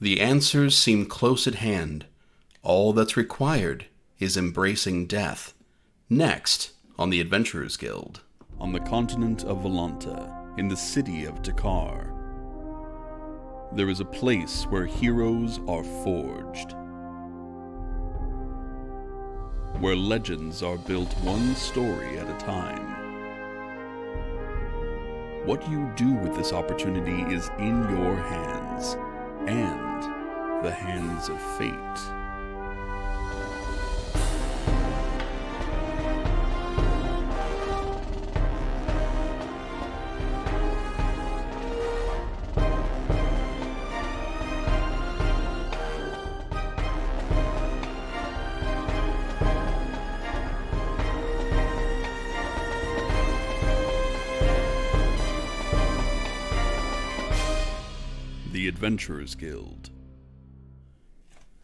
The answers seem close at hand. All that's required is embracing death. Next on the Adventurers Guild. On the continent of Bolanthar, in the city of Dakar, there is a place where heroes are forged. Where legends are built one story at a time. What you do with this opportunity is in your hands, and the hands of fate. The Adventurers Guild.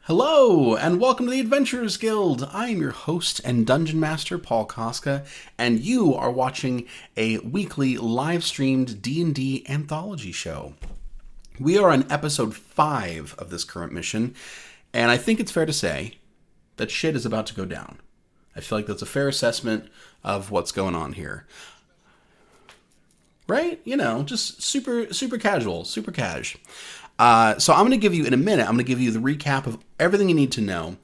Hello, and welcome to the Adventurers Guild. I am your host and Dungeon Master, Paul Cosca, and you are watching a weekly live-streamed D&D anthology show. We are on episode 5 of this current mission, and I think it's fair to say that shit is about to go down. I feel like that's a fair assessment of what's going on here. Right? You know, just super casual, super cash. So I'm going to give you, in a minute, I'm going to give you the recap of everything you need to know.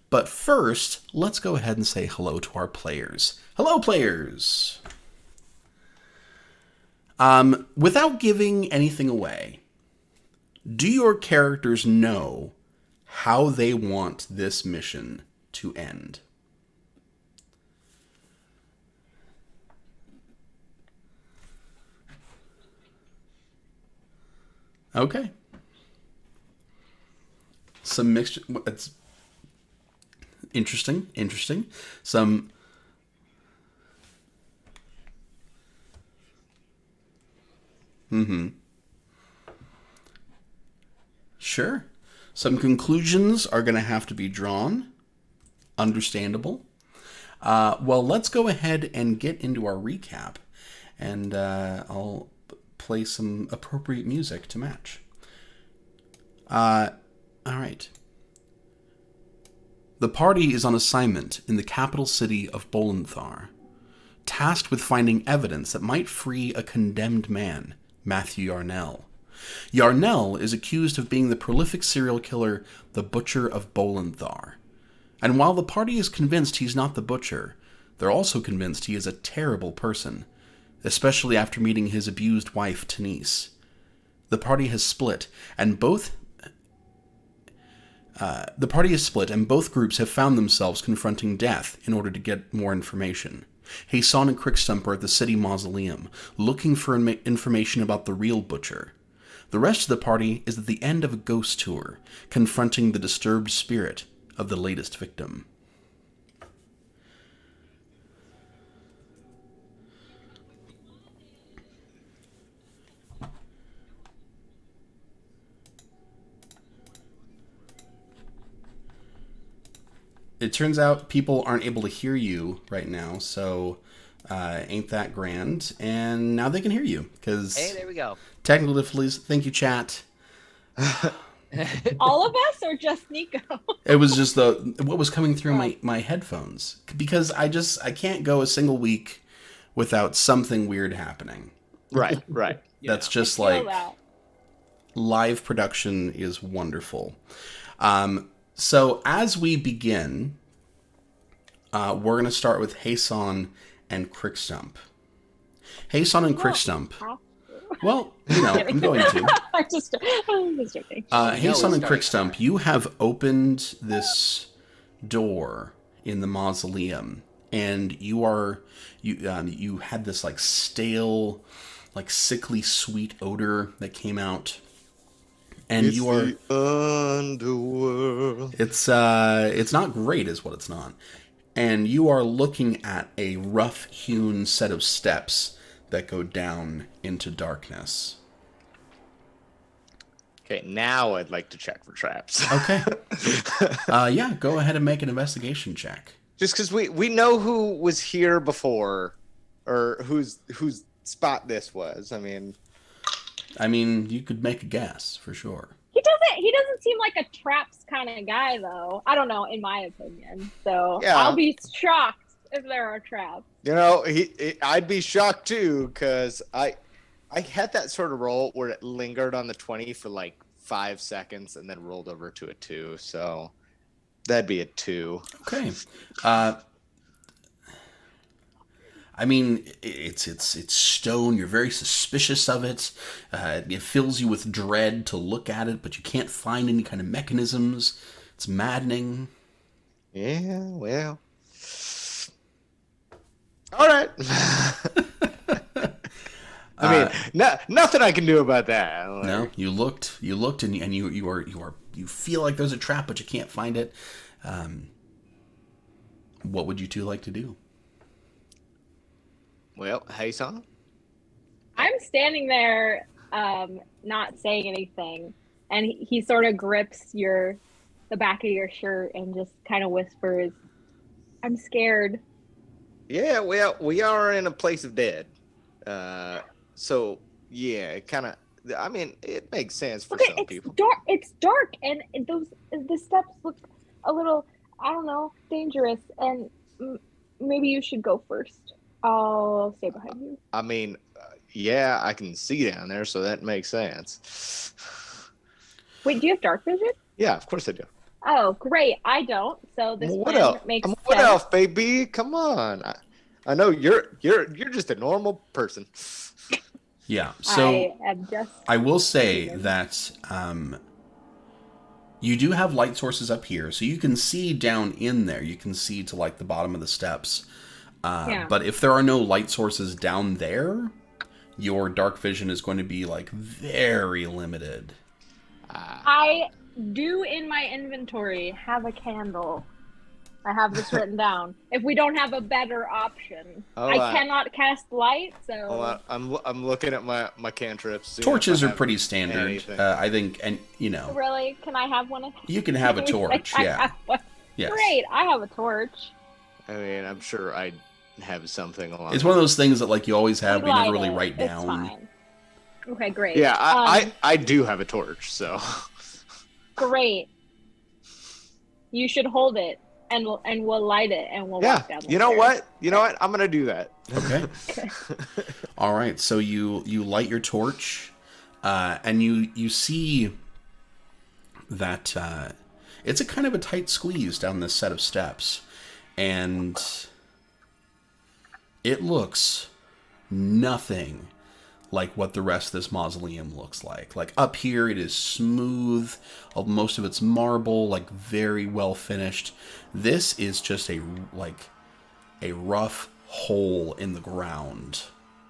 But first, let's go ahead and say hello to our players. Hello, players! Without giving anything away, do your characters know how they want this mission to end? Okay. Some mixture. It's interesting. Some. Sure. Some conclusions are going to have to be drawn. Understandable. Well, let's go ahead and get into our recap. And I'll play some appropriate music to match. All right. The party is on assignment in the capital city of Bolanthar, tasked with finding evidence that might free a condemned man, Matthew Yarnell. Yarnell is accused of being the prolific serial killer, the Butcher of Bolanthar. And while the party is convinced he's not the Butcher, they're also convinced he is a terrible person, especially after meeting his abused wife, Denise. The party has split, and both groups have found themselves confronting death in order to get more information. Hassan and Crickstump are at the city mausoleum, looking for information about the real Butcher. The rest of the party is at the end of a ghost tour, confronting the disturbed spirit of the latest victim. It turns out people aren't able to hear you right now, so ain't that grand. And now they can hear you, because... Hey, there we go. Technical difficulties. Thank you, chat. All of us, or just Nico? It was just what was coming through my headphones. Because I can't go a single week without something weird happening. Right. That's just like... Live production is wonderful. So as we begin, we're going to start with Hassan and Crickstump. Hassan and Crickstump. Well, you know, I'm going to. I'm just joking. Hassan and Crickstump, you have opened this door in the mausoleum, and you had this like stale, like sickly sweet odor that came out. And it's you are the underworld. It's not great, is what it's not. And you are looking at a rough-hewn set of steps that go down into darkness. Okay, now I'd like to check for traps. Okay. Yeah, go ahead and make an investigation check. Just because we know who was here before, or whose spot this was. I mean, I mean, you could make a guess for sure. he doesn't seem like a traps kind of guy, though. I don't know, in my opinion. So Yeah. I'll be shocked if there are traps. You know, I'd be shocked too, because I had that sort of roll where it lingered on the 20 for like 5 seconds and then rolled over to a 2. So that'd be a 2. Okay. I mean, it's stone. You're very suspicious of it. It fills you with dread to look at it, but you can't find any kind of mechanisms. It's maddening. Yeah, well. All right. I mean, nothing I can do about that. No, you looked, and you feel like there's a trap, but you can't find it. What would you two like to do? Well, hey, son. I'm standing there, not saying anything, and he sort of grips the back of your shirt and just kind of whispers, "I'm scared." Yeah, well, we are in a place of dead. So yeah, it kind of. I mean, it makes sense for some people. It's dark, and the steps look a little, I don't know, dangerous. And maybe you should go first. I'll stay behind you. I mean, yeah, I can see down there, so that makes sense. Wait, do you have dark vision? Yeah, of course I do. Oh, great. I don't. So this What plan else? makes sense. What else, baby? Come on. I know you're just a normal person. Yeah. So I will say human. that you do have light sources up here, so you can see down in there. You can see to like the bottom of the steps. But if there are no light sources down there, your dark vision is going to be like very limited. I do in my inventory have a candle. I have this written down. If we don't have a better option, I cannot cast light. So I'm looking at my cantrips. Torches are pretty standard, I think, and you know. Really, can I have one? You can have a torch. Yeah. Yes. Great, I have a torch. I mean, I'm sure I'd have something along. It's one of those things that like you always have, but you never really it. write down. It's fine. Okay, great. Yeah, I do have a torch, so. Great. You should hold it, and we'll light it, and we'll walk down the You know stairs. what? You know what? I'm gonna do that. Okay. All right. So you light your torch, and you see that it's a kind of a tight squeeze down this set of steps, and it looks nothing like what the rest of this mausoleum looks like. Like up here, it is smooth. Most of it's marble, like very well finished. This is just a rough hole in the ground,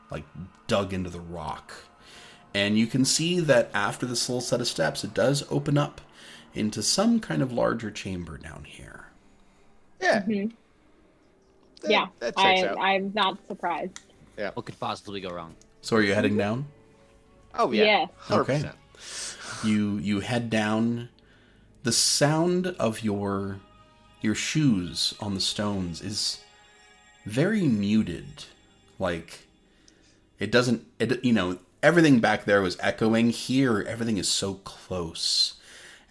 like dug into the rock. And you can see that after this little set of steps, it does open up into some kind of larger chamber down here. Yeah. Mm-hmm. That checks out. I'm not surprised. Yeah. What could possibly go wrong? So are you heading down? Oh yeah. Yes. 100%. Okay. You head down. The sound of your shoes on the stones is very muted. Like everything back there was echoing. Here everything is so close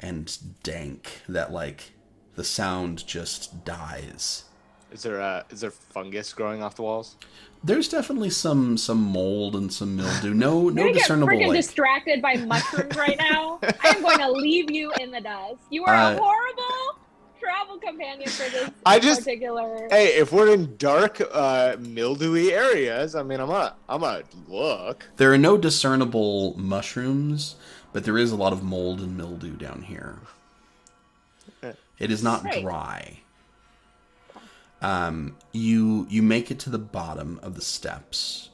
and dank that like the sound just dies. Is there fungus growing off the walls? There's definitely some mold and some mildew. No discernible. I'm freaking like distracted by mushrooms right now. I am going to leave you in the dust. You are a horrible travel companion for this particular. Hey, if we're in dark, mildewy areas, I mean, I'm gonna look. There are no discernible mushrooms, but there is a lot of mold and mildew down here. It is not dry. You make it to the bottom of the steps,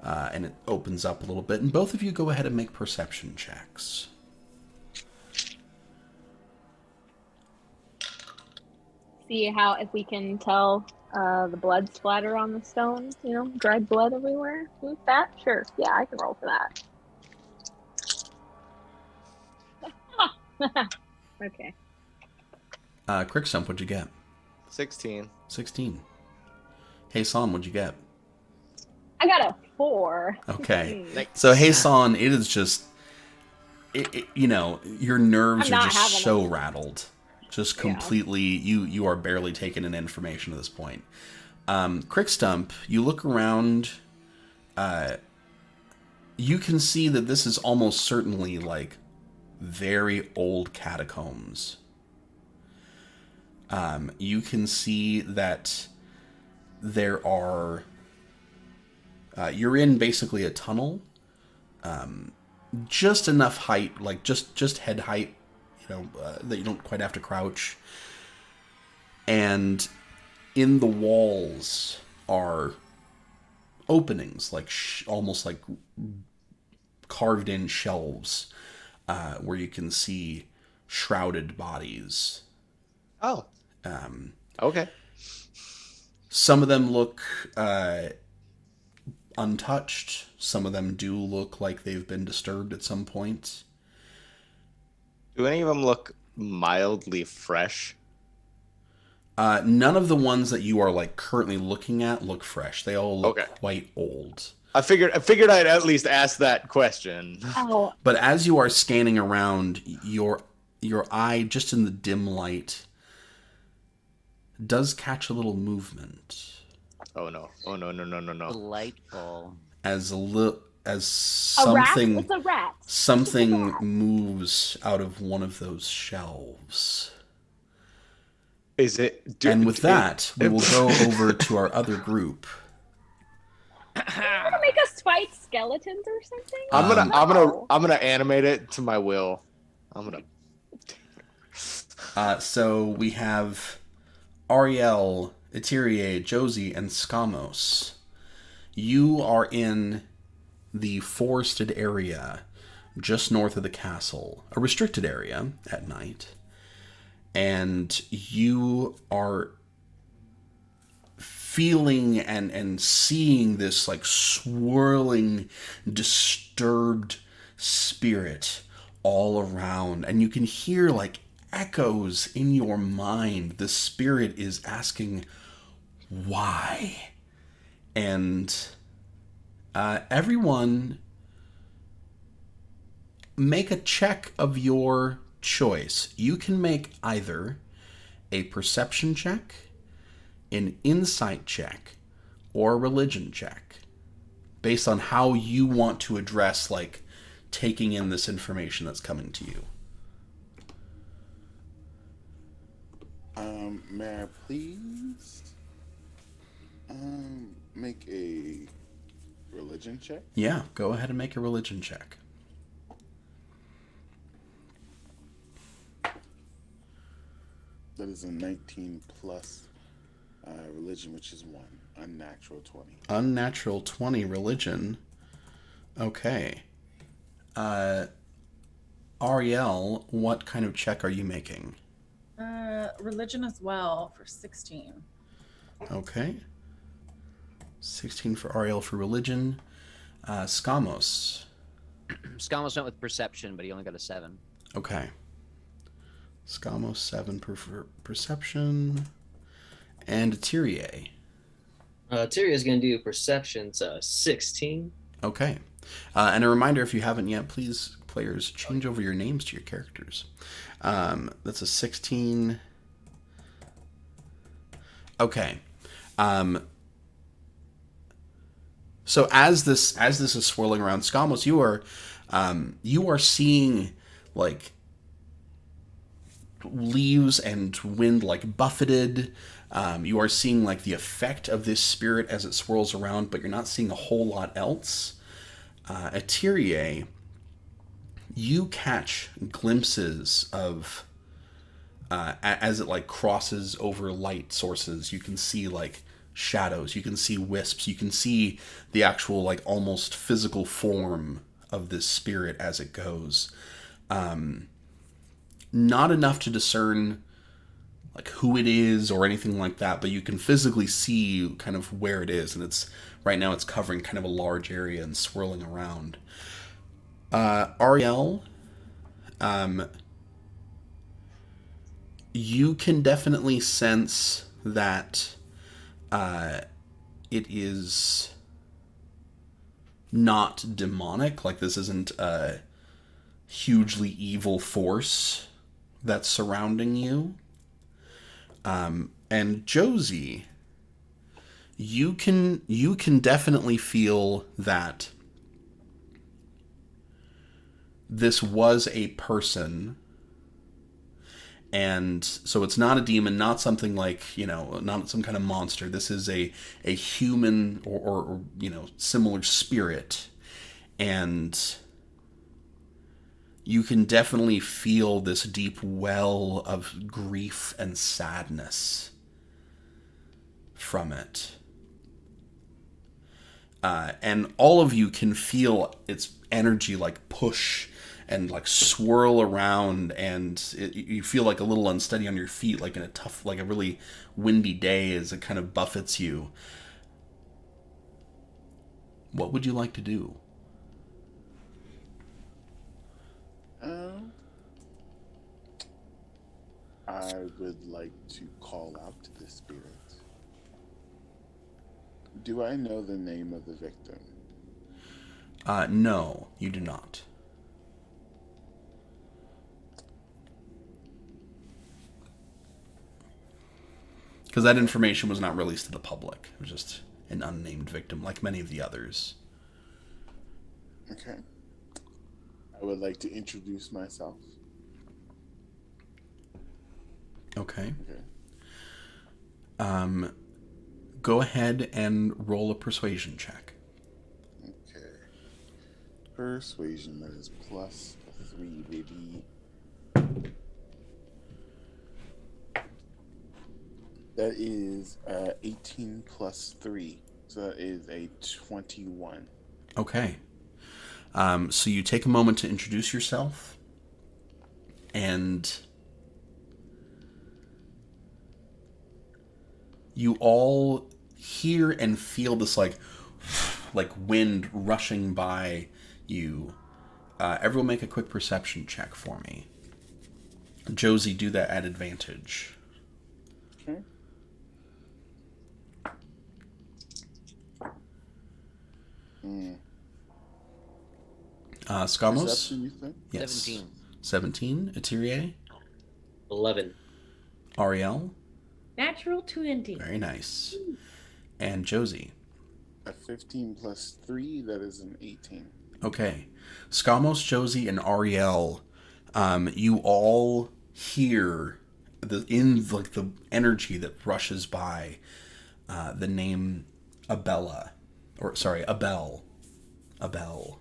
and it opens up a little bit, and both of you go ahead and make perception checks. See if we can tell the blood splatter on the stones, dried blood everywhere. With that? Sure. Yeah, I can roll for that. Okay. Crickstump, what'd you get? 16. 16. Hey, Son, what'd you get? I got a 4. Okay. So, Hey, Son, it your nerves I'm are not just having so it. rattled. Just Yeah. completely, you are barely taking in information at this point. Crickstump, you look around, you can see that this is almost certainly like very old catacombs. You can see that there are, you're in basically a tunnel, just enough height, like just head height, that you don't quite have to crouch. And in the walls are openings, like almost like carved in shelves, where you can see shrouded bodies. Oh. Okay. Some of them look untouched. Some of them do look like they've been disturbed at some point. Do any of them look mildly fresh? None of the ones that you are like currently looking at look fresh. They all look Okay. quite old. I figured I'd at least ask that question. Oh, But as you are scanning around, your eye, just in the dim light, does catch a little movement. Oh no! Oh no! No! No! No! No! Delightful. As a rat? something It's a rat. something moves out of one of those shelves. Is it? And with that, we will go over to our other group. You're gonna make us fight skeletons or something? I'm gonna animate it to my will. I'm gonna. So we have Ariel, Eterie, Josie, and Skamos. You are in the forested area just north of the castle, a restricted area at night. And you are feeling and seeing this like swirling, disturbed spirit all around. And you can hear like echoes in your mind. The spirit is asking, why? And everyone make a check of your choice. You can make either a perception check, an insight check, or a religion check, based on how you want to address like taking in this information that's coming to you. May I please make a religion check? Yeah, go ahead and make a religion check. That is a 19 plus religion, which is 1. Unnatural 20. Unnatural 20 religion. Okay. Ariel, what kind of check are you making? Religion as well for 16. Okay. 16 for Ariel for religion. Skamos. Skamos went with perception, but he only got a 7. Okay. Skamos 7 perception. And Eterie. Tyria is going to do perceptions 16. Okay. And a reminder, if you haven't yet, please, players, change over your names to your characters. That's a 16. Okay. So as this is swirling around Skamos, you are seeing like leaves and wind like buffeted. You are seeing like the effect of this spirit as it swirls around, but you're not seeing a whole lot else. Eterie, you catch glimpses of as it like crosses over light sources. You can see like shadows, you can see wisps, you can see the actual like almost physical form of this spirit as it goes. Not enough to discern like who it is or anything like that, but you can physically see kind of where it is, and it's right now it's covering kind of a large area and swirling around. Ariel, you can definitely sense that it is not demonic. Like this isn't hugely evil force that's surrounding you. And Josie, you can definitely feel that this was a person, and so it's not a demon, not something like, not some kind of monster. This is a human or similar spirit, and you can definitely feel this deep well of grief and sadness from it. And all of you can feel its energy like push and like swirl around, and you feel like a little unsteady on your feet, like in a tough, like a really windy day as it kind of buffets you. What would you like to do? I would like to call out to the spirit. Do I know the name of the victim? No, you do not. Because that information was not released to the public. It was just an unnamed victim, like many of the others. Okay. I would like to introduce myself. Okay. Okay. Go ahead and roll a persuasion check. Okay. Persuasion, that is +3, baby. That is 18 plus 3. So that is a 21. Okay. So you take a moment to introduce yourself, and you all hear and feel this like wind rushing by you. Everyone make a quick perception check for me. Josie, do that at advantage. Okay. Skamos? Perception, you think? Yes. 17. 17. Eterie? 11. Ariel? Natural 20. Very nice. And Josie? A 15 plus 3, that is an 18. Okay. Skamos, Josie, and Ariel, you all hear the energy that rushes by the name Abella. Or, sorry, Abel. Abel.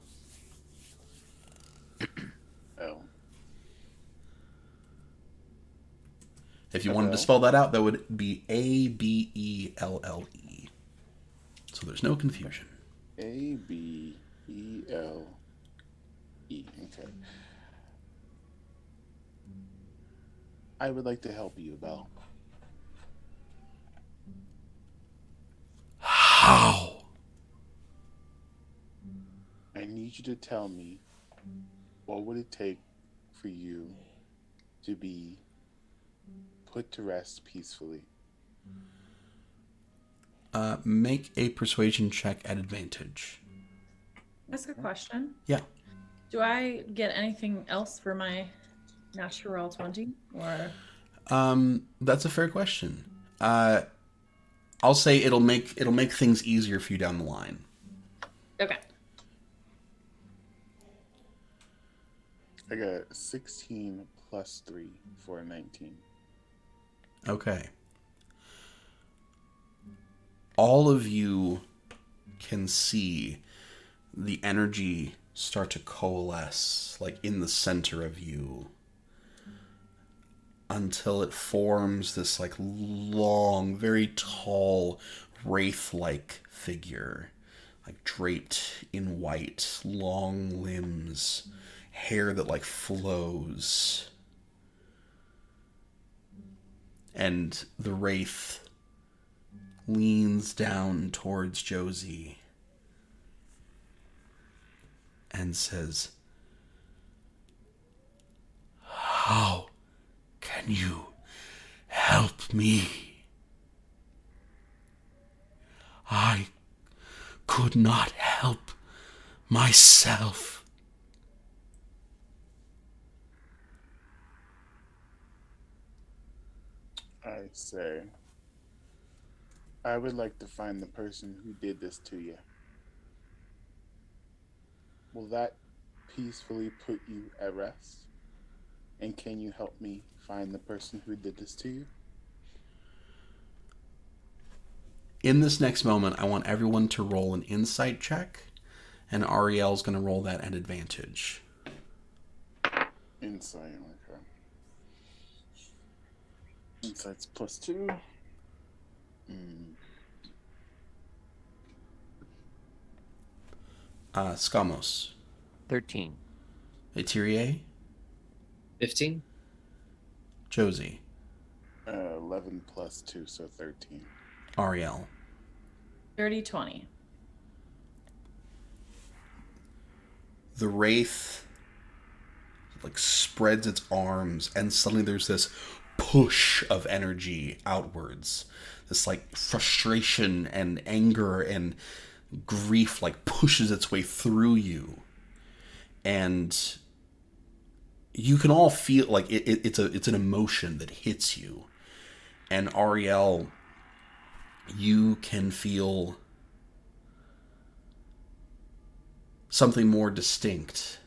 Oh. If you wanted to Abel? spell that out, that would be Abelle. So there's no confusion. Abele. Okay. I would like to help you, Belle. How? I need you to tell me, what would it take for you to be put to rest peacefully? Make a persuasion check at advantage. Ask a question. Yeah. Do I get anything else for my natural 20? Or That's a fair question. I'll say it'll make things easier for you down the line. okay. I got 16 plus 3 for a 19. Okay. All of you can see the energy start to coalesce, like in the center of you, until it forms this like long, very tall, wraith-like figure, like draped in white, long limbs, hair that like flows. And the wraith leans down towards Josie and says, "How can you help me? I could not help myself." I say, I would like to find the person who did this to you. Will that peacefully put you at rest? And can you help me find the person who did this to you? In this next moment, I want everyone to roll an insight check, and Ariel's going to roll that at advantage. Insight, okay. Insight's +2. Skamos. 13. Etyrie. 15. Josie. 11 +2, so 13. Ariel. 30-20. The wraith like spreads its arms, and suddenly there's this push of energy outwards. This like frustration and anger and grief like pushes its way through you, and you can all feel like it's an emotion that hits you. And Ariel, you can feel something more distinct,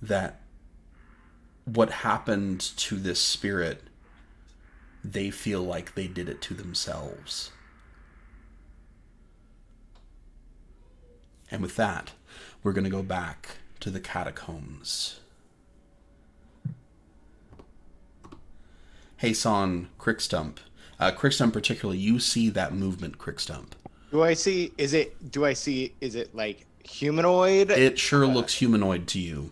that what happened to this spirit, they feel like they did it to themselves. And with that, we're going to go back to the catacombs. Hayson, Crickstump. Crickstump particularly, you see that movement, Crickstump. Do I see? Is it like humanoid? It sure looks humanoid to you.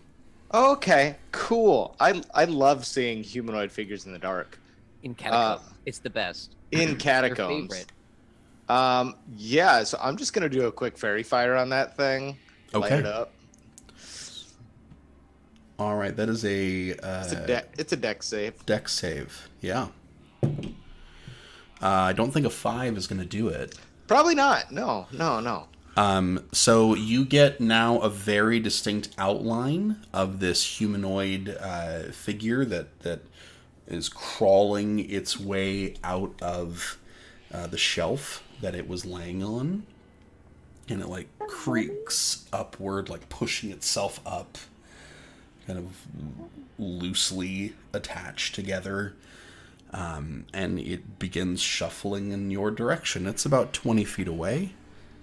Okay, cool. I love seeing humanoid figures in the dark. In catacombs. It's the best. In Your catacombs. favorite. Yeah, so I'm just gonna do a quick fairy fire on that thing. Light Okay. it up. All right, that is It's a deck save. dex save. Yeah. I don't think a 5 is going to do it. Probably not. No. So you get now a very distinct outline of this humanoid figure that is crawling its way out of the shelf that it was laying on. And it like creaks upward, like pushing itself up, kind of loosely attached together. And it begins shuffling in your direction. It's about 20 feet away.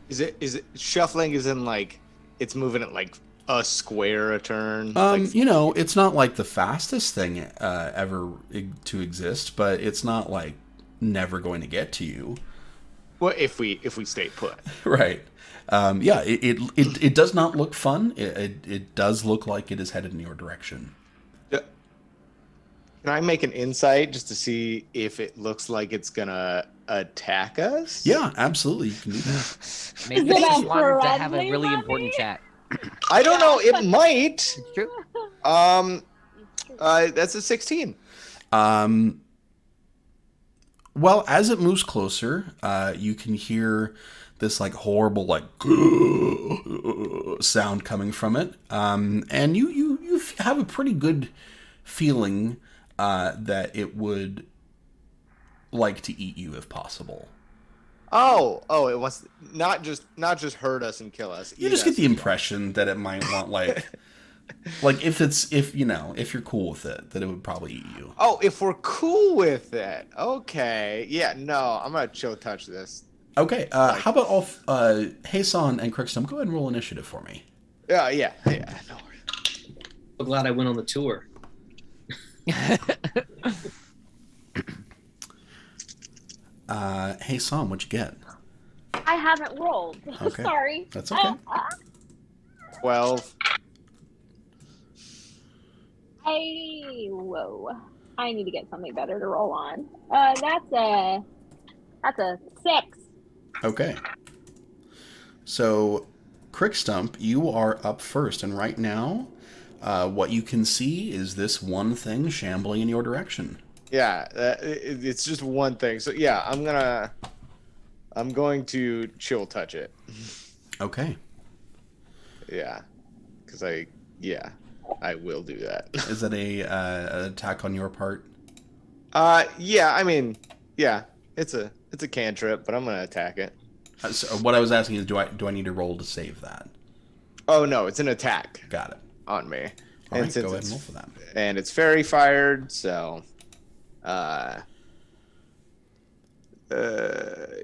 Is it shuffling? Is in like it's moving at like a square a turn? It's not like the fastest thing ever to exist, but it's not like never going to get to you. Well, if we stay put. Right. It does not look fun. It does look like it is headed in your direction. Can I make an insight just to see if it looks like it's gonna attack us? Yeah, absolutely. You can do that. Maybe Is they it just a wanted to have a friendly really bunny? important chat. I don't know. It might. It's true. That's a 16. Well, as it moves closer, you can hear this like horrible like sound coming from it, and you have a pretty good feeling that it would like to eat you if possible. Oh, it wants not just hurt us and kill us. You just get the impression that it might want like if you're cool with it, that it would probably eat you. Oh, if we're cool with it, okay. Yeah, no, I'm gonna chill touch this. Okay, how about all Hayson and Crickstum, go ahead and roll initiative for me. Yeah. No worries. So glad I went on the tour. Hayson, what'd you get? I haven't rolled. Okay. Sorry. That's okay. 12. Whoa. I need to get something better to roll on. That's a 6. Okay. So, Crickstump, you are up first, and right now, what you can see is this one thing shambling in your direction. Yeah, it's just one thing. So yeah, I'm going to chill touch it. Okay. Yeah, because I will do that. Is that an attack on your part? Yeah. I mean, yeah. It's a cantrip, but I'm gonna attack it. So what I was asking is, do I need to roll to save that? Oh no, it's an attack Got it. on me. All And right, since go ahead it's and roll for that. and it's fairy fired, so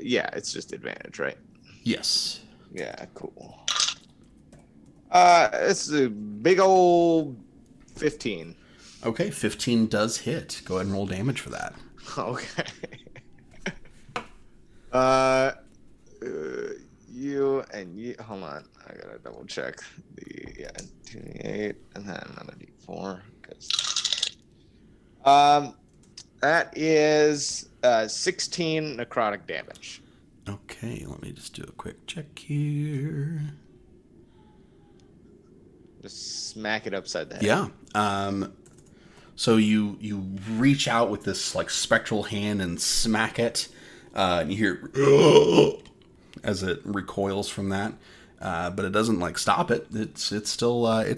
yeah, it's just advantage, right? Yes. Yeah, cool. It's a big old 15. Okay, 15 does hit. Go ahead and roll damage for that. Okay. You and you. Hold on, I gotta double check the 28 and then another d4. That is 16 necrotic damage. Okay, let me just do a quick check here. Just smack it upside the head. Yeah. So you reach out with this like spectral hand and smack it, and you hear as it recoils from that, but it doesn't like stop it. It's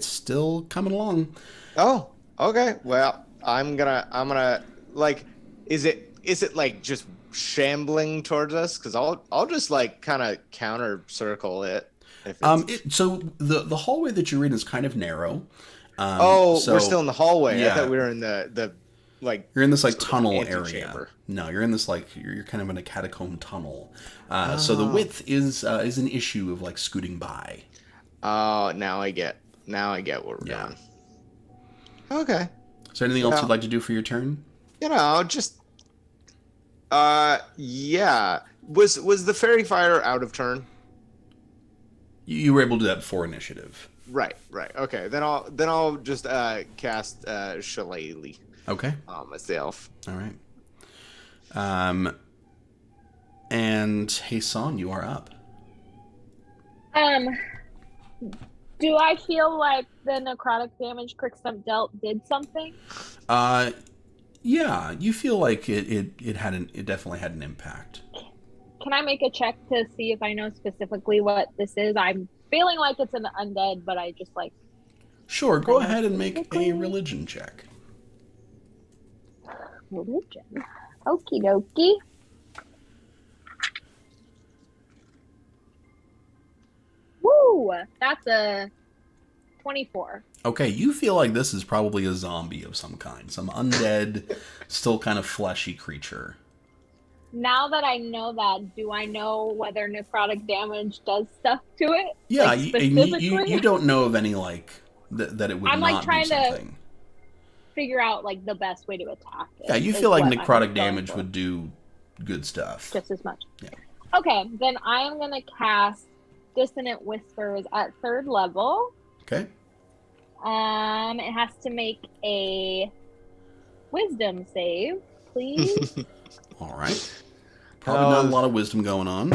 still coming along. Oh, okay. Well, I'm gonna like, is it like just shambling towards us? Because I'll just like kind of counter circle it. If it's... So the hallway that you're in is kind of narrow. So we're still in the hallway. Yeah. I thought we were in the like. You're in this like sort of tunnel antechamber. area. No, you're in this like you're kind of in a catacomb tunnel. So the width is an issue of like scooting by. Oh, now I get what we're doing. Okay. Is there anything else Yeah. you'd like to do for your turn? Just yeah. Was the fairy fire out of turn? You were able to do that before initiative. Right. Okay. Then I'll just cast Shillelagh Okay. myself. All right. And Hassan, you are up. Do I feel like the necrotic damage Quickstump dealt did something? Yeah, you feel like it definitely had an impact. Can I make a check to see if I know specifically what this is? I'm feeling like it's an undead, but I just like... Sure, go ahead and make a religion check. Religion. Okie dokie. Woo! That's a 24. Okay, you feel like this is probably a zombie of some kind. Some undead, still kind of fleshy creature. Now that I know that, do I know whether necrotic damage does stuff to it? Yeah, Like, you don't know of any, like, that it would I'm, not like, trying do to something. Figure out like the best way to attack it. Yeah, you is feel like what I'm necrotic going damage for. would do good stuff. Just as much. Yeah. Okay, then I am gonna cast Dissonant Whispers at 3rd level. Okay. It has to make a Wisdom save, please. All right. Probably not a lot of wisdom going on.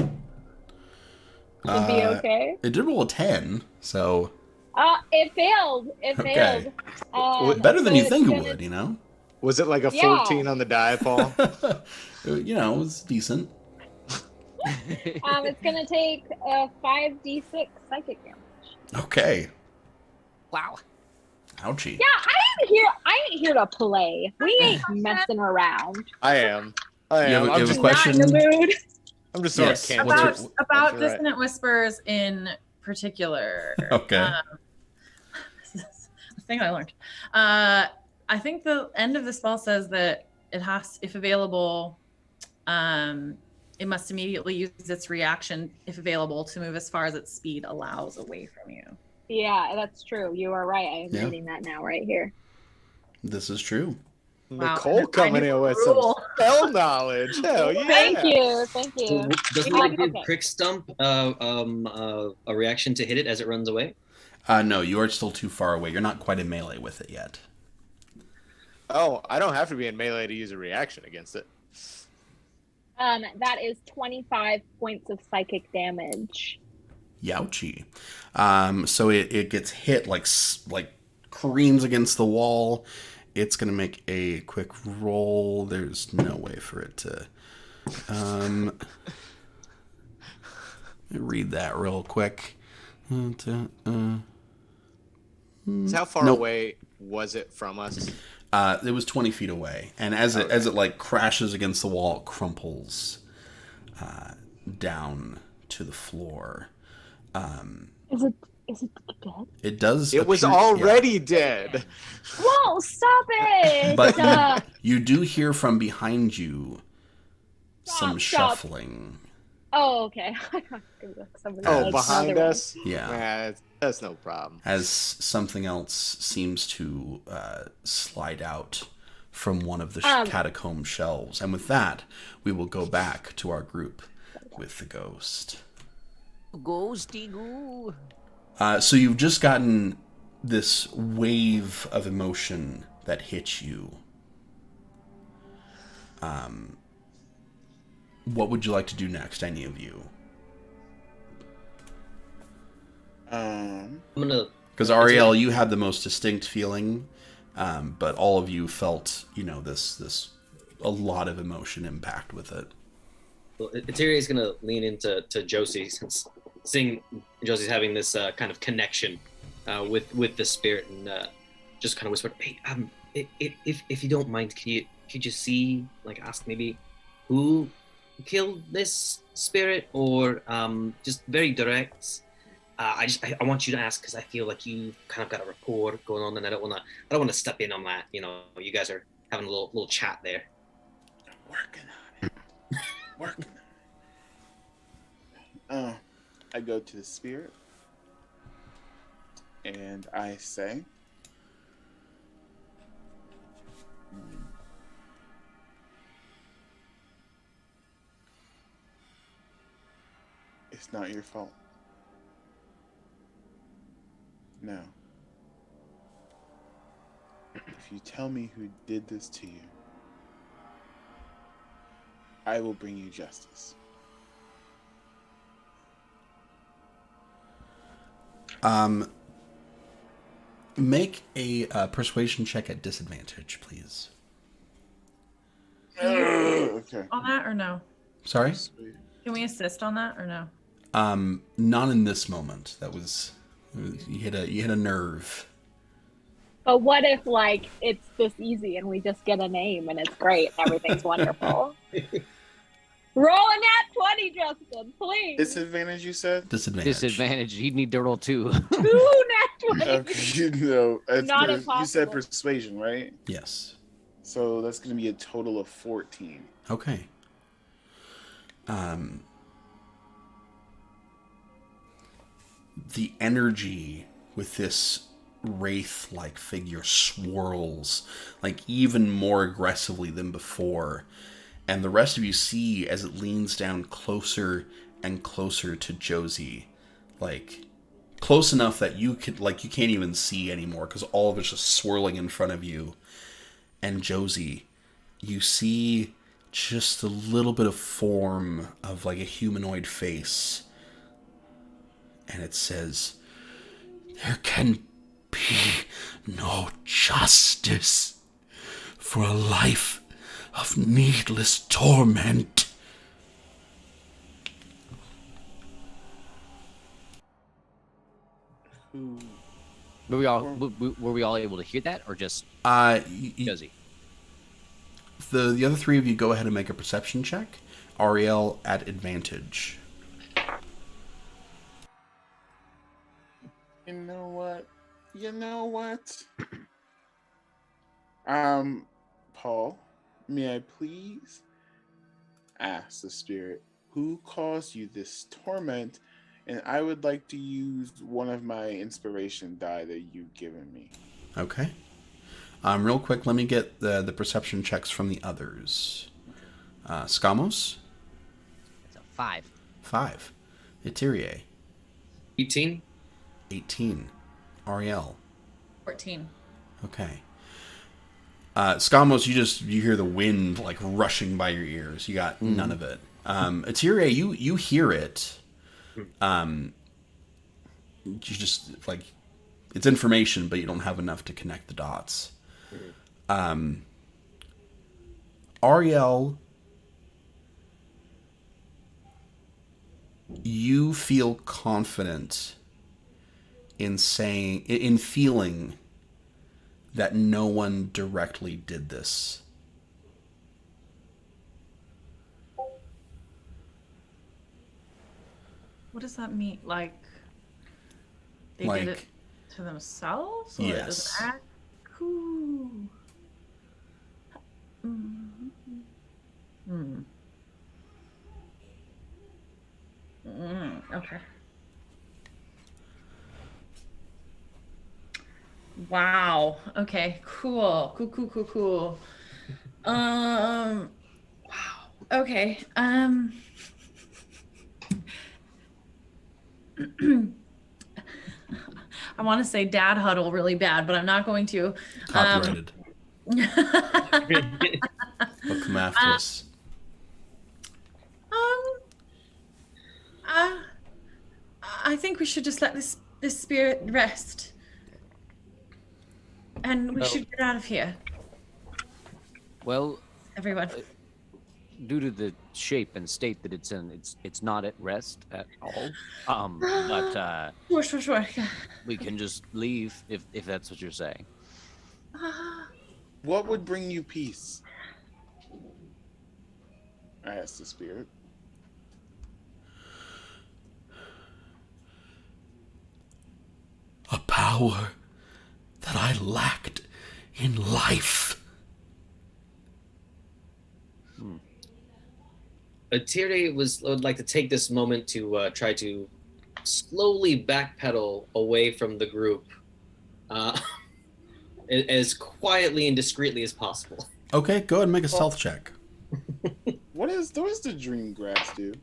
Should be okay. It did roll a 10, so... It failed. It Okay. failed. Better than so you think it gonna- would, you know? Was it like a Yeah. 14 on the die, Paul? You know, it was decent. It's gonna take 5d6 psychic damage. Okay. Wow. Ouchie. Yeah, I ain't here to play. We ain't messing around. I am. You have a I'm just question? Not in the mood. I'm just throwing Yes. cancer. What's About That's right. Dissonant Whispers in particular. Okay. This is a thing I learned. I think the end of the spell says that it has, if available, it must immediately use its reaction, if available, to move as far as its speed allows away from you. Yeah, that's true. You are right. I am Yeah. reading that now right here. This is true. Wow. Nicole I coming knew in the with some rule. spell knowledge. Hell yeah. Thank you. Doesn't Um, it give okay. Crick Stump a reaction to hit it as it runs away? No, you are still too far away. You're not quite in melee with it yet. Oh, I don't have to be in melee to use a reaction against it. That is 25 points of psychic damage. Youchie. So it gets hit, like careens against the wall. It's going to make a quick roll. There's no way for it to... let me read that real quick. So how far Nope. away was it from us? It was 20 feet away, and as it like crashes against the wall, it crumples down to the floor. Is it dead? It does. It was appear- already dead. Whoa! Stop it! But you do hear from behind you some Stop. shuffling. Oh, okay. Somebody Oh, like behind another us? Yeah. That's no problem. As something else seems to slide out from one of the catacomb shelves. And with that, we will go back to our group with the ghost. Ghosty goo. So you've just gotten this wave of emotion that hits you. What would you like to do next, any of you? I'm gonna. Because Ariel, you had the most distinct feeling, but all of you felt, this a lot of emotion impact with it. Well, Eteria is gonna lean into Josie, since seeing Josie's having this kind of connection with the spirit, and just kind of whisper, "Hey, if you don't mind, could you just ask maybe who killed this spirit, or just very direct. I want you to ask, because I feel like you kind of got a rapport going on, and I don't want to step in on that. You guys are having a little chat there. I'm working on it. Working on it. I go to the spirit and I say, it's not your fault. No. If you tell me who did this to you, I will bring you justice. Make a persuasion check at disadvantage, please. Okay. On that or no? Sorry? Can we assist on that or no? Not in this moment. You hit a nerve. But what if it's this easy and we just get a name and it's great and everything's wonderful? Roll a nat 20, Justin, please. Disadvantage, you said? Disadvantage. You'd need to roll 2. 2 nat 20. Okay, Not you impossible. said persuasion, right? Yes. So that's going to be a total of 14. Okay. The energy with this wraith-like figure swirls, even more aggressively than before. And the rest of you see as it leans down closer and closer to Josie. Close enough that you can't even see anymore because all of it's just swirling in front of you. And Josie, you see just a little bit of form of a humanoid face. And it says, "There can be no justice for a life of needless torment." Who? Were we all able to hear that, or just Josie? The other three of you go ahead and make a perception check. Ariel at advantage. You know what? Paul, may I please ask the spirit who caused you this torment, and I would like to use one of my inspiration die that you've given me. Okay. Real quick, let me get the perception checks from the others. Skamos? It's a 5. 5. Eteria? 18. 18. Ariel? 14. Okay. Skamos, you hear the wind rushing by your ears. You got none of it. Eteria, you hear it. You just it's information, but you don't have enough to connect the dots. Ariel, you feel confident in feeling that no one directly did this. What does that mean? Like, they Like, did it to themselves? Or yes. It doesn't act cool. Okay. Wow. Okay. Cool. Cool. Wow. Okay. I want to say dad huddle really bad, but I'm not going to. Copyrighted. They'll come after us. I think we should just let this spirit rest, and we should get out of here. Well, everyone. Due to the shape and state that it's in, it's not at rest at all. But Sure. we can just leave if that's what you're saying. What would bring you peace? I asked the spirit. A power that I lacked in life. Atiri would like to take this moment to try to slowly backpedal away from the group as quietly and discreetly as possible. Okay, go ahead and make a stealth check. What does the dream grass do?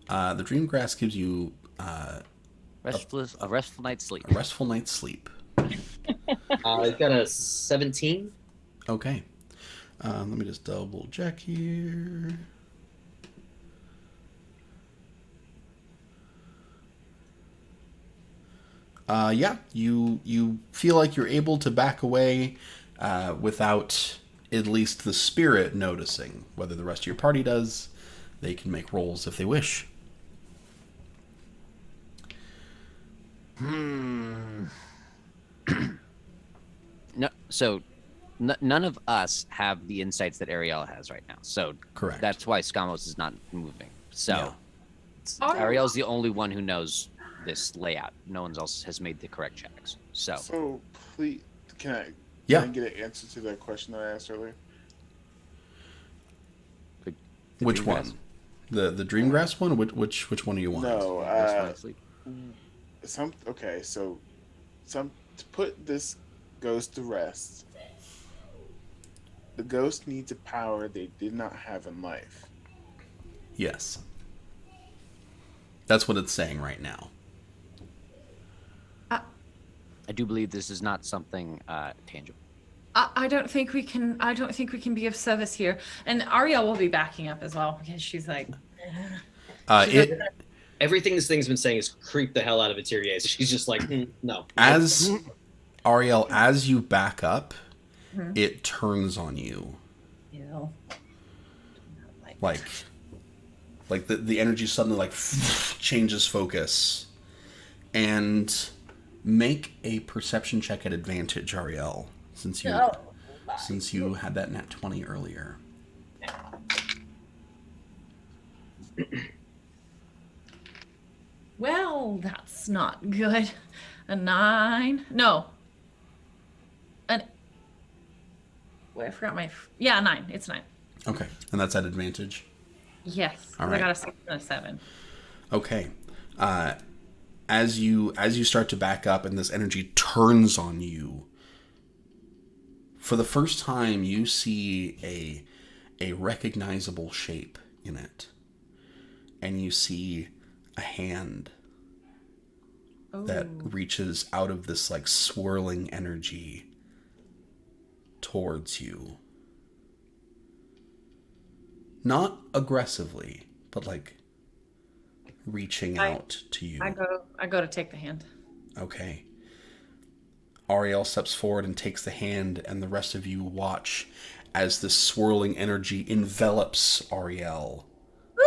The dream grass gives you a restful night's sleep. A restful night's sleep. I've got a 17. Okay. Let me just double check here. Yeah, you feel like you're able to back away without at least the spirit noticing. Whether the rest of your party does, they can make rolls if they wish. No, so none of us have the insights that Ariel has right now. So correct. That's why Skamos is not moving. So yeah. Ariel's the only one who knows this layout. No one else has made the correct checks. So please, can I get an answer to that question that I asked earlier? Which one? The dream grass one? Which one do you want? No, to put this ghost to rest, the ghost needs a power they did not have in life. Yes. That's what it's saying right now. I do believe this is not something tangible. I don't think we can be of service here. And Ariel will be backing up as well because she's like. Everything this thing's been saying is creep the hell out of Atiri. So she's just like, no. As Ariel, as you back up, it turns on you. Yeah. Like the energy suddenly changes focus. And make a perception check at advantage, Ariel, since you had that nat 20 earlier. Well, that's not good. A 9. No. Wait, I forgot my. 9. It's 9. Okay, and that's at advantage. Yes. All right. I got a 6 and a 7. Okay. As you start to back up and this energy turns on you, for the first time you see a recognizable shape in it. And you see a hand that reaches out of this swirling energy towards you. Not aggressively, but reaching out to you. I go to take the hand. Okay. Ariel steps forward and takes the hand, and the rest of you watch as this swirling energy envelops Ariel.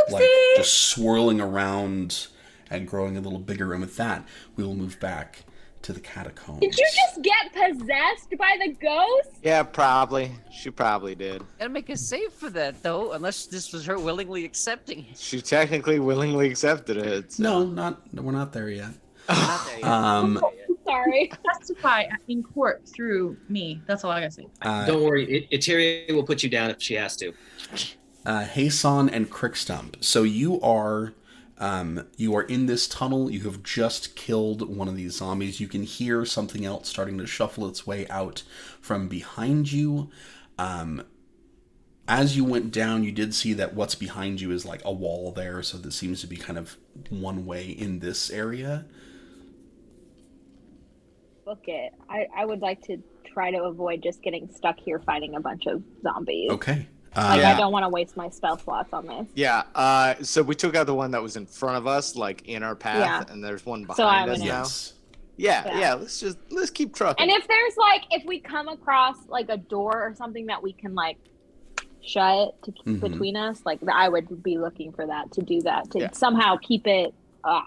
Oopsie! Just swirling around and growing a little bigger. And with that, we will move back to the catacombs. Did you just get possessed by the ghost? Yeah, probably. She probably did. Gotta make a save for that, though, unless this was her willingly accepting it. She technically willingly accepted it. So. No, we're not there yet. Not there yet. Sorry. Testify in court through me. That's all I gotta say. Don't worry, Eteria will put you down if she has to. Hasan and Crickstump. So you are in this tunnel. You have just killed one of these zombies. You can hear something else starting to shuffle its way out from behind you. As you went down, you did see that what's behind you is like a wall there, so this seems to be kind of one way in this area. Book it. I would like to try to avoid just getting stuck here fighting a bunch of zombies. Okay. I don't want to waste my spell slots on this. Yeah. So we took out the one that was in front of us, like in our path, and there's one behind us now. Yes. Yeah. Let's keep trucking. And if we come across like a door or something that we can like shut to keep between us, like I would be looking for that to do that to somehow keep it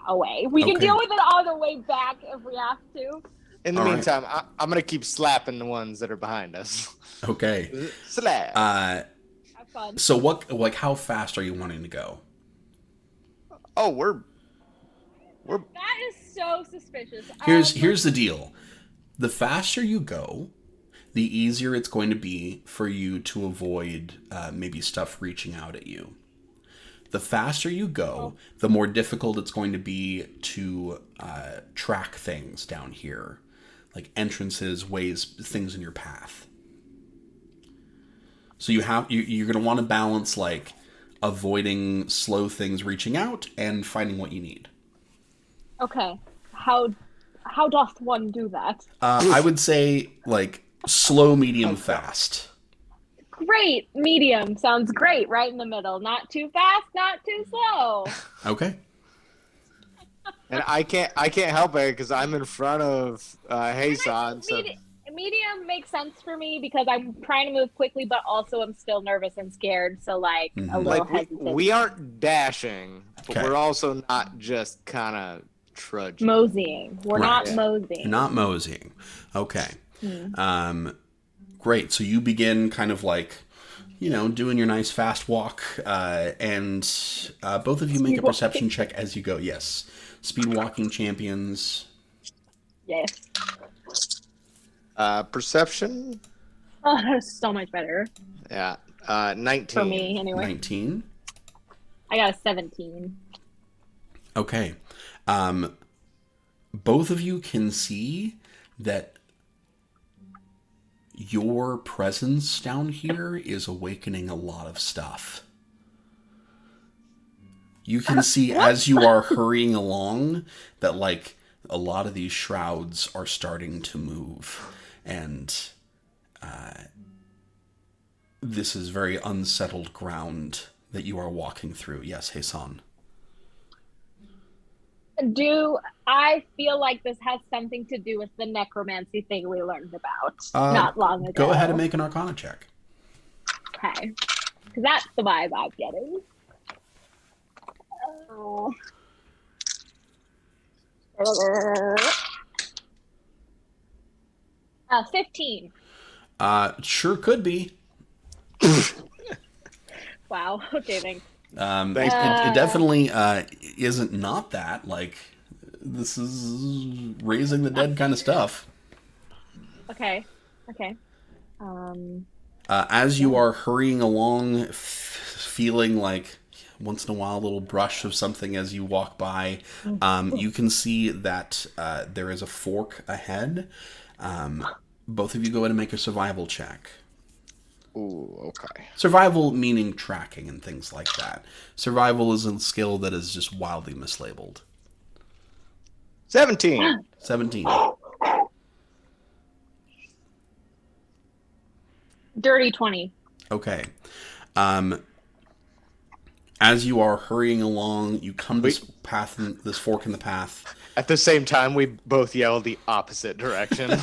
away. We can deal with it on the way back if we have to. In the meantime, I'm gonna keep slapping the ones that are behind us. Okay. Slap. Have fun. So how fast are you wanting to go? Oh, we're. That is so suspicious. Here's the deal. The faster you go, the easier it's going to be for you to avoid maybe stuff reaching out at you. The faster you go, the more difficult it's going to be to track things down here. Like entrances, ways, things in your path. So you're going to want to balance like avoiding slow things reaching out and finding what you need. Okay. How doth one do that? I would say like slow, medium, fast. Great. Medium sounds great. Right in the middle. Not too fast, not too slow. Okay. And I can't help it because I'm in front of Hasan. So Medium makes sense for me because I'm trying to move quickly, but also I'm still nervous and scared. So like a little hesitant. We aren't dashing, but Okay. we're also not just kind of trudging. Moseying. We're not moseying. You're not moseying. Okay. Great. So you begin kind of like, doing your nice fast walk, and both of you make a perception check as you go. Yes. Speed walking champions. Yes. Perception? Oh, that's so much better. Yeah. 19. For me, anyway. 19. I got a 17. Okay. Both of you can see that your presence down here is awakening a lot of stuff. You can see as you are hurrying along that like a lot of these shrouds are starting to move, and this is very unsettled ground that you are walking through. Yes, Hasan. Do I feel like this has something to do with the necromancy thing we learned about not long ago? Go ahead and make an Arcana check. Okay. Because that's the vibe I'm getting. Oh. 15. Sure could be. Wow. Okay, thanks. It definitely isn't not that. Like, this is raising the dead kind of stuff. Okay. As you are hurrying along, feeling like once in a while a little brush of something as you walk by, you can see that there is a fork ahead. Both of you go ahead and make a survival check. Ooh, okay. Survival meaning tracking and things like that. Survival is a skill that is just wildly mislabeled. 17. 17. Dirty 20. Okay. As you are hurrying along, you come to this fork in the path. At the same time, we both yell the opposite direction.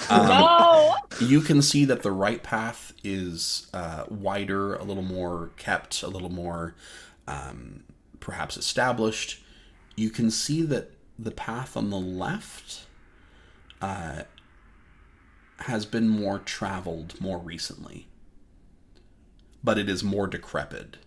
No! You can see that the right path is wider, a little more kept, a little more perhaps established. You can see that the path on the left has been more traveled more recently, but it is more decrepit.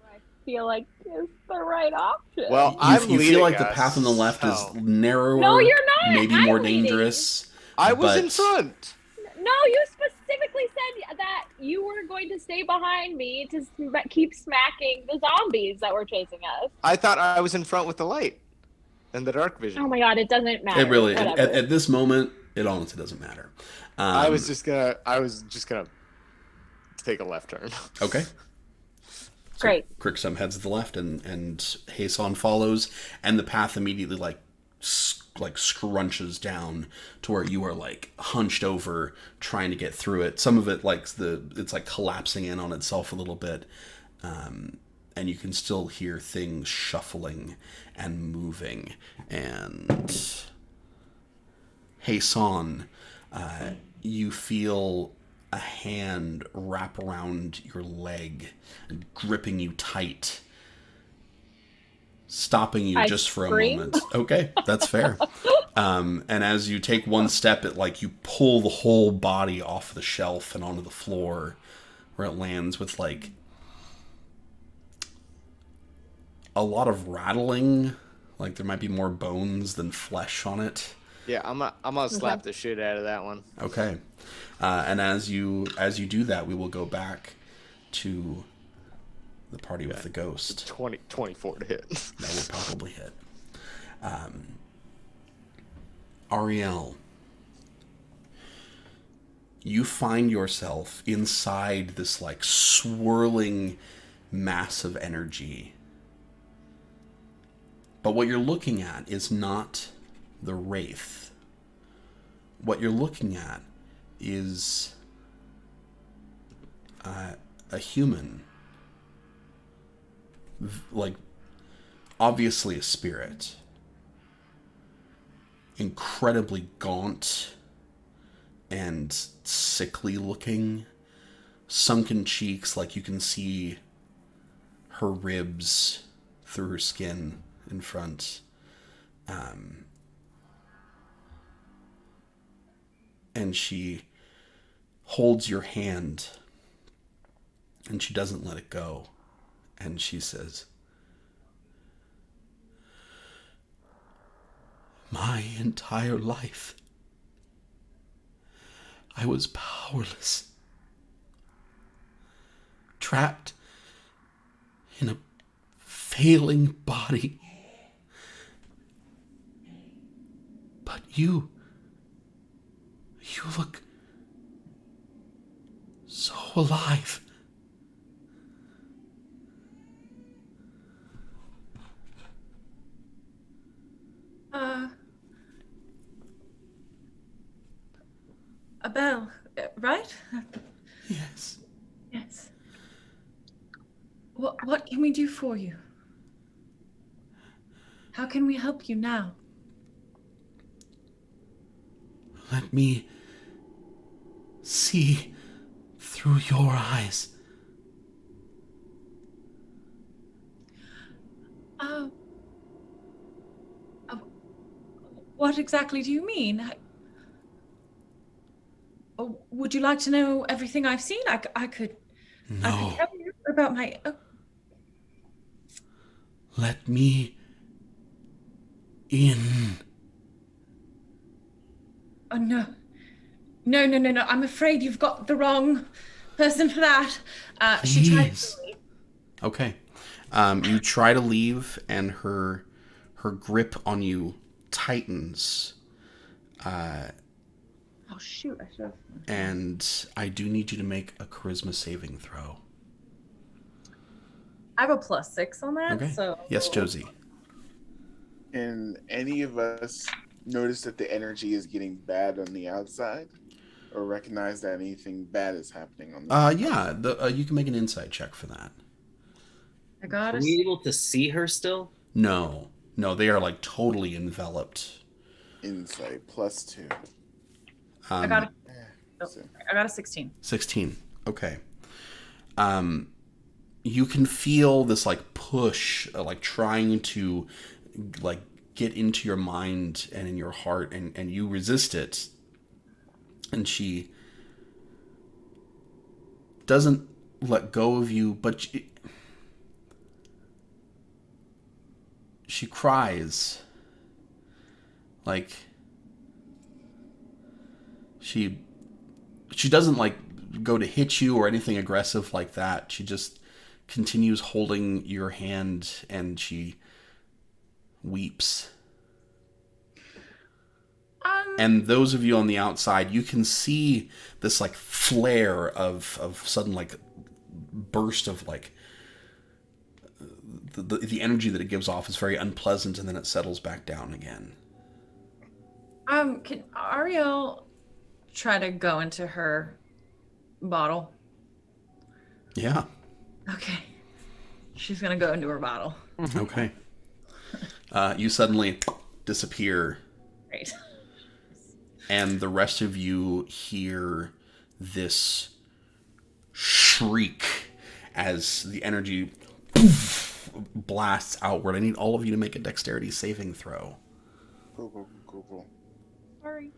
I feel like it's the right option. Well, You feel like the path on the left is narrower, No, you're not. maybe I'm more leading. dangerous. I was in but- front. No, you specifically said that you were going to stay behind me to keep smacking the zombies that were chasing us. I thought I was in front with the light and the dark vision. Oh my god, it doesn't matter. It really, Whatever. at this moment, it honestly doesn't matter. I was just gonna take a left turn. Okay. Great. Crixum heads to the left, and Hason follows, and the path immediately like scrunches down to where you are like hunched over trying to get through it. Some of it it's like collapsing in on itself a little bit, and you can still hear things shuffling and moving. And Hason, you feel a hand wrap around your leg, gripping you tight, stopping you just for scream. a moment. Okay, that's fair. And as you take one step, you pull the whole body off the shelf and onto the floor, where it lands with a lot of rattling. Like there might be more bones than flesh on it. Yeah, I'm gonna slap the shit out of that one. Okay. And as you do that, we will go back to the party with the ghost. 24 to hit. That will probably hit. Ariel, you find yourself inside this swirling mass of energy. But what you're looking at is not the wraith. What you're looking at is a human, obviously a spirit, incredibly gaunt and sickly looking, sunken cheeks, like you can see her ribs through her skin in front. And she holds your hand, and she doesn't let it go. And she says, "My entire life, I was powerless, trapped in a failing body. But you look so alive." Abel, right? Yes. Yes. What can we do for you? How can we help you now? Let me see through your eyes. What exactly do you mean? Would you like to know everything I've seen? I could No. tell you about my... Let me in. Oh, no. No. I'm afraid you've got the wrong person for that. She tried Please. to leave. Okay. You try to leave, and her grip on you tightens. Oh, shoot. I should have... And I do need you to make a charisma saving throw. I have a +6 on that, Okay. so... Yes, Josie. Can any of us notice that the energy is getting bad on the outside, or recognize that anything bad is happening on the outside? Yeah. You can make an insight check for that. I got Are it. we able to see her still? No, they are totally enveloped. Insight +2. I got it. So, I got a 16. 16. Okay. You can feel this push, trying to get into your mind and in your heart, and you resist it. And she doesn't let go of you, but she cries. Like, she doesn't like go to hit you or anything aggressive like that. She just continues holding your hand, and she weeps. And those of you on the outside, you can see this like flare of sudden like burst of like the energy that it gives off is very unpleasant, and then it settles back down again. Can Ariel try to go into her bottle? Yeah. Okay. She's gonna go into her bottle. Okay. You suddenly disappear. Great. And the rest of you hear this shriek as the energy blasts outward. I need all of you to make a dexterity saving throw. Cool. Sorry.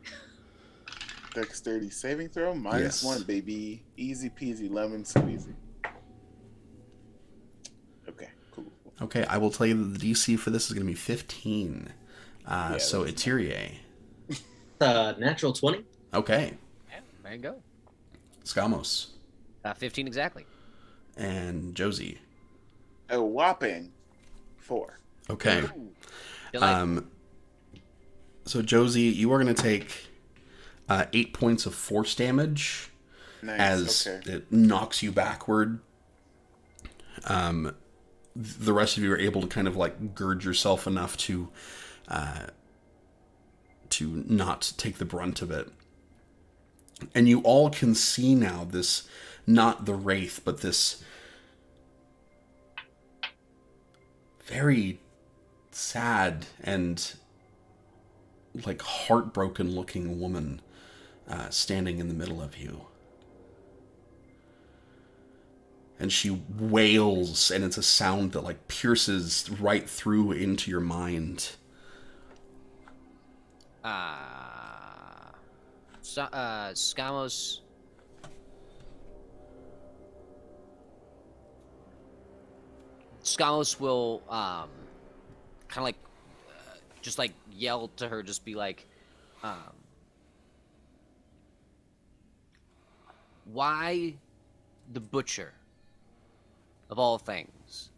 Dexterity saving throw, Yes. -1, baby. Easy peasy, lemon squeezy. Okay, cool. Okay, I will tell you that the DC for this is going to be 15. So Eterie. Natural 20. Okay. Yeah, there you go. Skamos. 15 exactly. And Josie. A whopping 4. Okay. Feel like- So Josie, you are going to take 8 points of force damage Nice. as Okay. it knocks you backward. The rest of you are able to kind of like gird yourself enough to not take the brunt of it. And you all can see now this, not the wraith, but this very sad and like heartbroken looking woman standing in the middle of you. And she wails, and it's a sound that like pierces right through into your mind. Skamos. Skamos will kind of like just like yell to her, just be like, why the butcher of all things?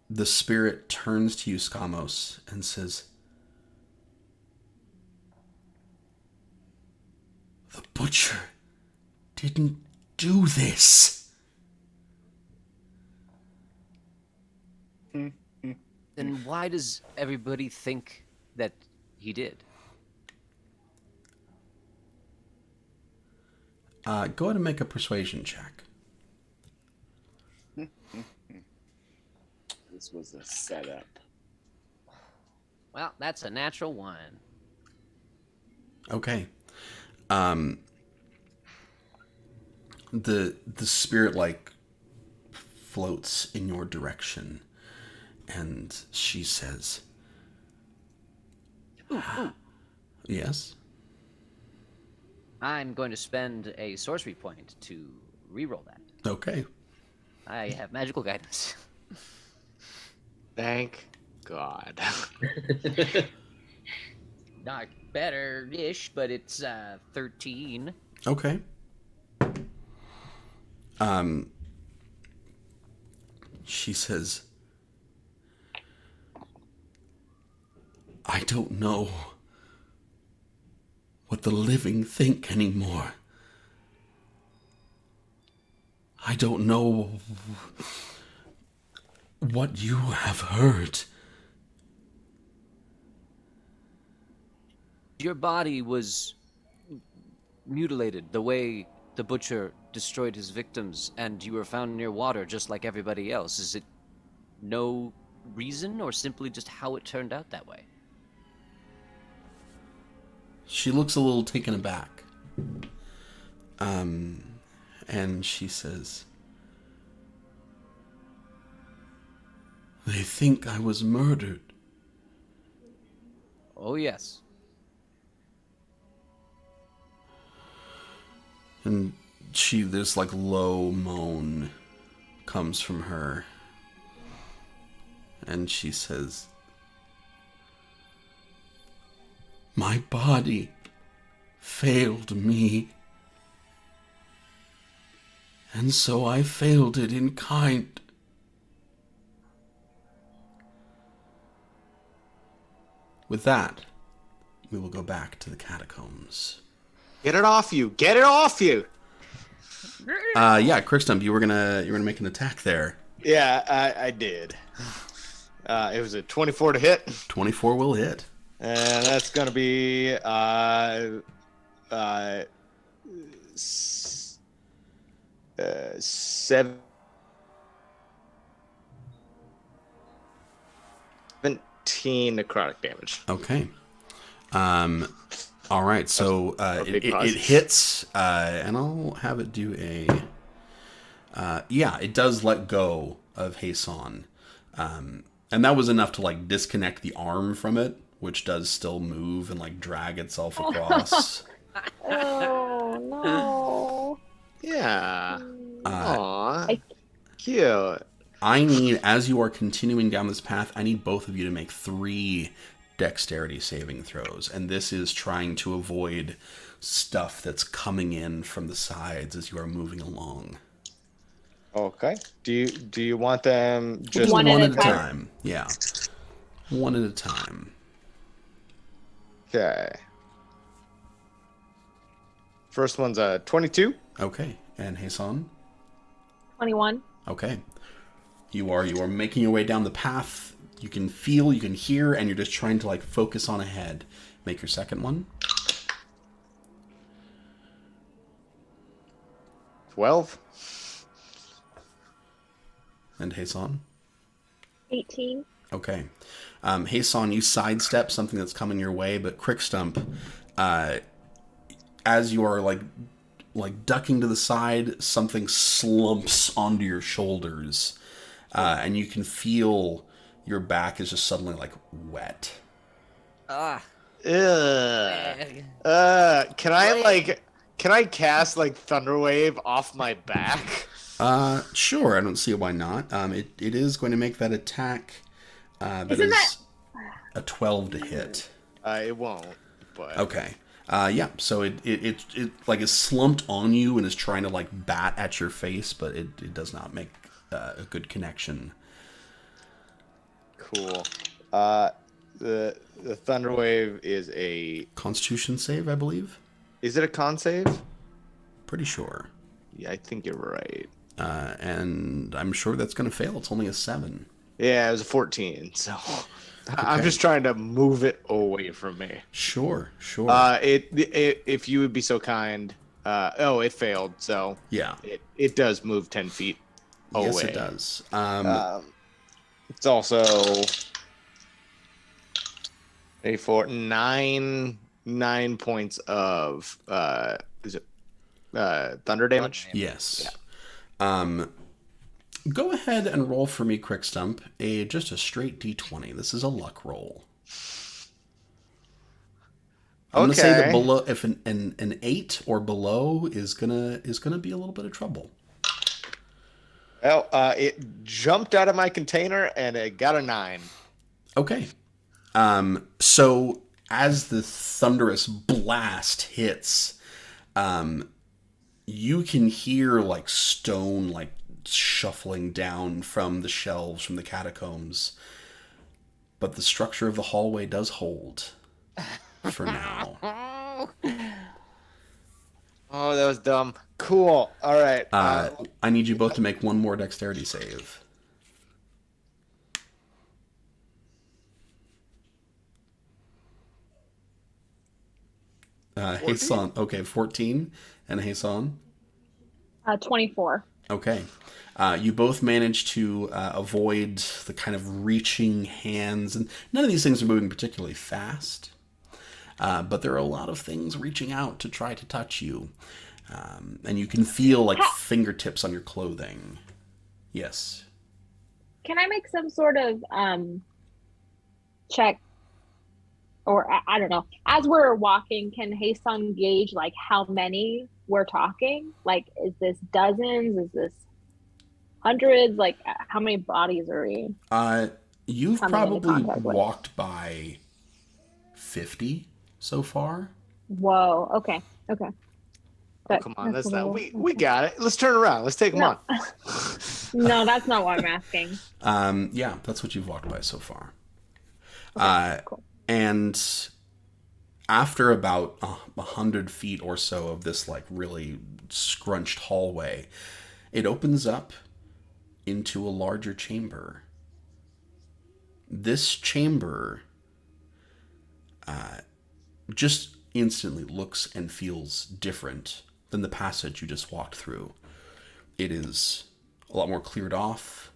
The spirit turns to you, Skamos, and says, "The butcher didn't do this." Then why does everybody think that he did? Go ahead and make a persuasion check. This was a setup. Well, that's a natural 1. Okay. The spirit like floats in your direction, and she says, Ooh. "Yes." I'm going to spend a sorcery point to reroll that. Okay. I have magical guidance. Thank God. Not better-ish, but it's 13. Okay. She says, "I don't know what the living think anymore. I don't know what you have heard." Your body was mutilated the way the butcher destroyed his victims, and you were found near water just like everybody else. Is it no reason, or simply just how it turned out that way? She looks a little taken aback. And she says, "They think I was murdered." Oh, yes. And this like low moan comes from her. And she says, "My body failed me. And so I failed it in kind." With that, we will go back to the catacombs. Get it off you! Get it off you! Yeah, Crickstump, you were gonna make an attack there. Yeah, I did. It was a 24 to hit. 24 will hit. And that's gonna be 17 necrotic damage. Okay. All right. So it hits, and I'll have it do a. Yeah, it does let go of Hason, and that was enough to like disconnect the arm from it, which does still move and like drag itself across. Oh no. Yeah. Aw. Cute. I need, as you are continuing down this path, I need both of you to make 3 dexterity saving throws. And this is trying to avoid stuff that's coming in from the sides as you are moving along. Okay. Do you want them just One one at at a a time? time? Yeah. One at a time. Okay. First one's a 22. Okay. And Hasan? 21. Okay. You are making your way down the path. You can feel, you can hear, and you're just trying to like focus on ahead. Make your second one. 12. And Hasan? 18. Okay. Hasan, you sidestep something that's coming your way, but Crickstump, as you are like ducking to the side, something slumps onto your shoulders, and you can feel your back is just suddenly like wet. Ah. Ugh. Can I cast like Thunderwave off my back? Sure. I don't see why not. It is going to make that attack. That Isn't is a 12 to hit. It won't. But Okay. Yeah. So it like is slumped on you and is trying to like bat at your face, but it does not make a good connection. cool. The Thunderwave is a. Constitution save, I believe. Is it a con save? Pretty sure. Yeah, I think you're right. And I'm sure that's going to fail. It's only a 7. Yeah, it was a 14. So I'm just trying to move it away from me. Sure. If you would be so kind. It failed. So Yeah. it does move 10 feet away. Yes, it does. It's also 84, 9 points of thunder damage. Yes. Yeah. Go ahead and roll for me, Crickstump, just a straight d20. This is a luck roll. I'm gonna say that below, if an 8 or below is gonna be a little bit of trouble. Well, it jumped out of my container and it got a 9. Okay. So as the thunderous blast hits, you can hear like stone like shuffling down from the shelves from the catacombs, but the structure of the hallway does hold for now. Oh, that was dumb. Cool. All right. I need you both to make one more dexterity save. Hasan, okay, 14, and Hasan? 24. Okay. You both managed to avoid the kind of reaching hands, and none of these things are moving particularly fast, but there are a lot of things reaching out to try to touch you. And you can feel like fingertips on your clothing. Yes. Can I make some sort of check, or I don't know? As we're walking, can Haston gauge like how many we're talking? Like, is this dozens? Is this hundreds? Like, how many bodies are we You've coming into probably contact with? walked by 50 so far. Whoa. Okay. Okay. Oh, come on, that's not. We Okay. got it. Let's turn around. Let's take them No. on. No, that's not what I'm asking. Yeah, that's what you've walked by so far. Okay, cool. And after about 100 feet or so of this like really scrunched hallway, it opens up into a larger chamber. This chamber just instantly looks and feels different than the passage you just walked through. It is a lot more cleared off,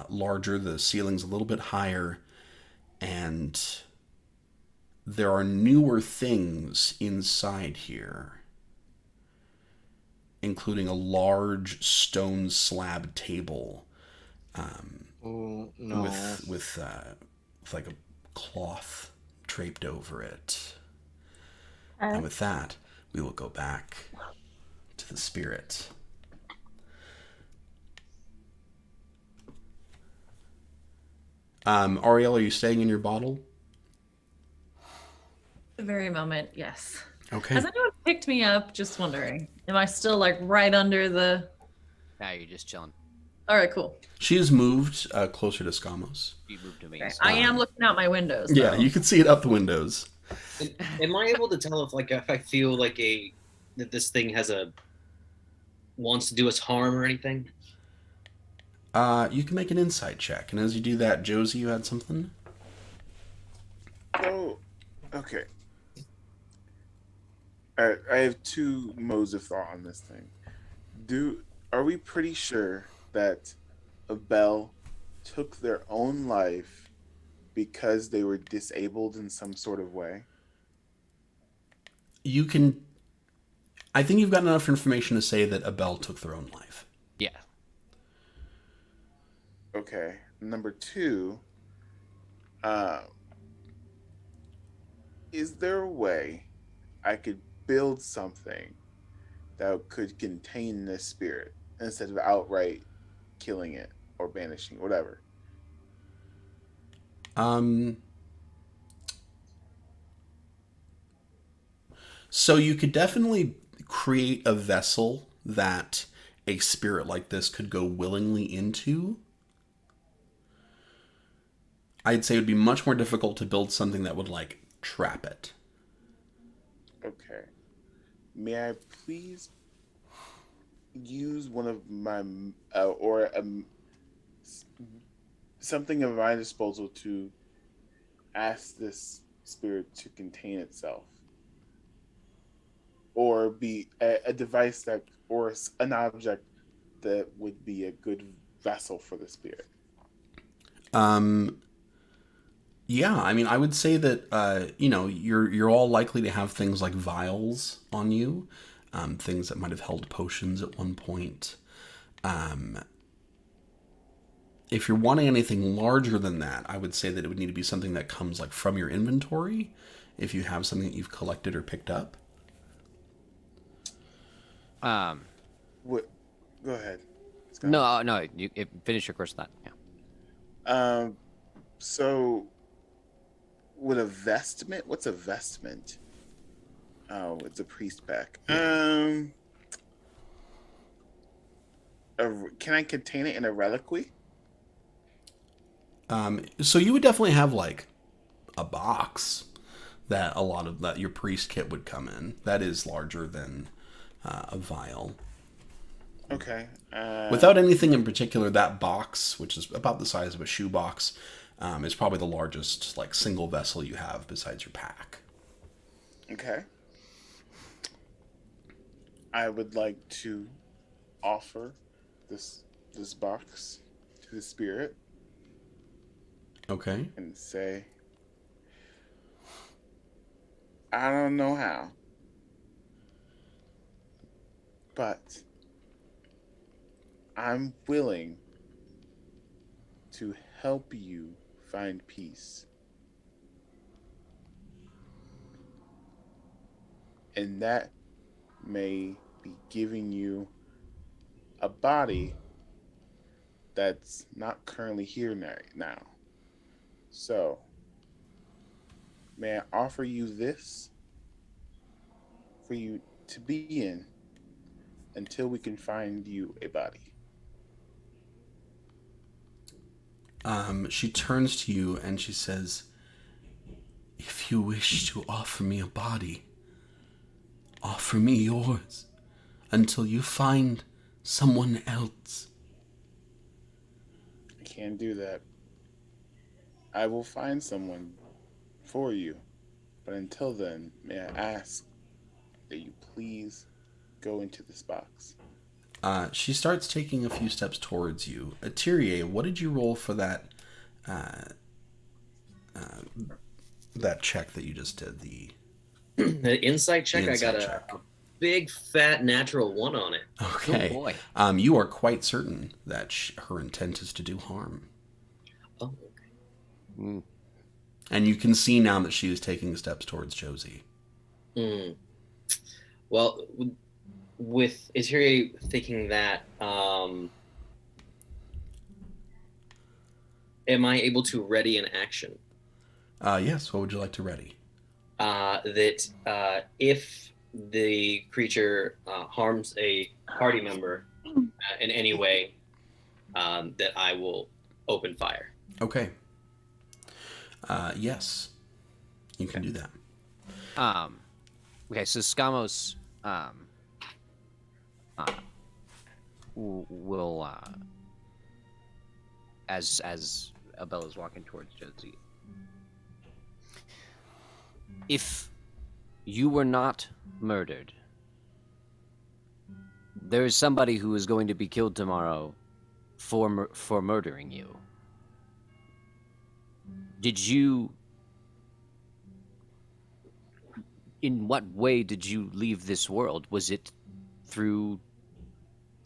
larger, the ceiling's a little bit higher, and there are newer things inside here, including a large stone slab table Oh no. with like a cloth draped over it. And with that, we will go back to the spirit. Ariel, are you staying in your bottle? The very moment, yes. Okay. Has anyone picked me up? Just wondering. Am I still like right under the? Now you're just chilling. All right, cool. She has moved closer to Scamos. You moved to me. Okay. I am looking out my windows. Yeah, though. you can see it out the windows. Am I able to tell if I feel like that this thing wants to do us harm or anything? You can make an insight check, and as you do that, Josie, you had something? Oh, okay. Alright, I have two modes of thought on this thing. Are we pretty sure that Abel took their own life because they were disabled in some sort of way? I think you've got enough information to say that Abel took their own life. Yeah. Okay. Number two, is there a way I could build something that could contain this spirit instead of outright killing it or banishing it, whatever? So you could definitely create a vessel that a spirit like this could go willingly into. I'd say it would be much more difficult to build something that would, like, trap it. Okay. May I please use one of my something at my disposal to ask this spirit to contain itself, or be a device that, or an object that would be a good vessel for the spirit? Yeah, I mean, I would say that you're all likely to have things like vials on you, things that might have held potions at one point. If you're wanting anything larger than that, I would say that it would need to be something that comes like from your inventory, if you have something that you've collected or picked up. What? Go ahead. Scott. No. You finish your course thought. Yeah. So, would a vestment? What's a vestment? Oh, it's a priest pack. Can I contain it in a reliquary? So you would definitely have like a box that a lot of that your priest kit would come in. That is larger than a vial. Okay. Without anything in particular, that box, which is about the size of a shoebox, is probably the largest like single vessel you have besides your pack. Okay. I would like to offer this box to the spirit. Okay. And say, I don't know how, but I'm willing to help you find peace. And that may be giving you a body that's not currently here now. So, may I offer you this for you to be in until we can find you a body? She turns to you and she says, "If you wish to offer me a body, offer me yours until you find someone else." I can't do that. I will find someone for you, but until then, may I ask that you please go into this box? She starts taking a few steps towards you. Tyrie, what did you roll for that that check that you just did? The insight check, I insight got check. a big fat natural 1 on it. Okay. Oh boy. You are quite certain that her intent is to do harm. Oh, okay. Mm. And you can see now that she is taking steps towards Josie. Well, with Etiri thinking that, am I able to ready an action? Yes, what would you like to ready? That if the creature harms a party member in any way, that I will open fire. Okay. Yes, you can do that. Okay, so Skamos will as Abella's walking towards Josie. If you were not murdered, there is somebody who is going to be killed tomorrow for murdering you. In what way did you leave this world? Was it through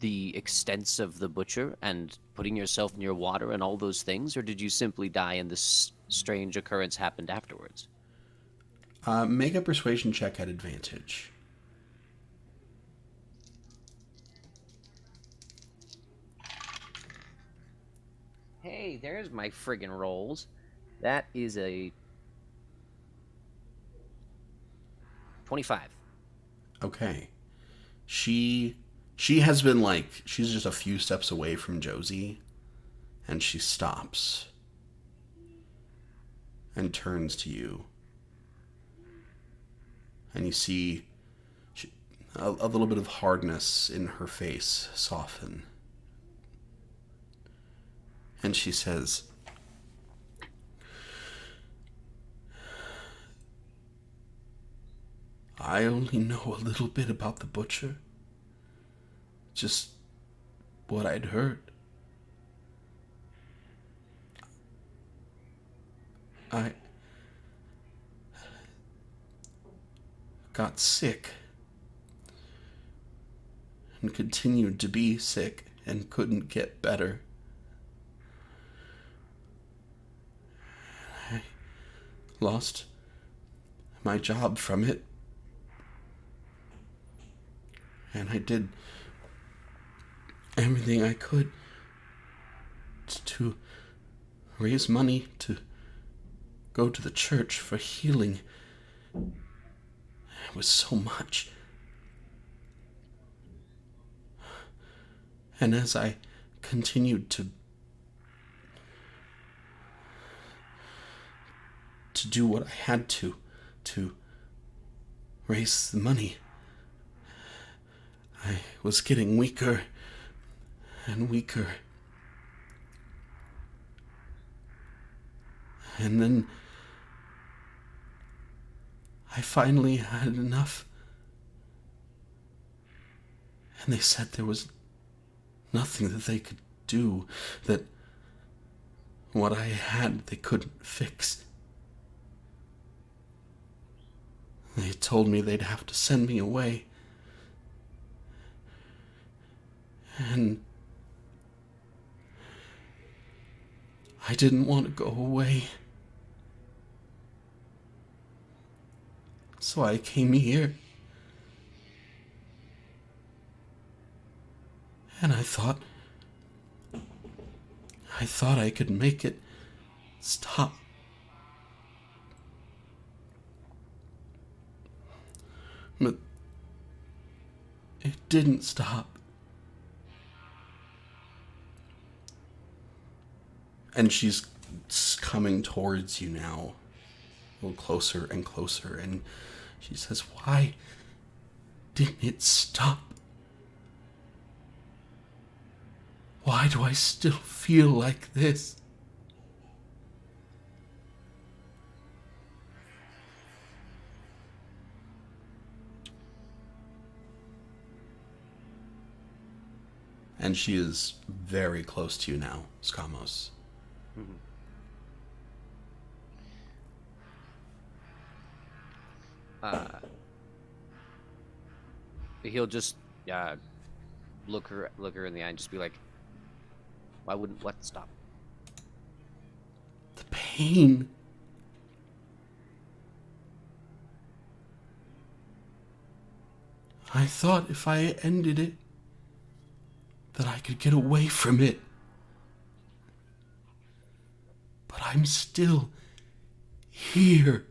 the extents of the butcher and putting yourself near water and all those things, or did you simply die and this strange occurrence happened afterwards? Make a persuasion check at advantage. Hey, there's my friggin' rolls. That is a 25. Okay. She has been she's just a few steps away from Josie, and she stops and turns to you. And you see a little bit of hardness in her face soften. And she says, "I only know a little bit about the butcher. Just what I'd heard. I got sick and continued to be sick and couldn't get better. I lost my job from it. And I did everything I could to raise money to go to the church for healing. It was so much. And as I continued to do what I had to raise the money, I was getting weaker and weaker. And then I finally had enough. And they said there was nothing that they could do, that what I had they couldn't fix. They told me they'd have to send me away. And I didn't want to go away. So I came here. And I thought I could make it stop. But it didn't stop. And she's coming towards you now, a little closer and closer, and she says, "Why didn't it stop? Why do I still feel like this?" And she is very close to you now, Skamos. Mhm. He'll just look her in the eye and just be like, "Why wouldn't what stop?" The pain. I thought if I ended it, that I could get away from it. But I'm still here.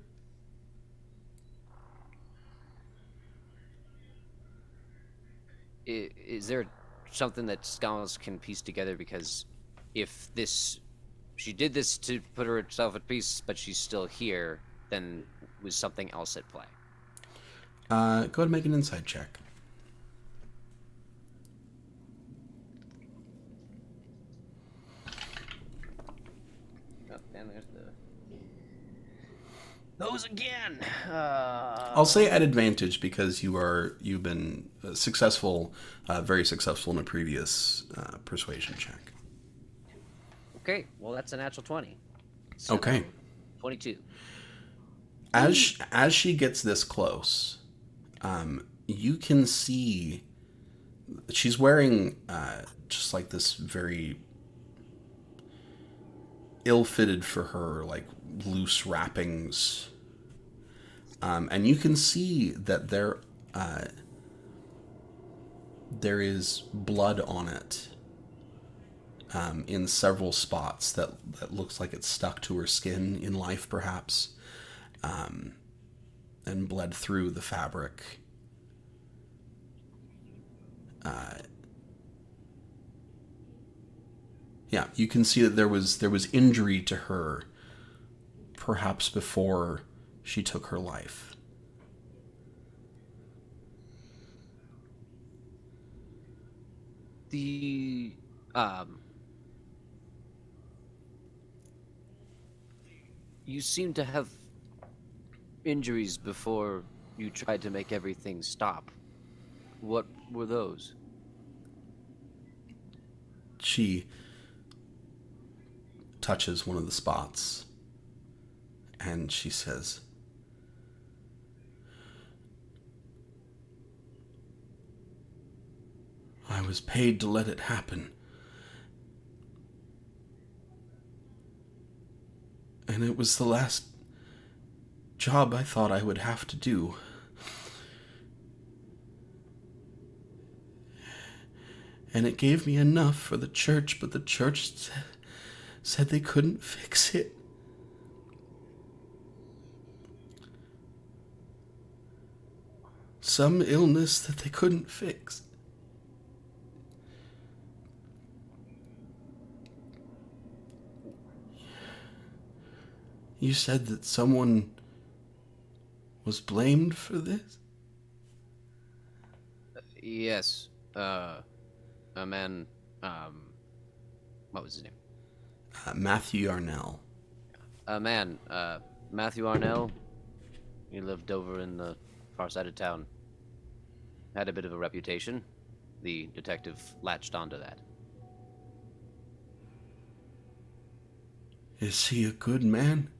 Is there something that Skamos can piece together? Because if she did this to put herself at peace, but she's still here, then was something else at play? Go ahead and make an insight check. Oh, and there's those again. I'll say at advantage because you've been successful, very successful in a previous persuasion check. Okay, well that's a natural 20. So Okay. 22. As she gets this close, you can see she's wearing just like this very ill-fitted for her, like loose wrappings, and you can see that there is blood on it in several spots that looks like it's stuck to her skin in life, perhaps, and bled through the fabric. Yeah, you can see that there was injury to her, perhaps before she took her life. The you seem to have injuries before you tried to make everything stop. What were those? She touches one of the spots and she says, "I was paid to let it happen. And it was the last job I thought I would have to do. And it gave me enough for the church, but the church said they couldn't fix it. Some illness that they couldn't fix. You said that someone was blamed for this?" Yes. A man. What was his name? Matthew Yarnell. A man. Matthew Arnell. He lived over in the far side of town. Had a bit of a reputation. The detective latched onto that. Is he a good man?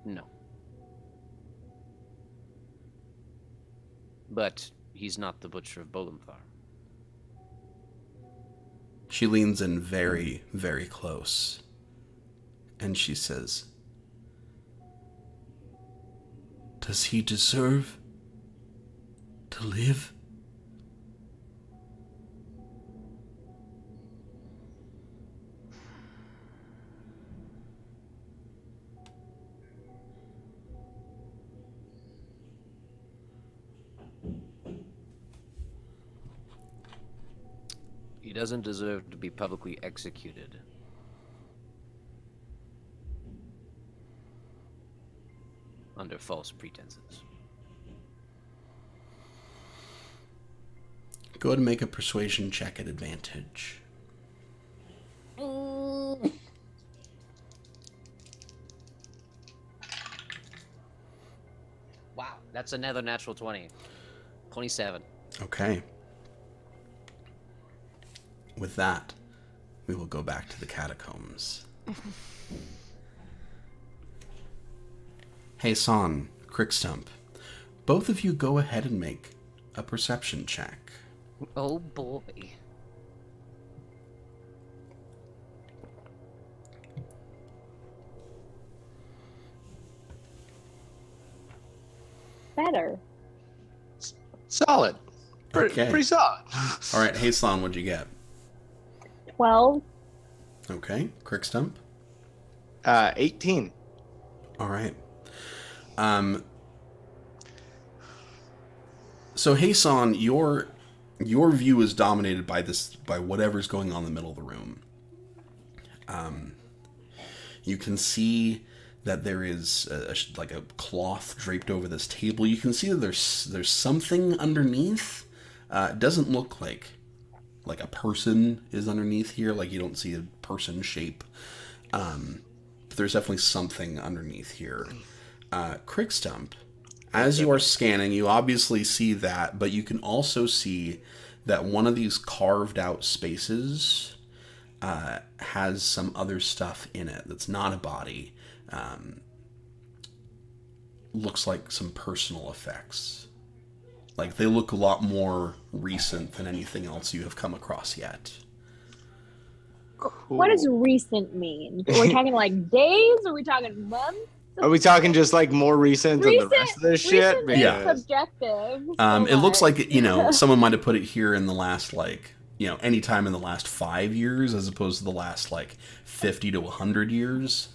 No. But he's not the butcher of Bolanthar. She leans in very, very close. And she says, "Does he deserve to live?" He doesn't deserve to be publicly executed. Under false pretenses. Go ahead and make a persuasion check at advantage. Wow, that's another natural 20. 27. Okay. With that, we will go back to the catacombs. Hey, Son, Crickstump, both of you go ahead and make a perception check. Oh boy. Better. Solid. Okay. Pretty solid. All right, hey, Son, what'd you get? 12. Okay, Crickstump. 18. All right. So Hasan, your view is dominated by whatever's going on in the middle of the room. You can see that there is like a cloth draped over this table. You can see that there's something underneath. It doesn't look like a person is underneath here. Like, you don't see a person shape. But there's definitely something underneath here. Crickstump, as you are scanning, you obviously see that, but you can also see that one of these carved out spaces has some other stuff in it that's not a body. Looks like some personal effects. Like, they look a lot more recent than anything else you have come across yet. What does recent mean? Are we talking like days? Are we talking months? Are we talking just like more recent than the rest of this shit? Recent is Yeah. subjective. It looks like, someone might have put it here in the last, any time in the last 5 years, as opposed to the last, 50 to 100 years.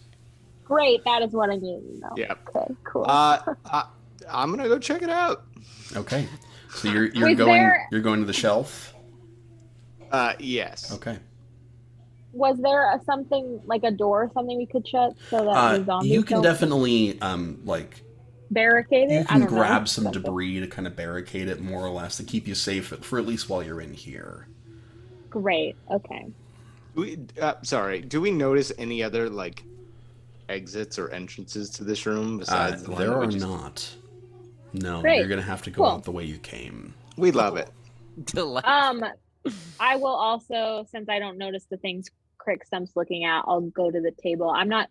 Great, that is what I need to know. Yeah. Okay, cool. I'm gonna go check it out. Okay. So you're Was going there- you're going to the shelf? Yes. Okay. Was there something like a door or something we could shut so that the zombies You can don't definitely barricade it? you I can don't know. grab some Something. debris to kind of barricade it, more or less, to keep you safe for at least while you're in here. Great. Okay. Do we notice any other exits or entrances to this room besides the one There that we are just... not. No, Great. you're gonna have to go Cool. out the way you came. We love it. Delightful. I will also, since I don't notice the things Crickstump's looking at, I'll go to the table. I'm not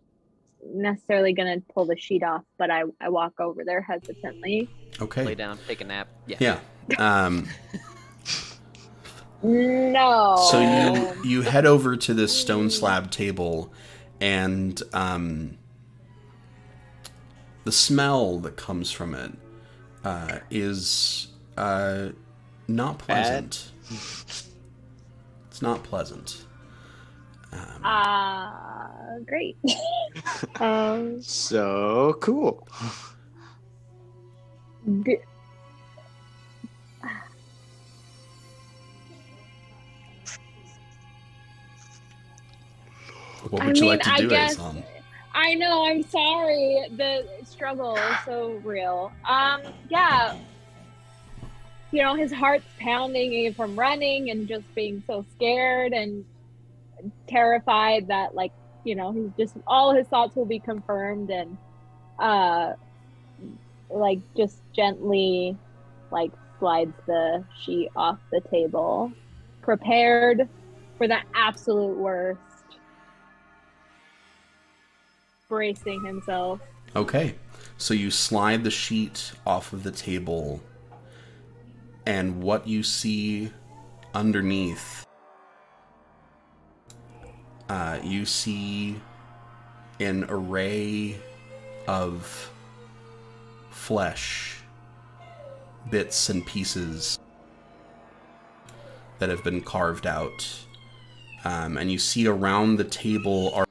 necessarily gonna pull the sheet off, but I walk over there hesitantly. Okay. Lay down, take a nap. Yeah. Yeah. No. So you head over to this stone slab table, and the smell that comes from it is not pleasant. It's not pleasant. Great. So cool. What would you like to I do, guess- Asan? I know, I'm sorry. The struggle is so real. Yeah. His heart's pounding from running and just being so scared and terrified that, he's just, all his thoughts will be confirmed, and, just gently, slides the sheet off the table, prepared for the absolute worst. Bracing himself. Okay, so you slide the sheet off of the table, and what you see underneath You see an array of flesh, bits and pieces that have been carved out. And you see around the table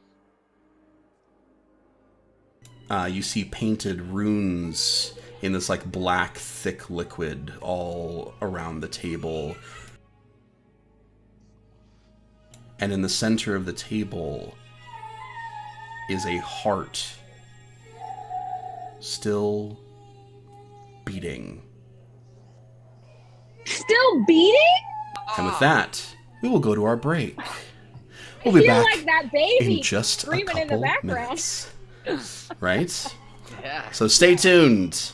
you see painted runes in this like black, thick liquid all around the table. And in the center of the table is a heart still beating. Still beating? And with that, we will go to our break. We'll I be feel back like that baby in just a screaming in the couple background. minutes. Right? Yeah. So stay tuned.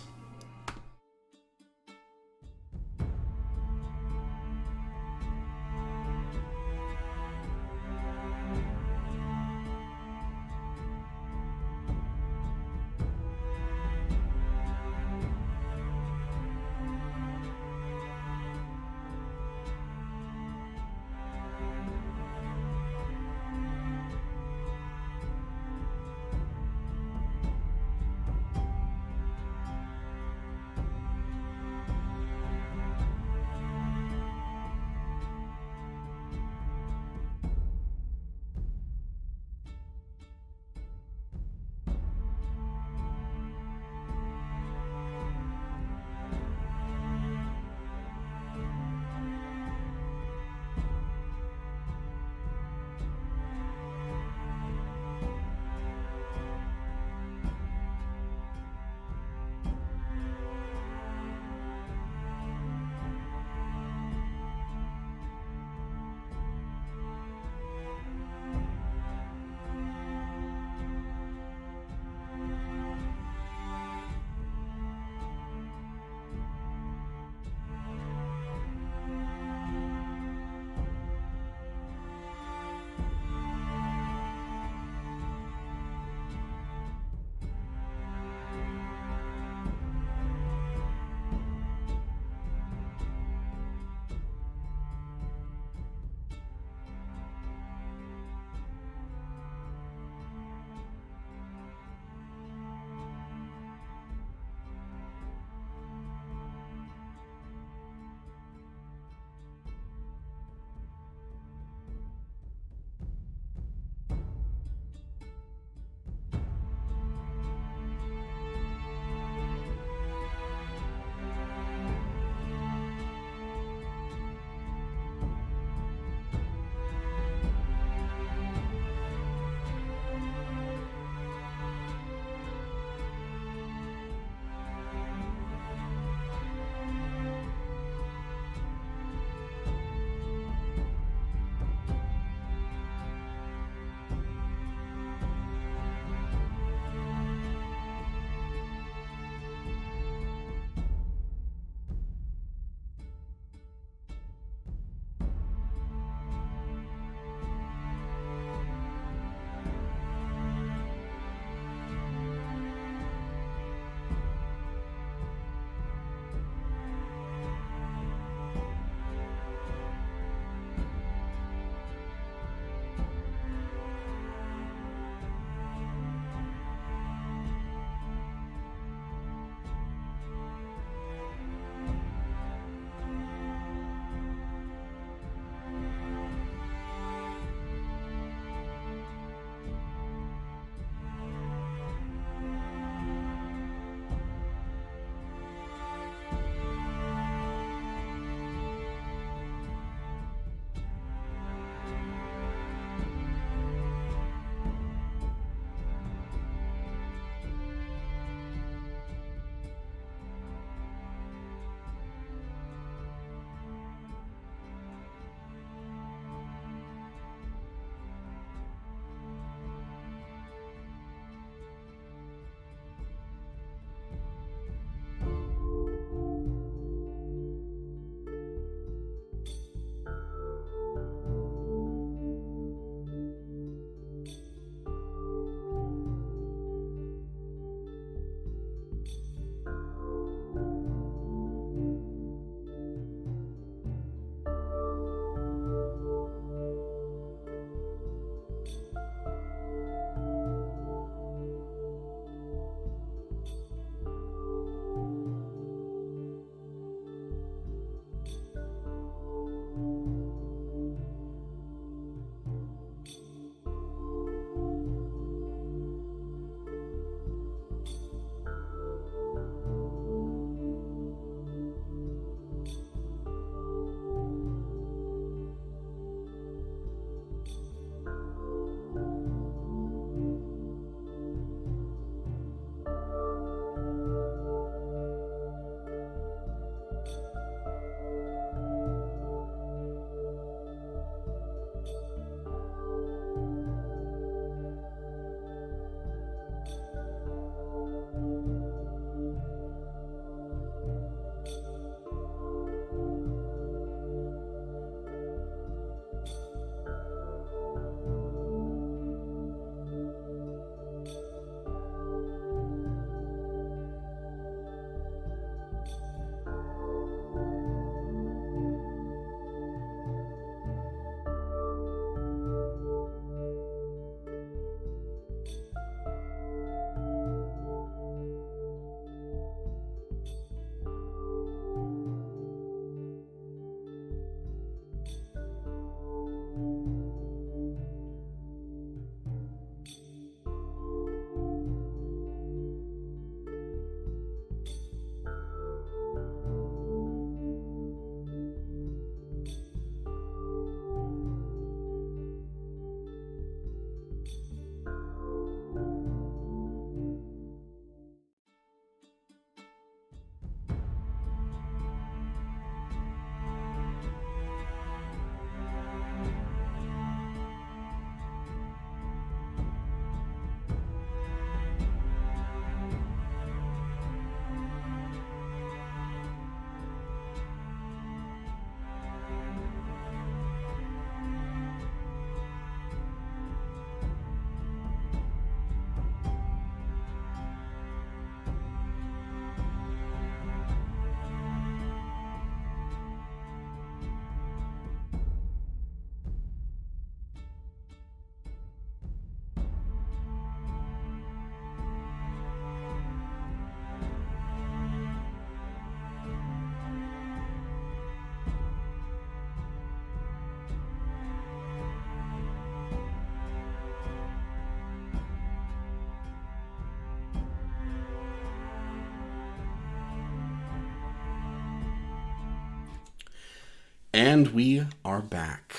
And we are back.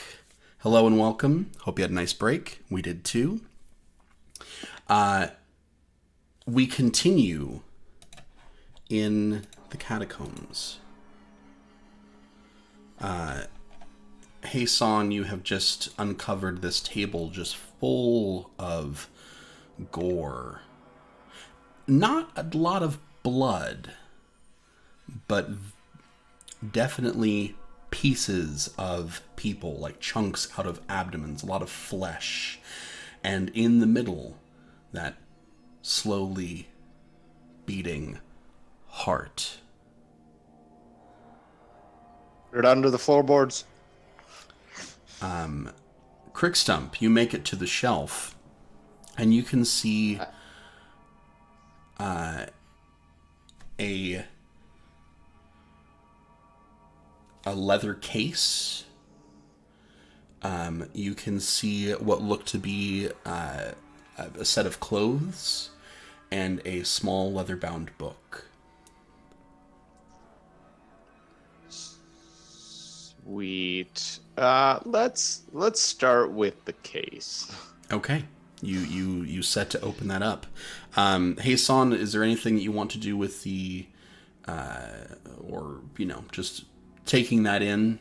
Hello and welcome. Hope you had a nice break. We did too. We continue in the catacombs. Hassan, you have just uncovered this table just full of gore. Not a lot of blood, but definitely pieces of people, like chunks out of abdomens, a lot of flesh. And in the middle, that slowly beating heart. Put it under the floorboards. Crickstump, you make it to the shelf, and you can see a leather case. You can see what looked to be a set of clothes and a small leather-bound book. Sweet. Let's start with the case. Okay. You set to open that up. Hassan, is there anything that you want to do with the or just taking that in?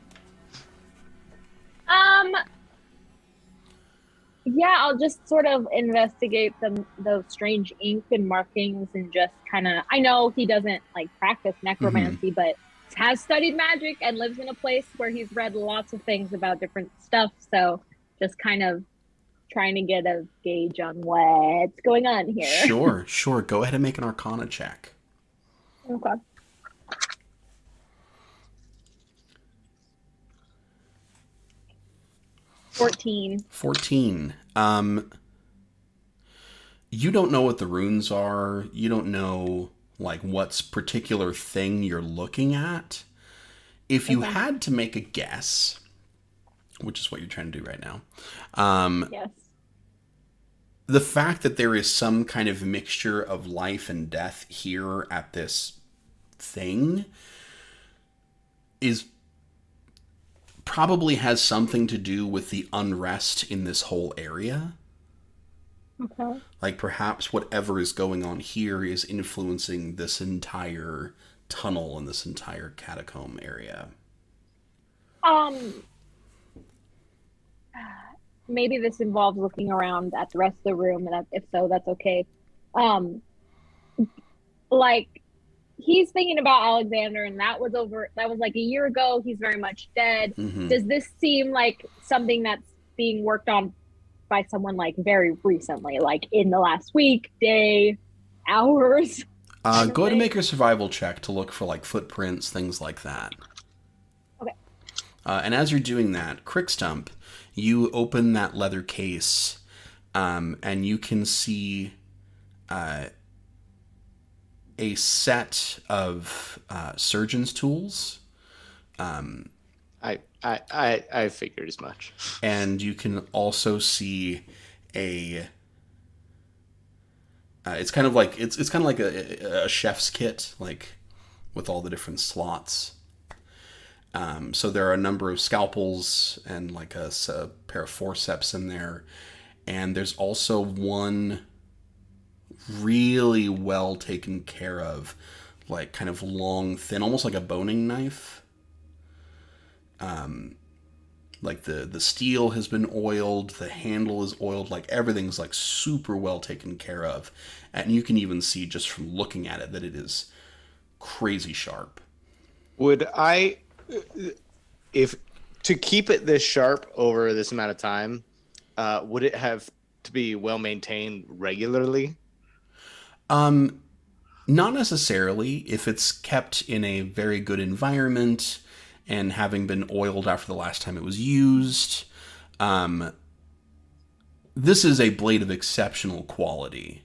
Yeah, I'll just sort of investigate the strange ink and markings and just kind of. I know he doesn't like practice necromancy, but has studied magic and lives in a place where he's read lots of things about different stuff. So just kind of trying to get a gauge on what's going on here. Sure. Go ahead and make an Arcana check. Okay. 14. You don't know what the runes are. You don't know like what's particular thing you're looking at. If you had to make a guess, which is what you're trying to do right now, Yes. the fact that there is some kind of mixture of life and death here at this thing is probably has something to do with the unrest in this whole area. Okay. Like perhaps whatever is going on here is influencing this entire tunnel and this entire catacomb area. Maybe this involves looking around at the rest of the room, and if so, that's okay. Like he's thinking about Alexander, and that was like a year ago. He's very much dead. Mm-hmm. Does this seem like something that's being worked on by someone like very recently, like in the last week, day, hours? Go ahead and make a survival check to look for like footprints, things like that. Okay. And as you're doing that, Crickstump, you open that leather case, and you can see a set of surgeon's tools. I figured as much. And you can also see a. It's kind of like a chef's kit, like with all the different slots. So there are a number of scalpels and like a pair of forceps in there, and there's also one really well taken care of, like kind of long, thin, almost like a boning knife. Like the steel has been oiled, the handle is oiled, like everything's like super well taken care of. And you can even see just from looking at it that it is crazy sharp. Would I, if to keep it this sharp over this amount of time, would it have to be well maintained regularly? Not necessarily. If it's kept in a very good environment and having been oiled after the last time it was used, this is a blade of exceptional quality.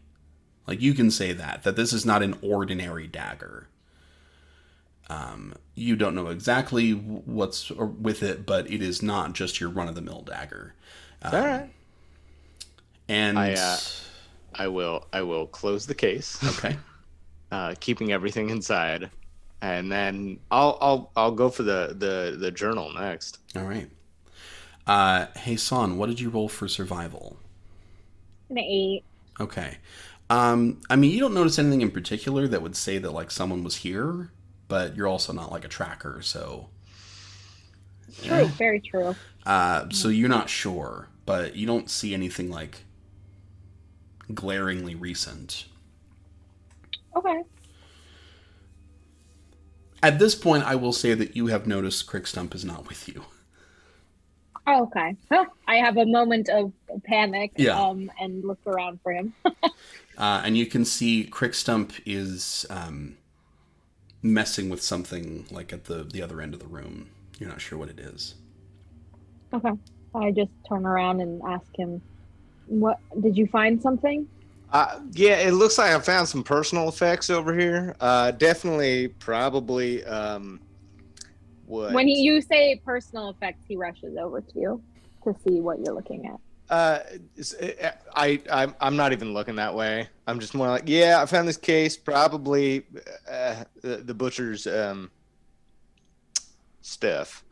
Like, you can say that this is not an ordinary dagger. You don't know exactly what's with it, but it is not just your run-of-the-mill dagger. All right. And I will close the case. Okay. Keeping everything inside, And then I'll go for the journal next. All right. Hey, Son, what did you roll for survival? An 8. Okay. I mean, you don't notice anything in particular that would say that, like, someone was here, but you're also not, like, a tracker, so... True, very true. So you're not sure, but you don't see anything, like, glaringly recent. Okay. At this point, I will say that you have noticed Crickstump is not with you. Okay. Huh. I have a moment of panic. Yeah. And look around for him. And you can see Crickstump is messing with something, like, at the other end of the room. You're not sure what it is. Okay. I just turn around and ask him, "What did you find something?" Yeah, it looks like I found some personal effects over here. Definitely, probably. What? When you say personal effects, he rushes over to you to see what you're looking at. I'm not even looking that way. I'm just more like, yeah, I found this case. Probably the butcher's stuff.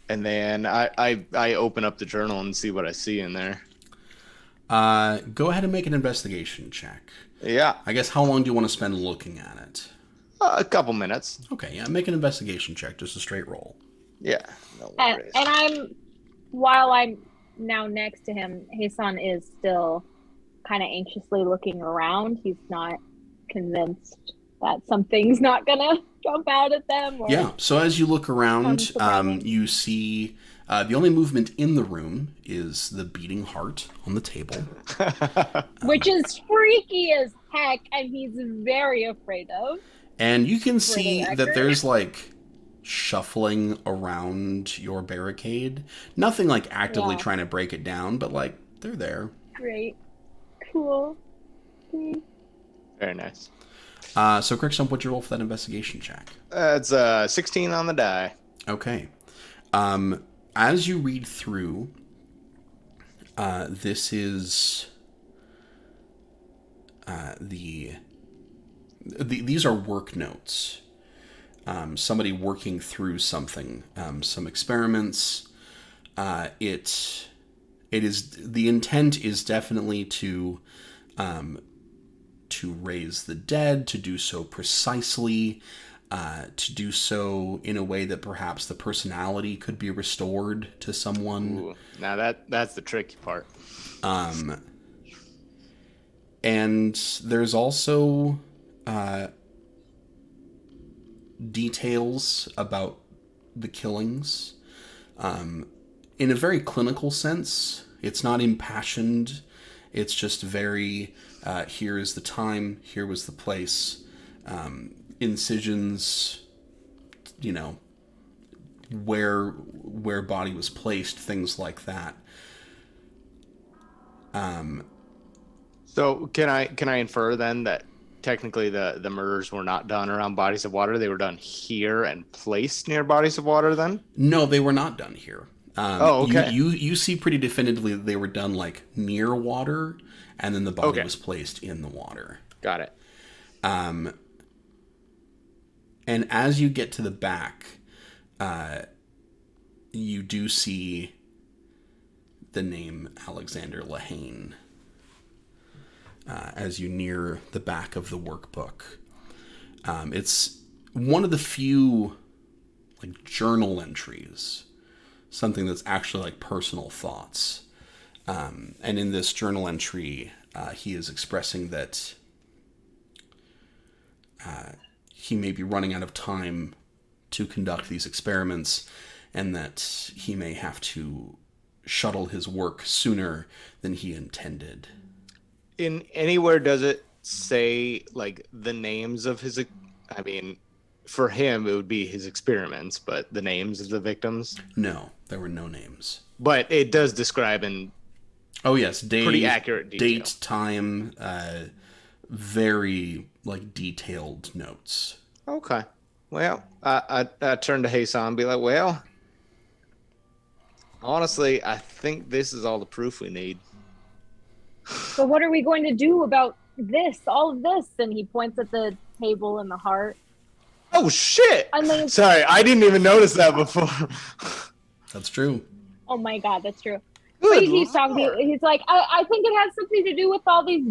And then I open up the journal and see what I see in there. Go ahead and make an investigation check. Yeah. I guess how long do you want to spend looking at it? A couple minutes. Okay, yeah, make an investigation check, just a straight roll. Yeah. No And worries. while I'm now next to him, Hassan is still kind of anxiously looking around. He's not convinced that something's not gonna jump out at them. Or Yeah, so as you look around, surprising. you see the only movement in the room is the beating heart on the table. which is freaky as heck, and he's very afraid of. And you can the see that record. there's, like, shuffling around your barricade. Nothing, like, actively Yeah. trying to break it down, but, like, they're there. Great, cool. Very nice. So, Crickstump, what'd you roll for that investigation check? It's 16 on the die. Okay. As you read through, this is these are work notes. Somebody working through something, some experiments. It is, the intent is definitely to raise the dead, to do so precisely, to do so in a way that perhaps the personality could be restored to someone. Ooh, now that's the tricky part. And there's also details about the killings. In a very clinical sense, it's not impassioned. It's just very, here is the time, here was the place, incisions, you know, where body was placed, things like that. So can I infer then that technically the murders were not done around bodies of water? They were done here and placed near bodies of water then? No, they were not done here. Oh, okay. You see pretty definitively that they were done, like, near water, and then the body Okay. was placed in the water. Got it. And as you get to the back, you do see the name Alexander Lahane as you near the back of the workbook. It's one of the few, like, journal entries, something that's actually, like, personal thoughts. And in this journal entry, he is expressing that he may be running out of time to conduct these experiments, and that he may have to shuttle his work sooner than he intended. In anywhere does it say like the names of his? I mean, for him it would be his experiments, but the names of the victims. No, there were no names. But it does describe in Oh yes, day, pretty accurate detail. date, time, very, like, detailed notes. Okay. Well, I turn to Hassan and be like, well, honestly, I think this is all the proof we need. So what are we going to do about this? All of this? And he points at the table and the heart. Oh shit! And then it's, Sorry, I didn't even notice that before. That's true. oh my god, that's true. Good He's talking to you. lord. He's like, I think it has something to do with all these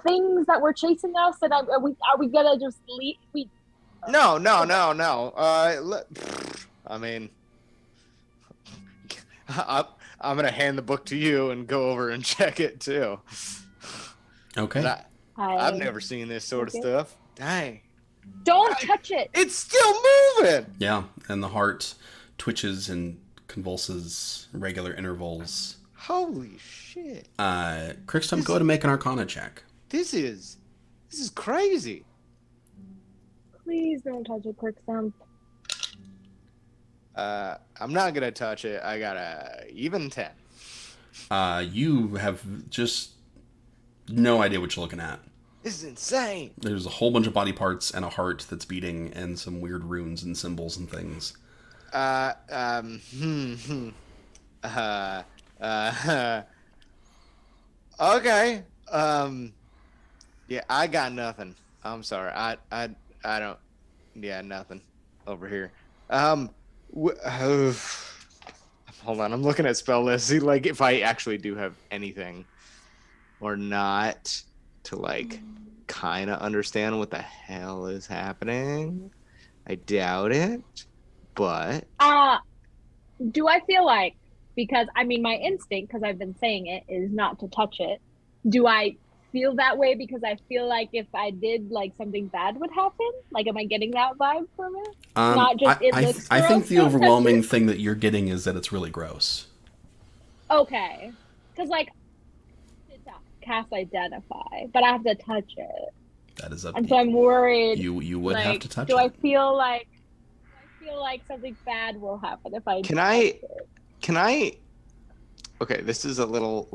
things that were chasing us. And are we gonna just leave? No. I mean, I'm gonna hand the book to you and go over and check it too. Okay. I've never seen this sort of stuff. Dang. Don't touch it. It's still moving. Yeah, and the heart twitches and convulses at regular intervals. Holy shit. Crixtum, go ahead and make an Arcana check. This is crazy. Please don't touch it, Quicksand. I'm not gonna touch it. I got a even 10. You have just no idea what you're looking at. This is insane. There's a whole bunch of body parts and a heart that's beating and some weird runes and symbols and things. Okay. Yeah, I got nothing. I'm sorry. I don't. Yeah, nothing over here. Hold on. I'm looking at spell list. See, like, if I actually do have anything or not to like kind of understand what the hell is happening. I doubt it, but do I feel like, because I mean my instinct, because I've been saying it, is not to touch it. Do I feel that way because I feel like if I did, like, something bad would happen? Like, am I getting that vibe from it? Not just it looks I think gross, the don't touch overwhelming it? thing that you're getting is that it's really gross. Okay, because like it's a cast identify, but I have to touch it, That is up and to so I'm worried. you would like, have to touch do it. I feel like something bad will happen if I? Can I? Okay, this is a little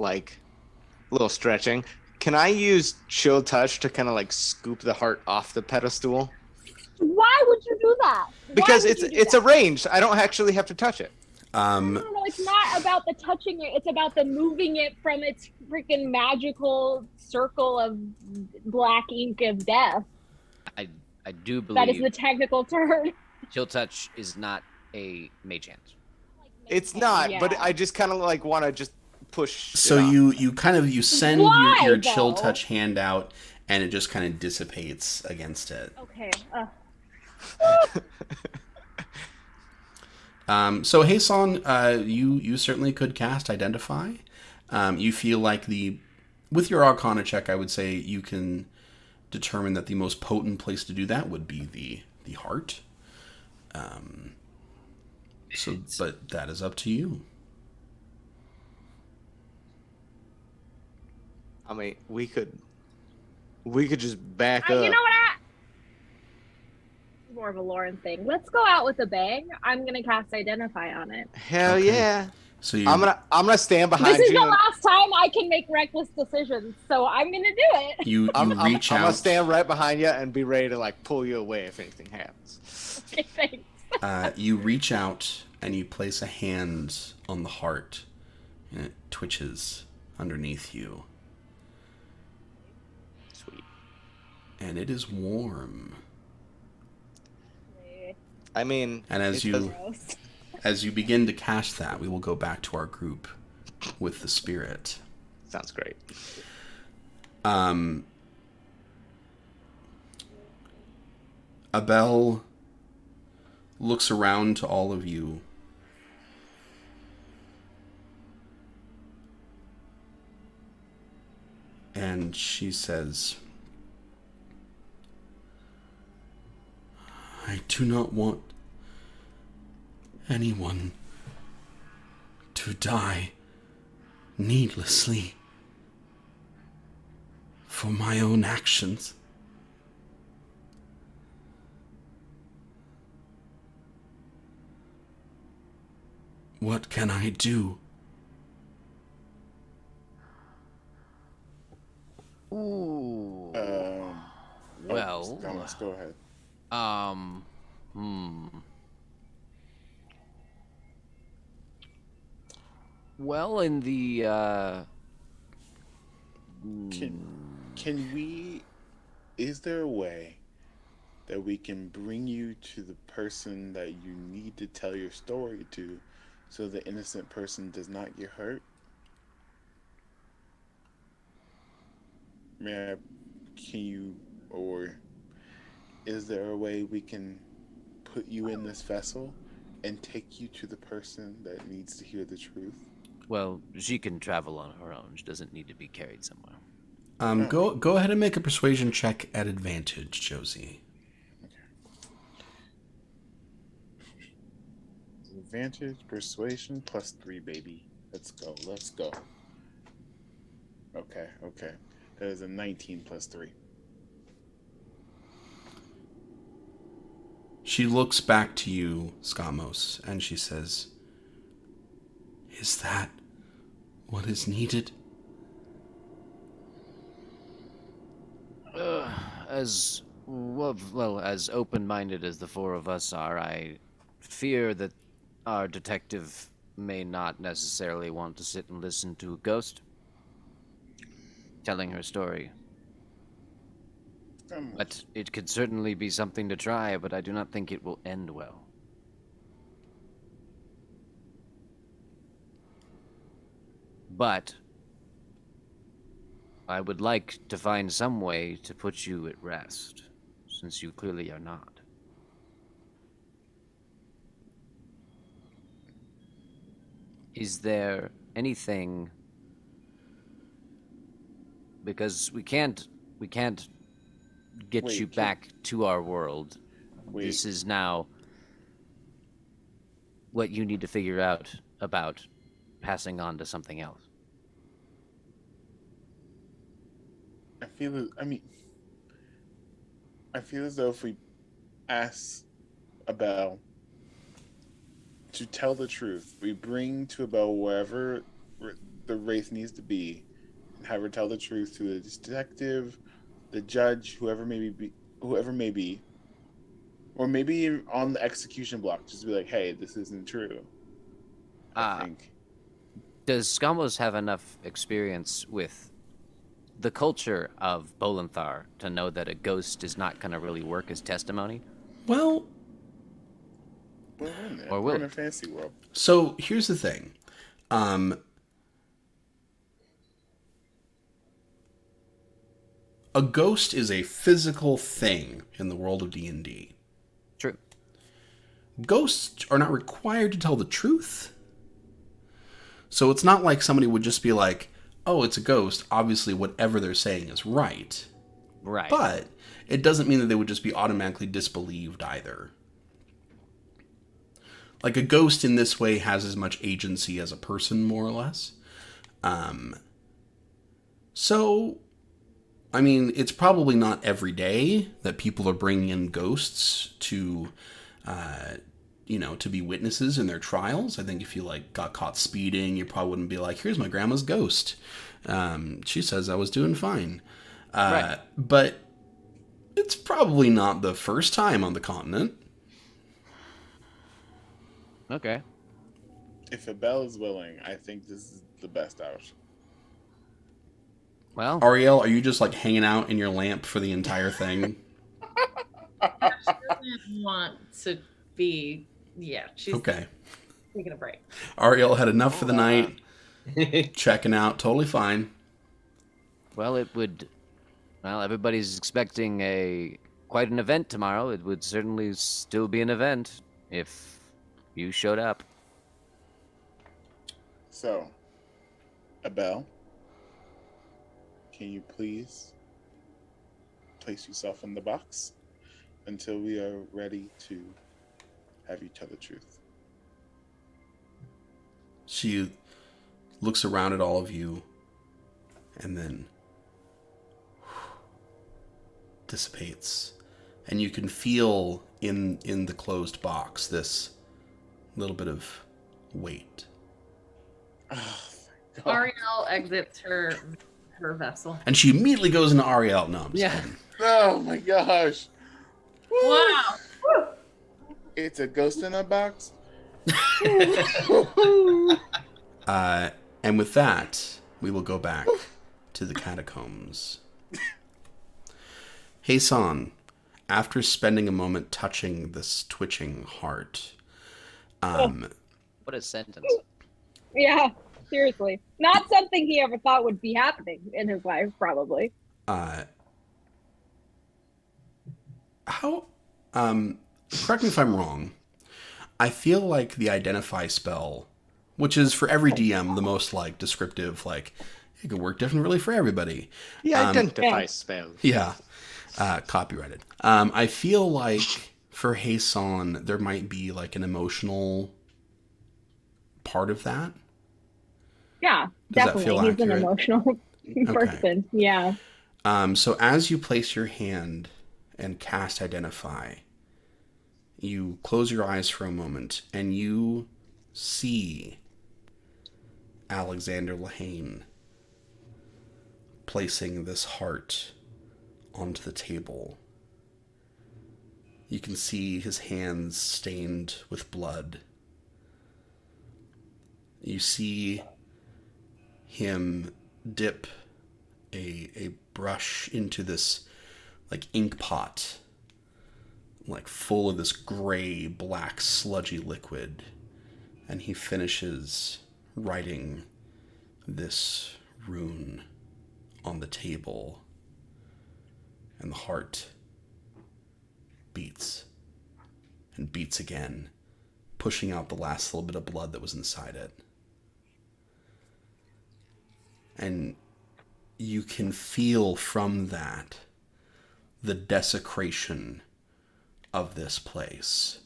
stretching. Can I use chill touch to kind of like scoop the heart off the pedestal? Why would you do that? Because it's arranged. I don't actually have to touch it. No, it's not about the touching it. It's about the moving it from its freaking magical circle of black ink of death. I do believe That is the technical term. Chill Touch is not a mage hand. It's not, Yeah. but I just kind of like want to just push. So you send Why, your chill though? touch hand out, and it just kind of dissipates against it. Okay. So Hason, you certainly could cast Identify. You feel like with your Arcana check, I would say you can determine that the most potent place to do that would be the heart. But that is up to you. I mean, we could just back up. You know what? More of a Lauren thing. Let's go out with a bang. I'm gonna cast Identify on it. Hell Okay. yeah! So I'm gonna stand behind This is you. the last time I can make reckless decisions, so I'm gonna do it. You reach I'm out. gonna stand right behind you and be ready to like pull you away if anything happens. Okay, thanks. You reach out and you place a hand on the heart, and it twitches underneath you, Sweet. and it is warm. I mean, And as Gross. you begin to cast that, we will go back to our group with the spirit. sounds great. Abel looks around to all of you. And she says, I do not want anyone to die needlessly for my own actions. What can I do? Ooh. Well. Thomas, go ahead. Well, in the Can we? Is there a way that we can bring you to the person that you need to tell your story to, so the innocent person does not get hurt? May I, can you, or is there a way we can put you in this vessel and take you to the person that needs to hear the truth? Well, she can travel on her own. She doesn't need to be carried somewhere. Go ahead and make a persuasion check at advantage, Josie. Advantage, persuasion, +3, baby. Let's go. Okay. That is a 19 +3. She looks back to you, Skamos, and she says, "Is that what is needed?" As well, as open-minded as the four of us are, I fear that our detective may not necessarily want to sit and listen to a ghost telling her story. But it could certainly be something to try, but I do not think it will end well. But I would like to find some way to put you at rest, since you clearly are not. Is there anything... Because we can't get Wait, you back to our world. Wait. This is now what you need to figure out about passing on to something else. I feel as though if we ask Abel to tell the truth, we bring to Abel wherever the wraith needs to be, and have her tell the truth to the detective, the judge, whoever may be, or maybe on the execution block, just be like, "Hey, this isn't true." I think. Does Skamos have enough experience with the culture of Bolanthar to know that a ghost is not going to really work as testimony? Well, We're in a fantasy world. so here's the thing. A ghost is a physical thing in the world of D&D. True. Ghosts are not required to tell the truth. So it's not like somebody would just be like, "Oh, it's a ghost. Obviously, whatever they're saying is right." Right. But it doesn't mean that they would just be automatically disbelieved either. Like, a ghost in this way has as much agency as a person, more or less. So, I mean, it's probably not every day that people are bringing in ghosts to, to be witnesses in their trials. I think if you, got caught speeding, you probably wouldn't be like, "Here's my grandma's ghost. She says I was doing fine." Right. But it's probably not the first time on the continent. Okay. If Abel is willing, I think this is the best option. Well, Ariel, are you just, hanging out in your lamp for the entire thing? She doesn't want to be. Yeah, she's Okay. taking a break. Ariel had enough for the night. Checking out. Totally fine. well, it would. Well, everybody's expecting quite an event tomorrow. It would certainly still be an event if you showed up. So, Abel, can you please place yourself in the box until we are ready to have you tell the truth? She looks around at all of you and then dissipates. And you can feel in the closed box this little bit of weight. Oh, thank God. Ariel exits her vessel. And she immediately goes into Ariel. No, I'm just Yeah. kidding. Oh my gosh. Wow. It's a ghost in a box? And with that, we will go back to the catacombs. Hey, San, after spending a moment touching this twitching heart, What a sentence. Yeah, seriously. Not something he ever thought would be happening in his life, probably. How, correct me if I'm wrong, I feel like the identify spell, which is for every DM the most like descriptive, like it could work differently for everybody. The identify yeah. spell. Yeah, copyrighted. I feel like for Hason there might be like an emotional part of that. Yeah, Does that definitely. feel He's accurate? an emotional person. Yeah. So as you place your hand and cast identify, you close your eyes for a moment and you see Alexander Lahane placing this heart onto the table. You can see his hands stained with blood. You see him dip a brush into this like ink pot, like full of this gray, black, sludgy liquid, and he finishes writing this rune on the table, and the heart beats and beats again, pushing out the last little bit of blood that was inside it. And you can feel from that the desecration of this place.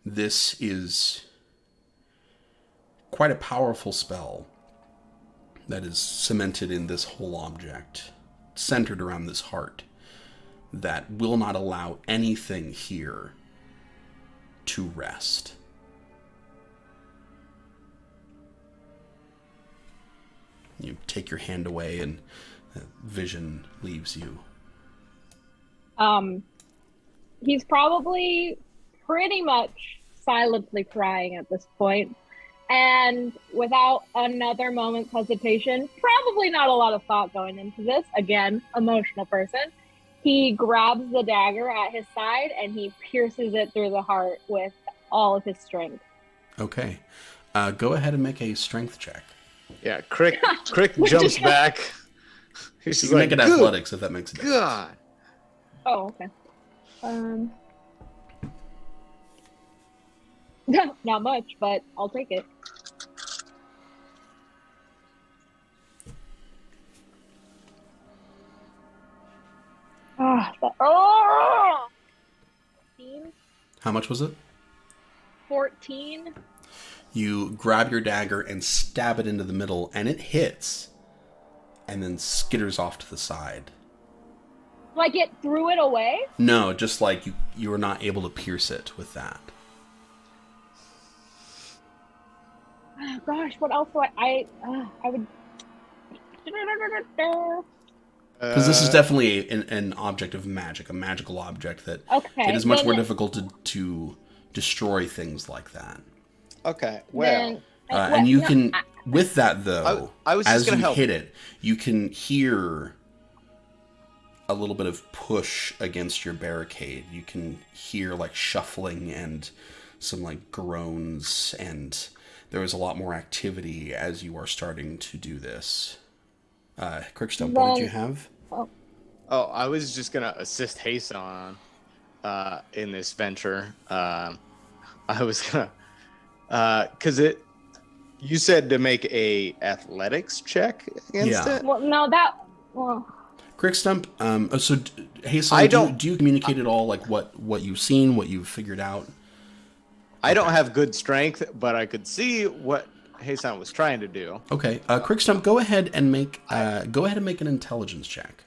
This is quite a powerful spell that is cemented in this whole object, centered around this heart, that will not allow anything here to rest. You take your hand away and vision leaves you. He's probably pretty much silently crying at this point. And without another moment's hesitation, probably not a lot of thought going into this, again, emotional person, he grabs the dagger at his side and he pierces it through the heart with all of his strength. Okay. Go ahead and make a strength check. Yeah, Crick jumps back. He's You just can like, make it "Good athletics if that makes a difference. God. Oh, okay. Not much, but I'll take it. Oh! 14? How much was it? 14? You grab your dagger and stab it into the middle, and it hits, and then skitters off to the side. Like it threw it away? No, just like you were not able to pierce it with that. Oh, gosh, what else do I would... Because this is definitely an object of magic, a magical object that Okay, it is much then more difficult to destroy things like that. Okay, well, And you can, with that though, I was just as gonna you help. hit it, you can hear a little bit of push against your barricade. You can hear like shuffling and some like groans, and there is a lot more activity as you are starting to do this. Crickstone, what did you have? Oh, I was just gonna assist Hason in this venture. I was gonna, cause you said to make a athletics check against Yeah. it. Well, no, well, Crickstump, Hason, do you communicate at all like what you've seen, what you've figured out? I don't have good strength, but I could see what Hason was trying to do. Okay, Crickstump, go ahead and make an intelligence check.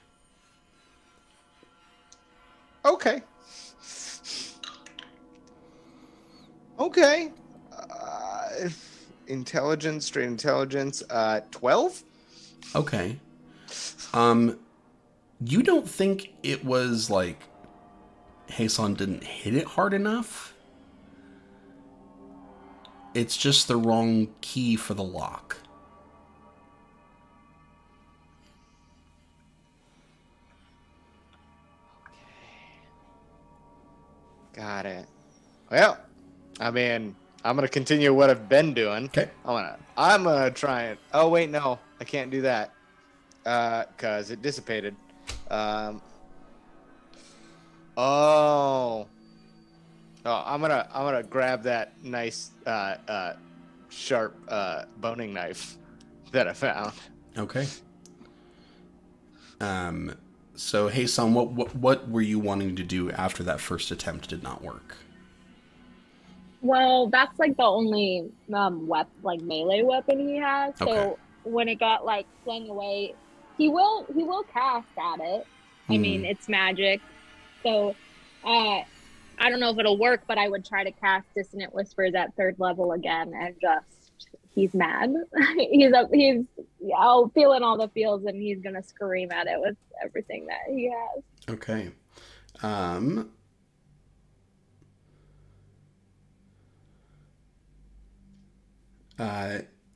Okay. Okay. Intelligence, straight intelligence, 12? Okay. You don't think it was like Hason didn't hit it hard enough? It's just the wrong key for the lock. I mean, I'm gonna continue what I've been doing. Okay. I'm gonna try and. Oh wait, no, I can't do that. Cause it dissipated. Oh. Oh, I'm gonna grab that nice sharp boning knife that I found. Okay. So hey, son, what were you wanting to do after that first attempt did not work? Well, that's like the only melee weapon he has. So Okay. when it got like flung away, he will cast at it. I mean, it's magic. So I don't know if it'll work, but I would try to cast Dissonant Whispers at 3rd level again, and just he's mad. he's feeling all the feels, and he's gonna scream at it with everything that he has. Okay.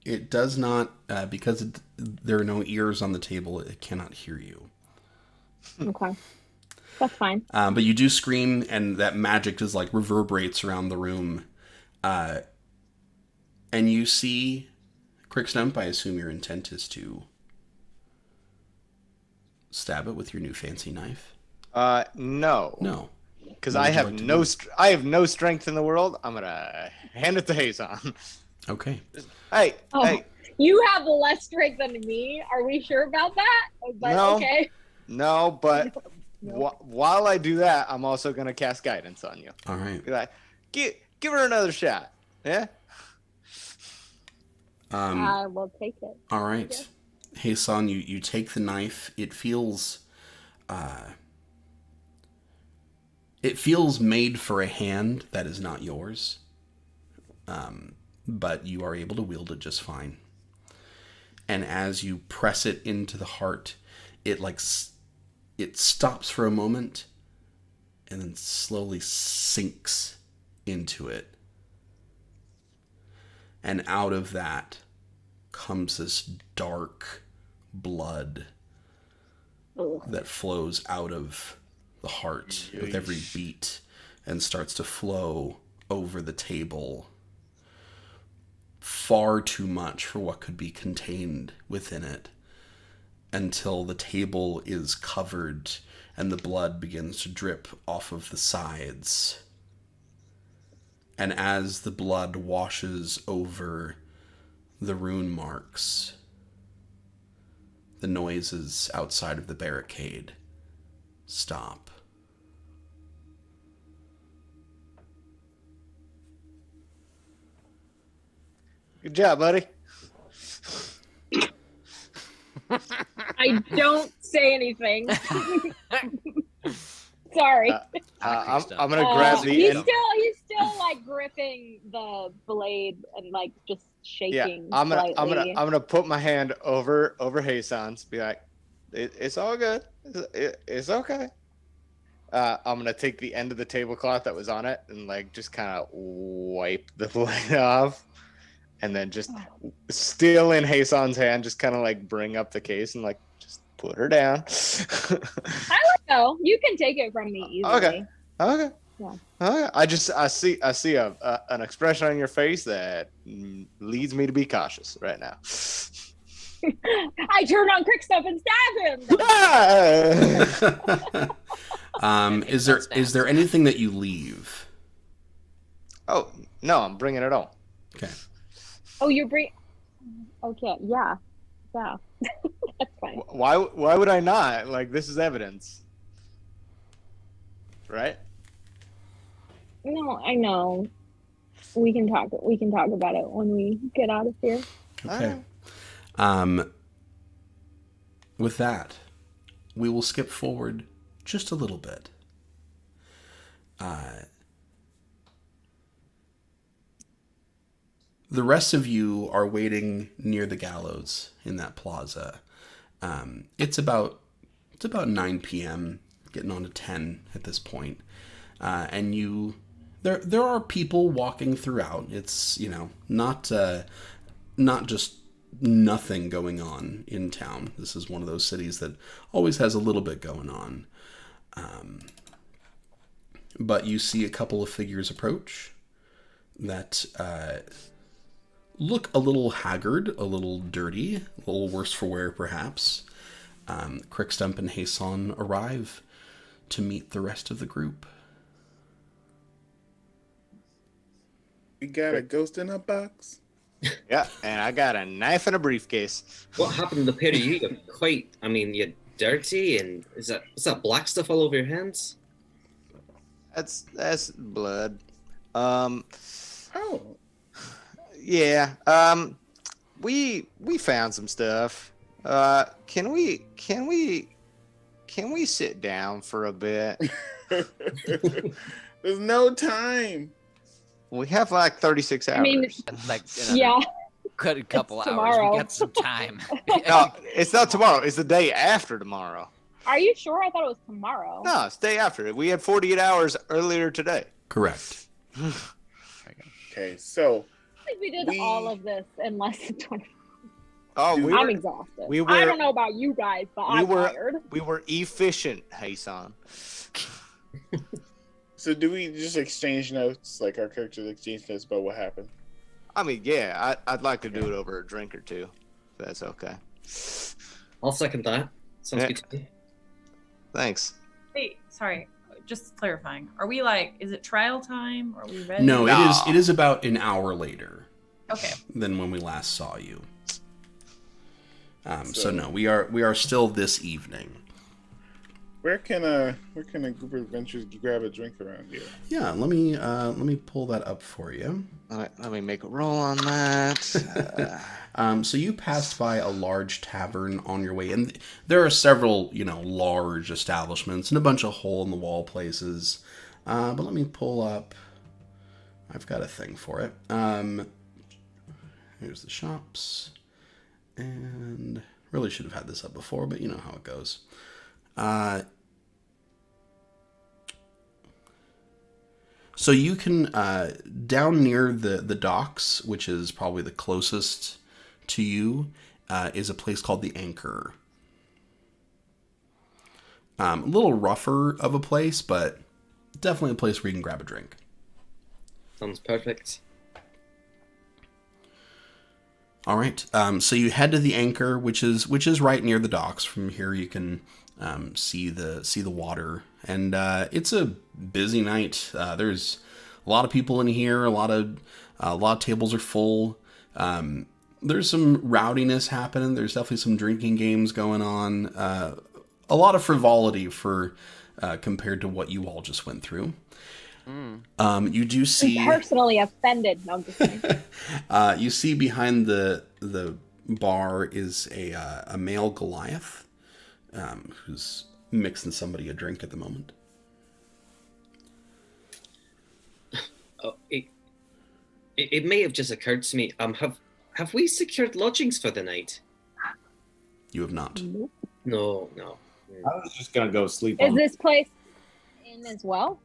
It does not, because there are no ears on the table, it cannot hear you. Okay. That's fine. But you do scream, and that magic just like reverberates around the room. And you see, Quickstump, I assume your intent is to stab it with your new fancy knife? No. No. Because I have I have no strength in the world. I'm gonna hand it to Hazon. Okay. Hey, hey. You have less strength than me. Are we sure about that? But No. okay. No, but No. while I do that, I'm also gonna cast guidance on you. All right. Be like, give her another shot. Yeah. I will take it. All right. Hey, son, you take the knife. It feels made for a hand that is not yours. But you are able to wield it just fine. And as you press it into the heart, it stops for a moment and then slowly sinks into it. And out of that comes this dark blood that flows out of the heart with every beat and starts to flow over the table. Far too much for what could be contained within it, until the table is covered and the blood begins to drip off of the sides. And as the blood washes over the rune marks, the noises outside of the barricade stop. Good job, buddy. I don't say anything. Sorry. I'm gonna grab the he's end. still like gripping the blade and like just shaking. I'm slightly. gonna put my hand over Hason's. Be like, it's all good. It's okay. I'm gonna take the end of the tablecloth that was on it and like just kind of wipe the blade off. And then just still in Hason's hand, just kind of like bring up the case and like just put her down. I would know. You can take it from me easily. Okay. Yeah. Okay. I see an expression on your face that leads me to be cautious right now. I turn on Quickstep and stab him. Is there anything that you leave? Oh no, I'm bringing it all. Okay. Oh, you're Okay, yeah. That's fine. Why would I not? Like, this is evidence, right? No, I know. We can talk about it when we get out of here. Okay. With that, we will skip forward just a little bit. The rest of you are waiting near the gallows in that plaza. It's about 9 p.m., getting on to 10 at this point. And there are people walking throughout. It's, not just nothing going on in town. This is one of those cities that always has a little bit going on. But you see a couple of figures approach. that look a little haggard, a little dirty, a little worse for wear, perhaps. Crickstump and Hason arrive to meet the rest of the group. We got a ghost in a box. Yeah, and I got a knife and a briefcase. What happened to the pair of you? You're quite, I mean, you're dirty, and is that black stuff all over your hands? That's blood. Oh, Yeah. We found some stuff. Can we sit down for a bit? there's no time. We have like 36 hours. I mean, Like, yeah. cut a couple It's hours. tomorrow. We got some time. No, it's not tomorrow. It's the day after tomorrow. Are you sure? I thought it was tomorrow. No, it's the day after. We had 48 hours earlier today. Correct. Okay, so I think we did all of this in less than 24. Oh, I'm exhausted. we I were- don't know about you guys, but we I'm were- tired. we were efficient, Hasan. so do we just exchange notes, like our characters exchange notes about what happened? I mean, yeah, I'd like to do it over a drink or two. If that's okay. I'll second that. Sounds Yeah. good to me. Thanks. Wait, sorry. Just clarifying. Are we like? Is it trial time? Are we ready? No, No. it is about an hour later Okay. than when we last saw you. So So- no, we are still this evening. Where can a group of adventurers grab a drink around here? Yeah, let me pull that up for you. Let me make a roll on that. So you passed by a large tavern on your way, and there are several, large establishments and a bunch of hole-in-the-wall places. But let me pull up. I've got a thing for it. Here's the shops, and really should have had this up before, but you know how it goes. So you can down near the docks, which is probably the closest to you, is a place called the Anchor. A little rougher of a place, but definitely a place where you can grab a drink. Sounds perfect. All right. So you head to the Anchor, which is right near the docks. From here, you can see the water, and it's a busy night. There's a lot of people in here. A lot of tables are full. There's some rowdiness happening. There's definitely some drinking games going on. A lot of frivolity for compared to what you all just went through. You do see. I'm personally offended. No, I'm just kidding. You see behind the bar is a male Goliath who's mixing somebody a drink at the moment. Oh, it may have just occurred to me. Have we secured lodgings for the night? You have not. No. I was just gonna go sleep Is on. this place in as well?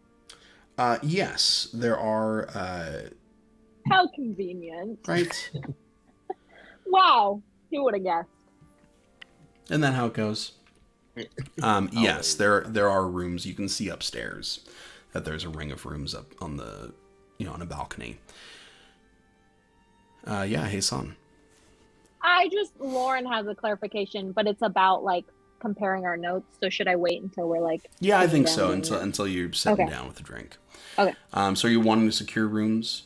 Yes, there are. How convenient. Right? Wow. Who would have guessed? Isn't that how it goes? Yes, there are rooms you can see upstairs. That there's a ring of rooms up on the, on a balcony. Yeah, hey son. Lauren has a clarification, but it's about like comparing our notes. So should I wait until we're like? Yeah, I think down so. and- Until you're sitting Okay. down with a drink. Okay. So are you wanting to secure rooms?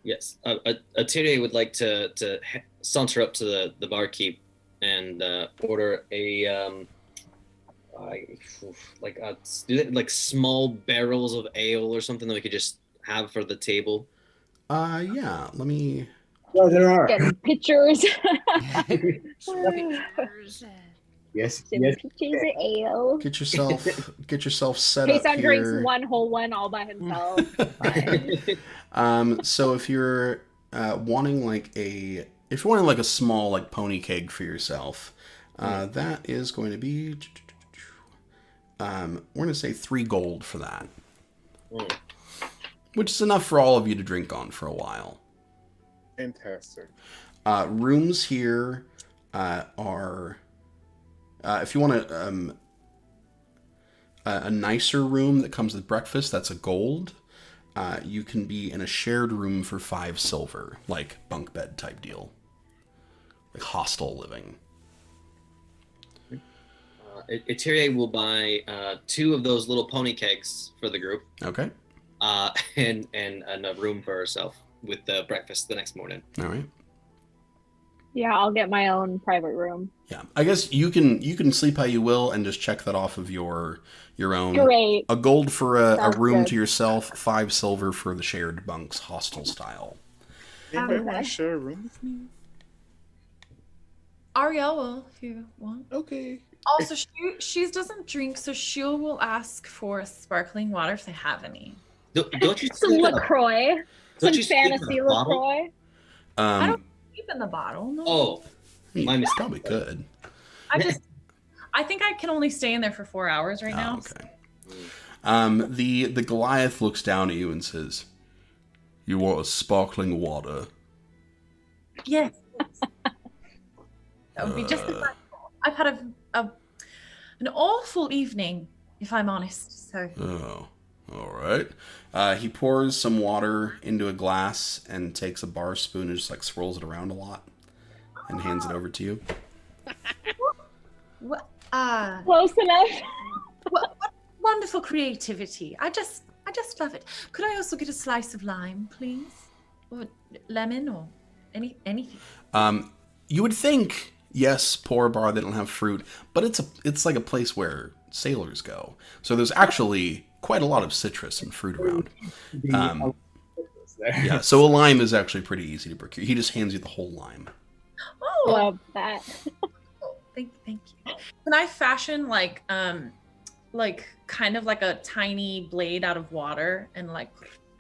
Yes. Atire would like to saunter up to the barkeep and order a like small barrels of ale or something that we could just have for the table. Yeah. Let me. Oh, there are. Getting pictures. Yes, Some yes. pictures of ale. Get yourself set Case up on drinks here. one whole one all by himself. Fine. So if you're wanting like a small like pony keg for yourself, that is going to be we're going to say 3 gold for that, which is enough for all of you to drink on for a while. Fantastic. Rooms here are if you want a nicer room that comes with breakfast, that's a gold. you can be in a shared room for 5 silver, like bunk bed type deal, like hostel living. Eteria will buy 2 of those little pony kegs for the group. Okay. And a room for herself with the breakfast the next morning. All right. Yeah, I'll get my own private room. Yeah, I guess you can sleep how you will and just check that off of your own. Great. A gold for a Sounds room good. to yourself, 5 silver for the shared bunks, hostel style. Anybody want Okay. to share a room with me? Ariel will, if you want. Okay. Also, she doesn't drink, so she will ask for sparkling water if they have any. Don't you Some sleep in a- LaCroix. Some don't you sleep in a fantasy bottle? LaCroix. I Um, don't sleep in the bottle. No. Oh, you my mistake. probably could. I think I can only stay in there for 4 hours right now. Okay. The Goliath looks down at you and says, "You want a sparkling water?" Yes. That would be just as I've had an awful evening, if I'm honest. So Oh, all right. He pours some water into a glass and takes a bar spoon and just like swirls it around a lot and hands it over to you. Close enough. what wonderful creativity. I just love it. Could I also get a slice of lime, please? Or lemon or anything? You would think, yes, poor bar, they don't have fruit, but it's like a place where sailors go. So there's actually quite a lot of citrus and fruit around. Yeah, so a lime is actually pretty easy to procure. He just hands you the whole lime. Oh, Love that. thank you. Can I fashion like kind of like a tiny blade out of water and like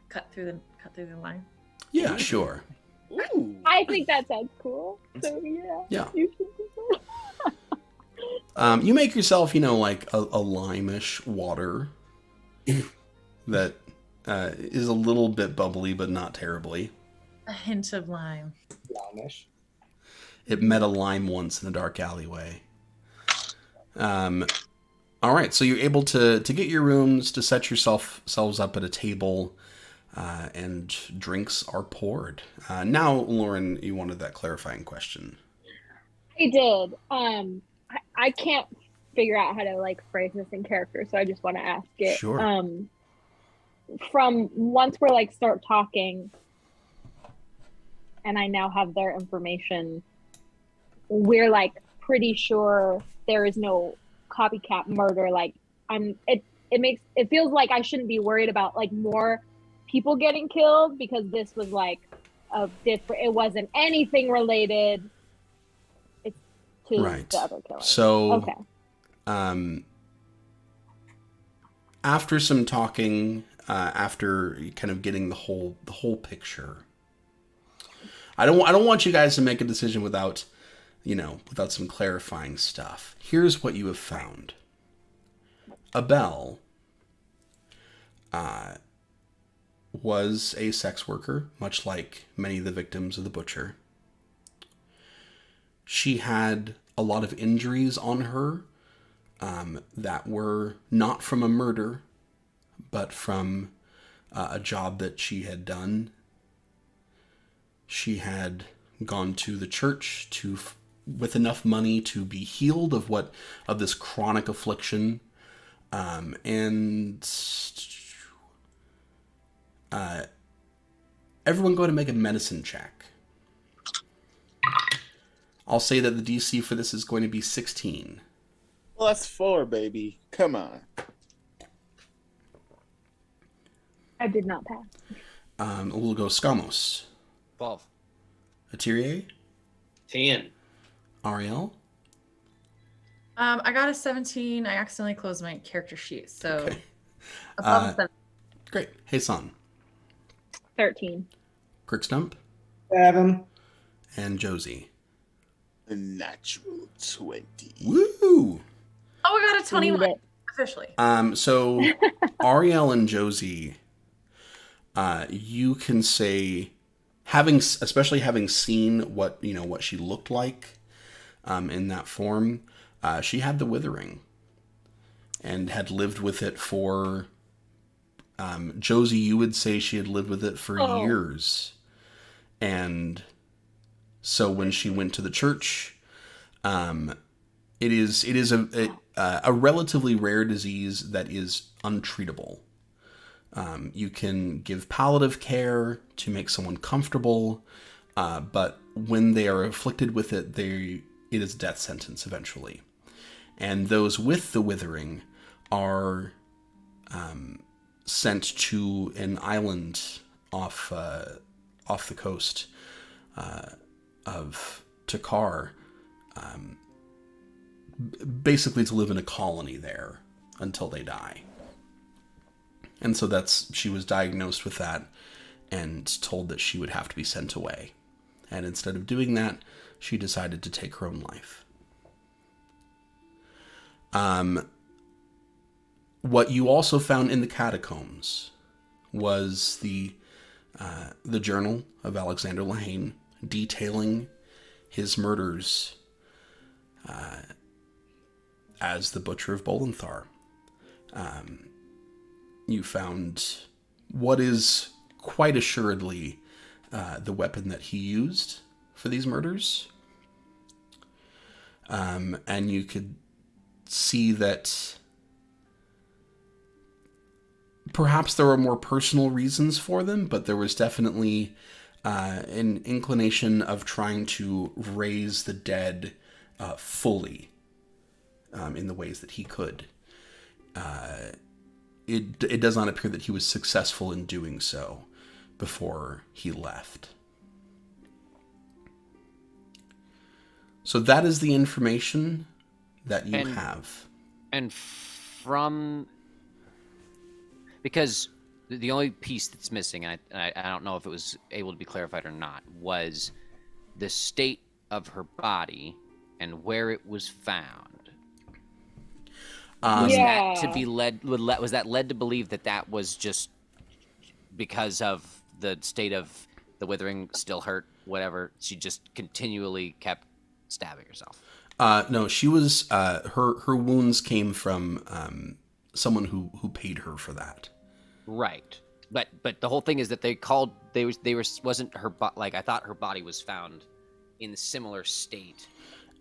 cut through the line? Yeah, sure. Ooh. I think that sounds cool. So yeah. Yeah. You should do that. You make yourself, like a lime-ish water that is a little bit bubbly, but not terribly. A hint of lime. Lime-ish. It met a lime once in a dark alleyway. All right, so you're able to get your rooms, to set yourselves up at a table, and drinks are poured. Now, Lauren, you wanted that clarifying question. I did. I can't figure out how to like phrase this in character, so I just want to ask it. Sure. From once we're like start talking, and I now have their information, we're like pretty sure there is no copycat murder. Like it feels like I shouldn't be worried about like more people getting killed because this was like it wasn't anything related to Right. the other killer. So, okay. After some talking, after kind of getting the whole picture, I don't want you guys to make a decision without some clarifying stuff. Here's what you have found. Abel was a sex worker, much like many of the victims of the butcher. She had a lot of injuries on her that were not from a murder, but from a job that she had done. She had gone to the church with enough money to be healed of this chronic affliction, and everyone go ahead and make a medicine check. I'll say that the DC for this is going to be 16. +4, baby. Come on. I did not pass. We'll go Skamos. 12. Atirier? 10. Ariel? I got a 17. I accidentally closed my character sheet, so Okay. above a 7. Great. Hey, son. 13. Crookstump? 7. And Josie. A natural 20. Woo! Oh, we got a 21 Need it. officially. So Ariel and Josie, you can say, especially having seen what she looked like in that form, she had the withering and had lived with it for Josie, you would say she had lived with it for Oh. years. And so when she went to the church, it is a relatively rare disease that is untreatable. You can give palliative care to make someone comfortable, but when they are afflicted with it, it is a death sentence eventually. And those with the withering are sent to an island off the coast of Takar, basically to live in a colony there until they die. And so she was diagnosed with that and told that she would have to be sent away. And instead of doing that, she decided to take her own life. What you also found in the catacombs was the journal of Alexander Lahane detailing his murders as the Butcher of Bolanthar. You found what is quite assuredly the weapon that he used for these murders. And you could see that perhaps there were more personal reasons for them, but there was definitely an inclination of trying to raise the dead fully in the ways that he could. It does not appear that he was successful in doing so before he left. So that is the information that you have. And because the only piece that's missing, and I don't know if it was able to be clarified or not, was the state of her body and where it was found. Was that led to believe that was just because of the state of the withering still hurt, whatever? She just continually kept stabbing herself. No, she was her wounds came from someone who paid her for that. Right, but the whole thing is that wasn't her like I thought her body was found in a similar state.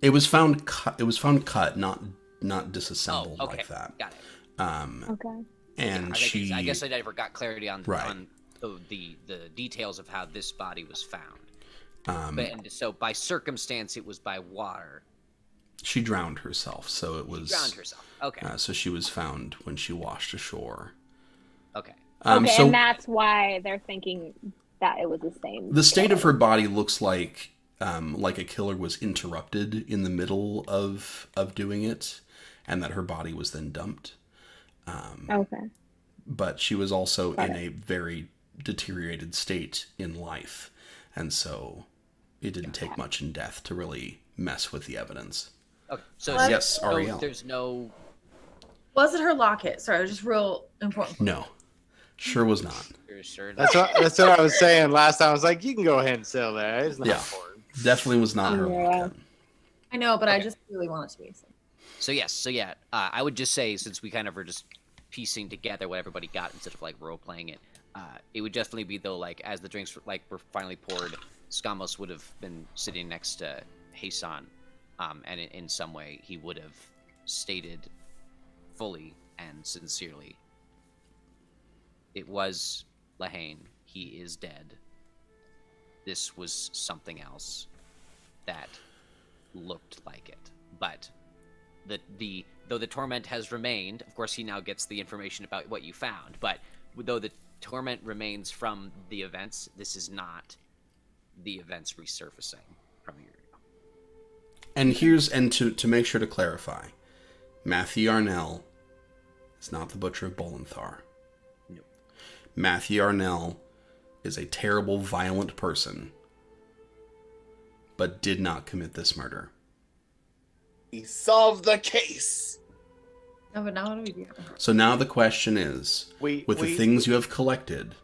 It was found cut. It was found cut, not disassembled like that. Got it. Okay. And I guess I never got clarity on Right. the details of how this body was found. And so by circumstance, it was by water. She drowned herself, so it was. She drowned herself. Okay. So she was found when she washed ashore. Okay. Okay, So and that's why they're thinking that it was the same. the state of her body looks like a killer was interrupted in the middle of doing it, and that her body was then dumped. Okay. But she was also in a very deteriorated state in life, and so it didn't take much in death to really mess with the evidence. Okay. So Yes, Ariel. There's no. Was it her locket? Sorry, just real important. No, sure was not. Sure. That's what I was saying last time. I was like, you can go ahead and sell that. It's not Yeah. important. Definitely was not her Yeah. locket. I know, but I just really want it to be. So yes. So yeah. I would just say, since we kind of were just piecing together what everybody got instead of like role playing it, it would definitely be though like as the drinks were finally poured, Skamos would have been sitting next to Hasan, and in some way he would have stated fully and sincerely, it was Lahane. He is dead. This was something else that looked like it. But though the torment has remained, of course he now gets the information about what you found, but though the torment remains from the events, this is not the events resurfacing from a year ago. And to make sure to clarify, Matthew Arnell is not the Butcher of Bolanthar. No. Matthew Arnell is a terrible, violent person, but did not commit this murder. He solved the case. No, but now what do we do? So now the question is, with the things you have collected,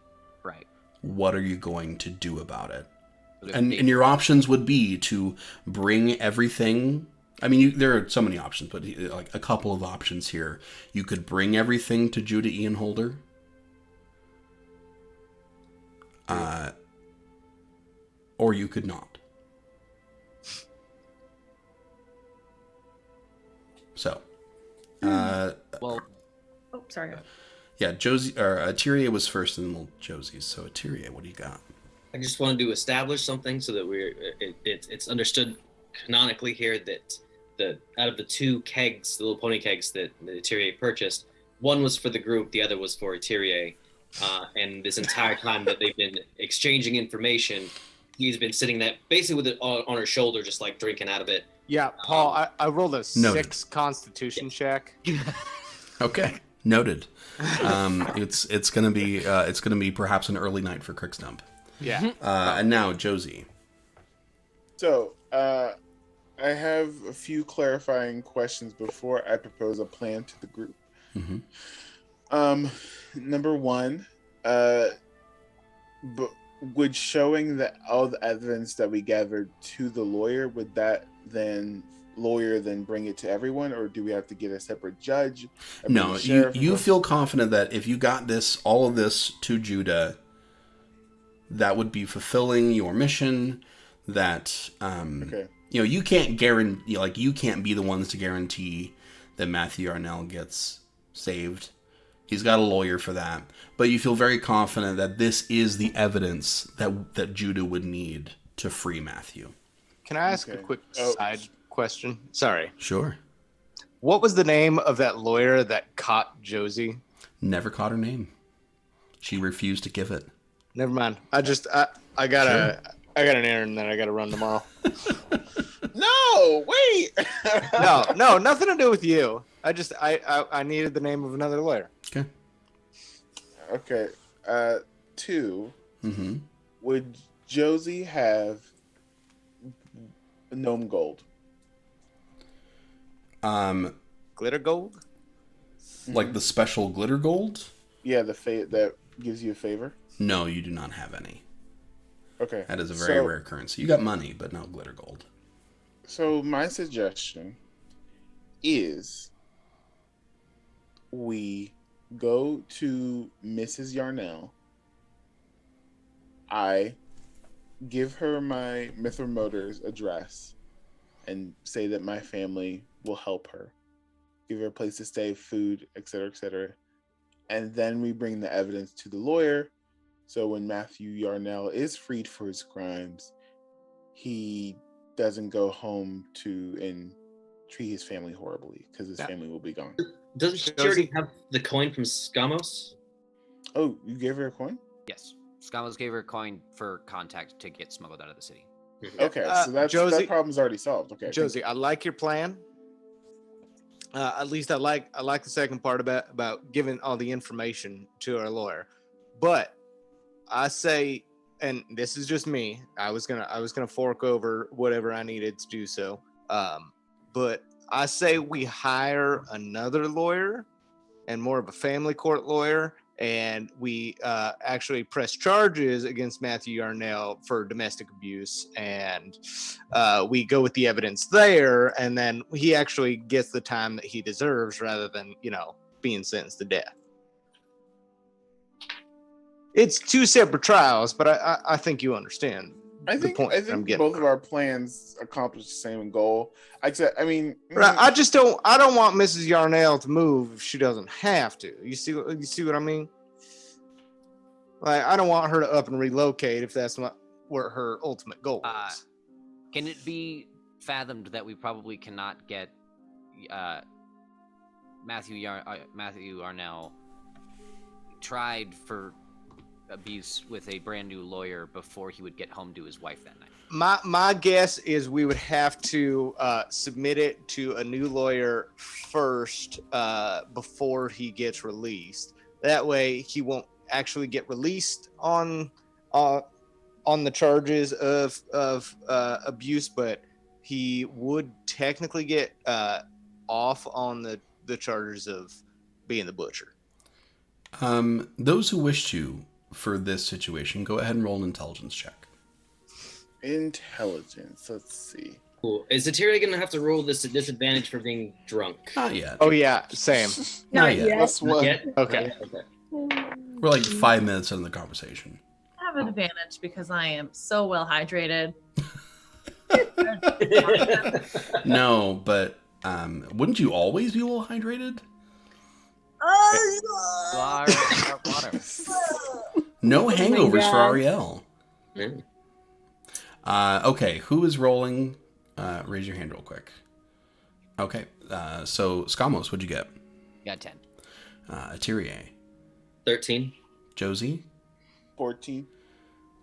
Right. what are you going to do about it? So And your options would be to bring everything. I mean, there are so many options, but like a couple of options here. You could bring everything to Judah Ian Holder, Or you could not. So, Well, Oh, sorry. yeah, Josie or Tyria was first, and then Josie. So, Tyria, what do you got? I just wanted to establish something so that it's understood canonically here that out of the 2 kegs, the little pony kegs that Tyria purchased, one was for the group, the other was for Tyria. And this entire time that they've been exchanging information, he's been sitting there basically with it on her shoulder, just like drinking out of it. Yeah, Paul, I rolled a Noted. 6 Constitution check. Okay, noted. It's gonna be perhaps an early night for Crickstump. Yeah. And now Josie. So, I have a few clarifying questions before I propose a plan to the group. Mm-hmm. Number one, would showing that all the evidence that we gathered to the lawyer, would that then bring it to everyone, or do we have to get a separate judge? No, you feel confident that if you got all of this to Judah, that would be fulfilling your mission. That Okay. you can't guarantee, you can't be the ones to guarantee that Matthew Yarnell gets saved. He's got a lawyer for that, but you feel very confident that this is the evidence that Judah would need to free Matthew. Can I ask a quick side question? Sorry. Sure. What was the name of that lawyer that caught Josie? Never caught her name. She refused to give it. Never mind. I got an errand that I got to run tomorrow. No, wait. No, nothing to do with you. I needed the name of another lawyer. Okay. 2. Mm-hmm. Would Josie have gnome gold? Glitter gold? Like the special glitter gold? Yeah, that gives you a favor. No, you do not have any. Okay. That is a very rare currency. You got money, but no glitter gold. So my suggestion is we go to Mrs. Yarnell. I give her my Mithramotor's address and say that my family will help her. Give her a place to stay, food, etc., etc. And then we bring the evidence to the lawyer. So when Matthew Yarnell is freed for his crimes, he doesn't go home and treat his family horribly, because his family will be gone. Doesn't she already have the coin from Skamos? Oh, you gave her a coin? yes. Skamos gave her a coin for contact to get smuggled out of the city. Okay, so Josie, that problem's already solved. Okay, Josie, I like your plan. At least I like the second part about giving all the information to our lawyer. But I say, and this is just me, I was gonna fork over whatever I needed to do so. But I say we hire another lawyer, and more of a family court lawyer, and we actually press charges against Matthew Yarnell for domestic abuse, and we go with the evidence there, and then he actually gets the time that he deserves rather than, being sentenced to death. It's 2 separate trials, but I think you understand. I think both of our plans accomplish the same goal. I don't want Mrs. Yarnell to move if she doesn't have to. You see what I mean? Like, I don't want her to up and relocate if that's not where her ultimate goal is. Can it be fathomed that we probably cannot get Matthew Yarnell tried for abuse with a brand new lawyer before he would get home to his wife that night? My guess is we would have to submit it to a new lawyer first before he gets released. That way he won't actually get released on the charges of abuse, but he would technically get off on the charges of being the butcher. Those who wish to, for this situation, go ahead and roll an intelligence check. Intelligence. Let's see. Cool. Is Satiri going to have to roll this disadvantage for being drunk? Not yet. Oh yeah, same. Not yet. Plus one. Yet? Okay. We're like 5 minutes into the conversation. have an advantage because I am so well hydrated. No, but wouldn't you always be well hydrated? You are water. No hangovers for God. Ariel. Okay, who is rolling? Raise your hand real quick. Okay, so Skamos, what'd you get? Got 10. Atyrie, 13. Josie, 14.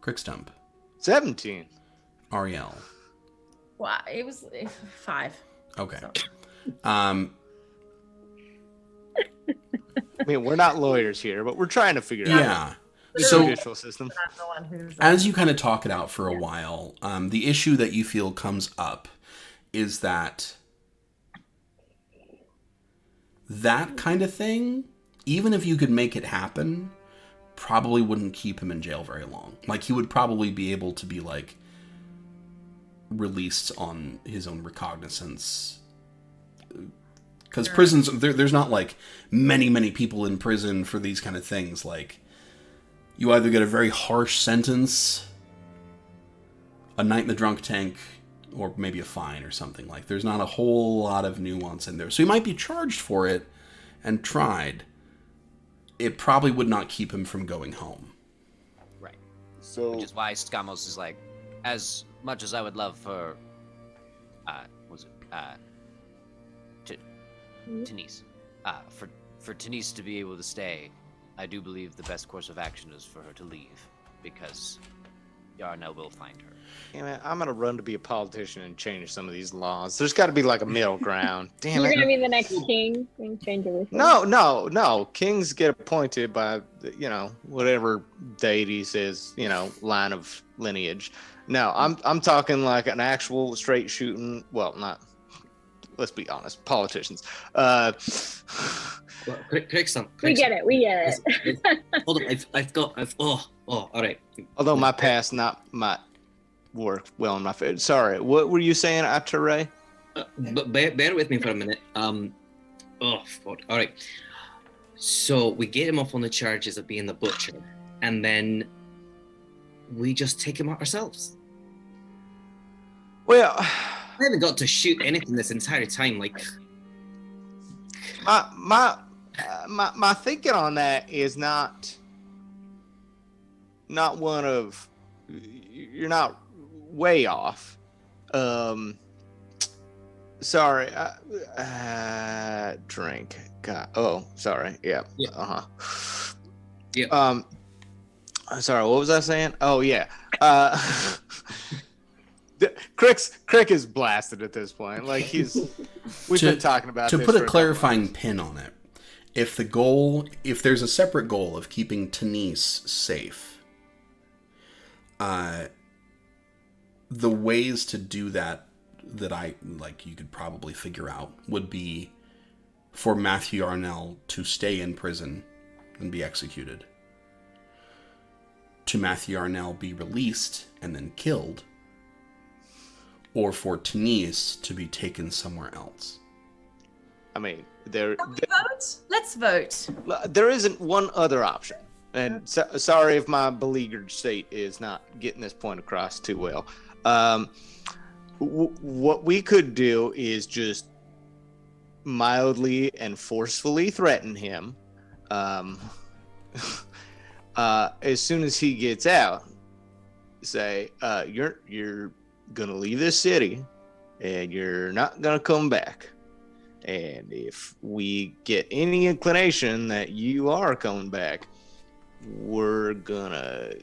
Crickstump, 17. Ariel. Well, it was 5. Okay. So. I mean, we're not lawyers here, but we're trying to figure out Yeah. the So judicial system. I'm the one who's, as you kind of talk it out for a while, the issue that you feel comes up is that kind of thing, even if you could make it happen, probably wouldn't keep him in jail very long. Like, he would probably be able to be, like, released on his own recognizance. Because prisons, there's not, like, many people in prison for these kind of things. Like, you either get a very harsh sentence, a night in the drunk tank, or maybe a fine or something. Like, there's not a whole lot of nuance in there. So he might be charged for it and tried. It probably would not keep him from going home. Right. So Which is why Skamos is like, as much as I would love for, Denise, for Denise to be able to stay, I do believe the best course of action is for her to leave, because Yarnell will find her. Yeah, man, I'm gonna run to be a politician and change some of these laws. There's got to be like a middle ground. Damn You're it! gonna be the next king and change everything. No. Kings get appointed by whatever deity says line of lineage. No, I'm talking like an actual straight shooting. Well, not. Let's be honest, politicians. Crickstump. We get it. Hold on, all right. Although my past might work well in my favor. Sorry, what were you saying, Atyrie? But bear with me for a minute. All right. So we get him off on the charges of being the butcher, and then we just take him out ourselves. Well, I haven't got to shoot anything this entire time. Like, my thinking on that is not one of, you're not way off. Sorry. Drink. God. Oh, sorry. Yeah. Yeah. Yeah. Sorry. What was I saying? Oh, yeah. Crick is blasted at this point. Like we've been talking about to this put for a clarifying pin on it. If there's a separate goal of keeping Denise safe, the ways to do that I like you could probably figure out would be for Matthew Yarnell to stay in prison and be executed, to Matthew Yarnell be released and then killed, or for Denise to be taken somewhere else. I mean, Let's vote. there isn't one other option. And sorry if my beleaguered state is not getting this point across too well. What we could do is just mildly and forcefully threaten him. As soon as he gets out, say, you're gonna leave this city and you're not gonna come back. And if we get any inclination that you are coming back, we're gonna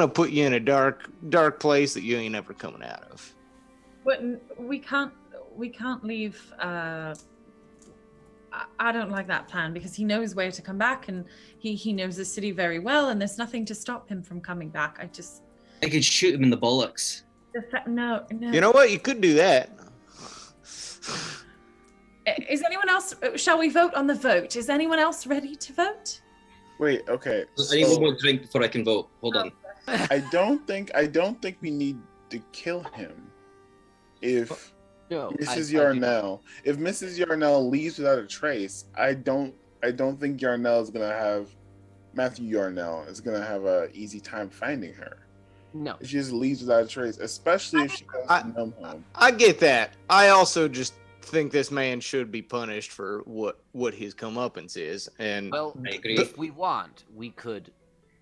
put you in a dark place that you ain't ever coming out of. But we can't leave. I don't like that plan because he knows where to come back, and he knows the city very well, and there's nothing to stop him from coming back. I could shoot him in the bollocks. No. You know what? You could do that. Is anyone else? Shall we vote on the vote? Is anyone else ready to vote? wait, okay. I need one more drink before I can vote. Hold on. I don't think we need to kill him. If No, Mrs. Yarnell, if Mrs. Yarnell leaves without a trace, I don't think Yarnell is gonna have Matthew Yarnell is gonna have a easy time finding her. No. She just leaves without a trace, especially if she goes to Gnome Home. I get that. I also just think this man should be punished for what his comeuppance is. And Well, I agree. if we want, we could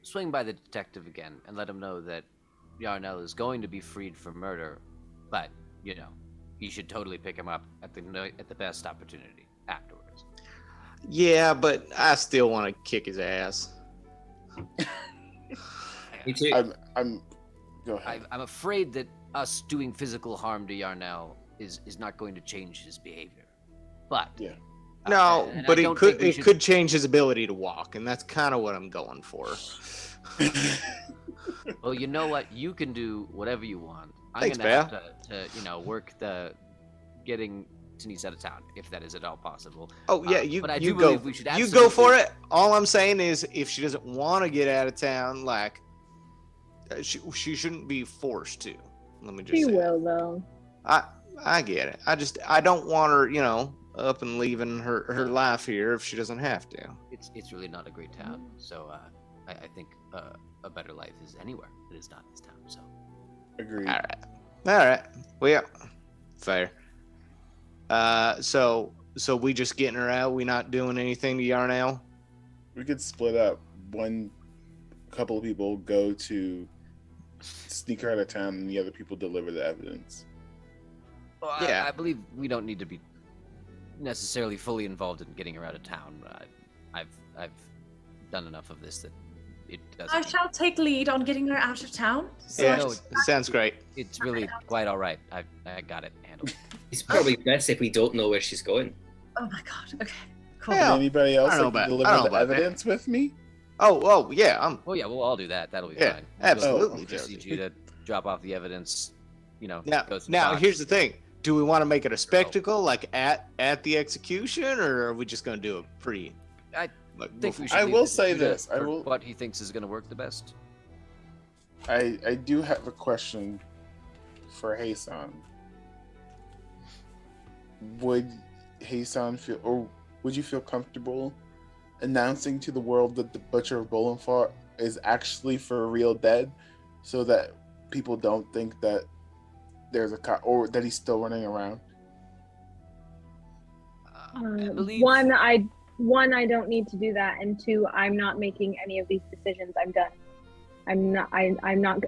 swing by the detective again and let him know that Yarnell is going to be freed for murder, but he should totally pick him up at the best opportunity afterwards. yeah, but I still want to kick his ass. Me too. I'm go ahead. I'm afraid that us doing physical harm to Yarnell is not going to change his behavior. But Yeah. No, and I but it don't could think we it should- could change his ability to walk, and that's kind of what I'm going for. Well, you know what? You can do whatever you want. I'm Thanks, gonna have to work the getting Denise out of town, if that is at all possible. Oh yeah, But I you do go. believe we should You go for absolutely- it. All I'm saying is, if she doesn't want to get out of town, like she shouldn't be forced to. Let me just She say. will though. I get it. I don't want her, up and leaving her life here if she doesn't have to. It's really not a great town, so I think a better life is anywhere. It is not this town. So Agreed. All right. Well, fair. So we just getting her out. We not doing anything to Yarnell. We could split up. Couple of people go to sneak her out of town, and the other people deliver the evidence. well, Yeah. I believe we don't need to be necessarily fully involved in getting her out of town. I've done enough of this that it doesn't. I shall take lead on getting her out of town. So Yeah, no, sounds great. It's really quite all right. I got it handled. It's probably best if we don't know where she's going. Oh my god. Okay. Cool. Yeah. Anybody else I don't that know can about- I don't deliver know the about that. evidence with me? Oh yeah. Well, yeah, we'll all do that. That'll be Yeah, fine. absolutely, We'll just need Josie. you to drop off the evidence. Now, go through now box. here's the thing. Do we want to make it a spectacle, like at the execution, or are we just going to do it pretty? I like, I think we should I leave will it to say Judah this, I for will- what he thinks is going to work the best. I do have a question for Hasan. Would Hasan feel, or would you feel comfortable announcing to the world that the Butcher of Bolanthar is actually for real dead, so that people don't think that there's a cop or that he's still running around? I believe One, I don't need to do that, and two, I'm not making any of these decisions. I'm done. I'm not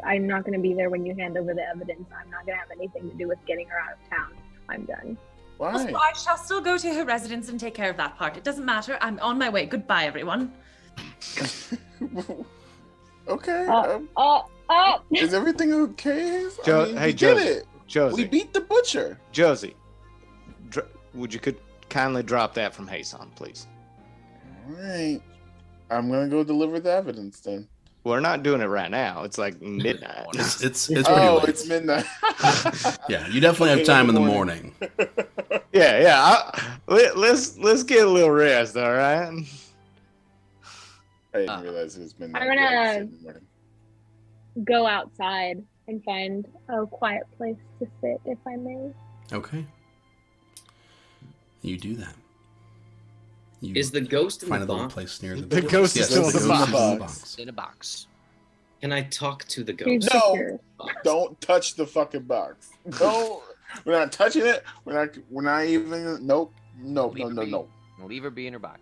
going to be there when you hand over the evidence. I'm not going to have anything to do with getting her out of town. I'm done. Why? Also, I shall still go to her residence and take care of that part. It doesn't matter. I'm on my way. Goodbye, everyone. Okay. Is everything okay? Hey, we Josie. did it. Josie, We beat the Butcher. Josie, would you could kindly drop that from Hasan, please? All right. I'm gonna go deliver the evidence then. We're not doing it right now. It's like midnight. It's pretty Oh, late. it's midnight. Yeah, you definitely have Okay, time in the morning. morning. yeah. Let's get a little rest, all right? I didn't realize it was midnight. I'm gonna- Yeah, it's in the morning. Go outside and find a quiet place to sit, if I may. Okay. You do that. You Is the ghost in find the a little box? place near the The ghost is Yes, still the in the ghost is box. in a box. Can I talk to the She's ghost? No. secure. Don't touch the fucking box. No, we're not touching it. We're not even. Nope. No. Leave her be in her box.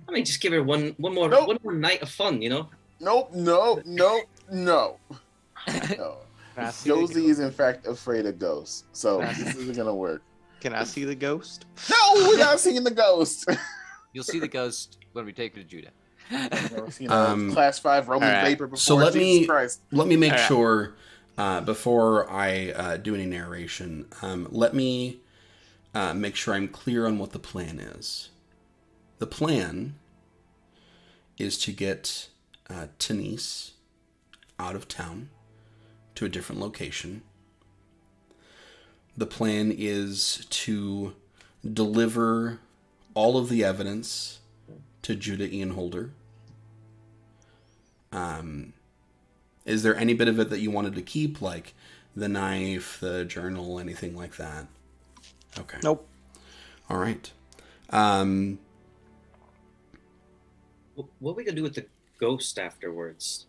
I mean, just give her one more Nope. one more night of fun, you know? Nope. No. Can I see the Josie ghost? is in fact afraid of ghosts, so this isn't gonna work. Can I see the ghost? No, we're not seeing the ghost. You'll see the ghost when we take her to Judah. Never seen Um, a class 5 Roman all right. vapor before. So let Jesus me- Christ. Let me make All right. sure, before I do any narration, let me make sure I'm clear on what the plan is. The plan is to get Denise out of town to a different location. The plan is to deliver all of the evidence to Judah Ian Holder. Is there any bit of it that you wanted to keep, like the knife, the journal, anything like that? Okay. Nope. All right. What are we gonna do with the ghost afterwards?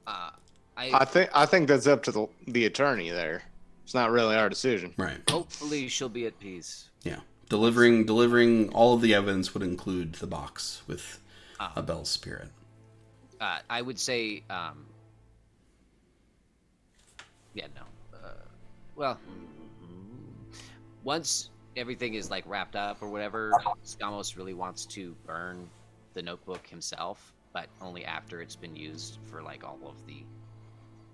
I think that's up to the attorney there. It's not really our decision. Right. Hopefully she'll be at peace. Yeah. Delivering all of the evidence would include the box with Abel's spirit. I would say, once everything is like wrapped up or whatever, Skamos really wants to burn the notebook himself, but only after it's been used for like all of the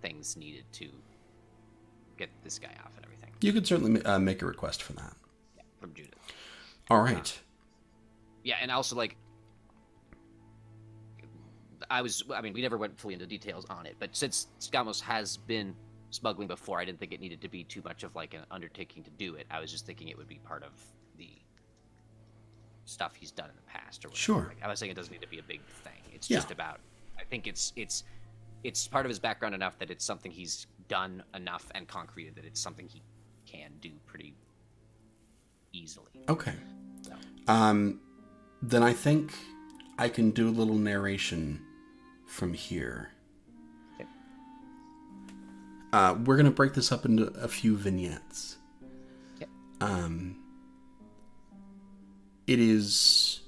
things needed to get this guy off and everything. You could certainly make a request for that. Yeah, from Judith. All right. Yeah, and also like, we never went fully into details on it, but since Skamos has been smuggling before, I didn't think it needed to be too much of like an undertaking to do it. I was just thinking it would be part of the stuff he's done in the past or whatever. Sure. Like, I was saying it doesn't need to be a big thing. It's Yeah. just about, I think it's part of his background enough that it's something he's done enough and concreted that it's something he can do pretty easily. Okay. So. Then I think I can do a little narration from here. Okay. We're going to break this up into a few vignettes. Okay. It is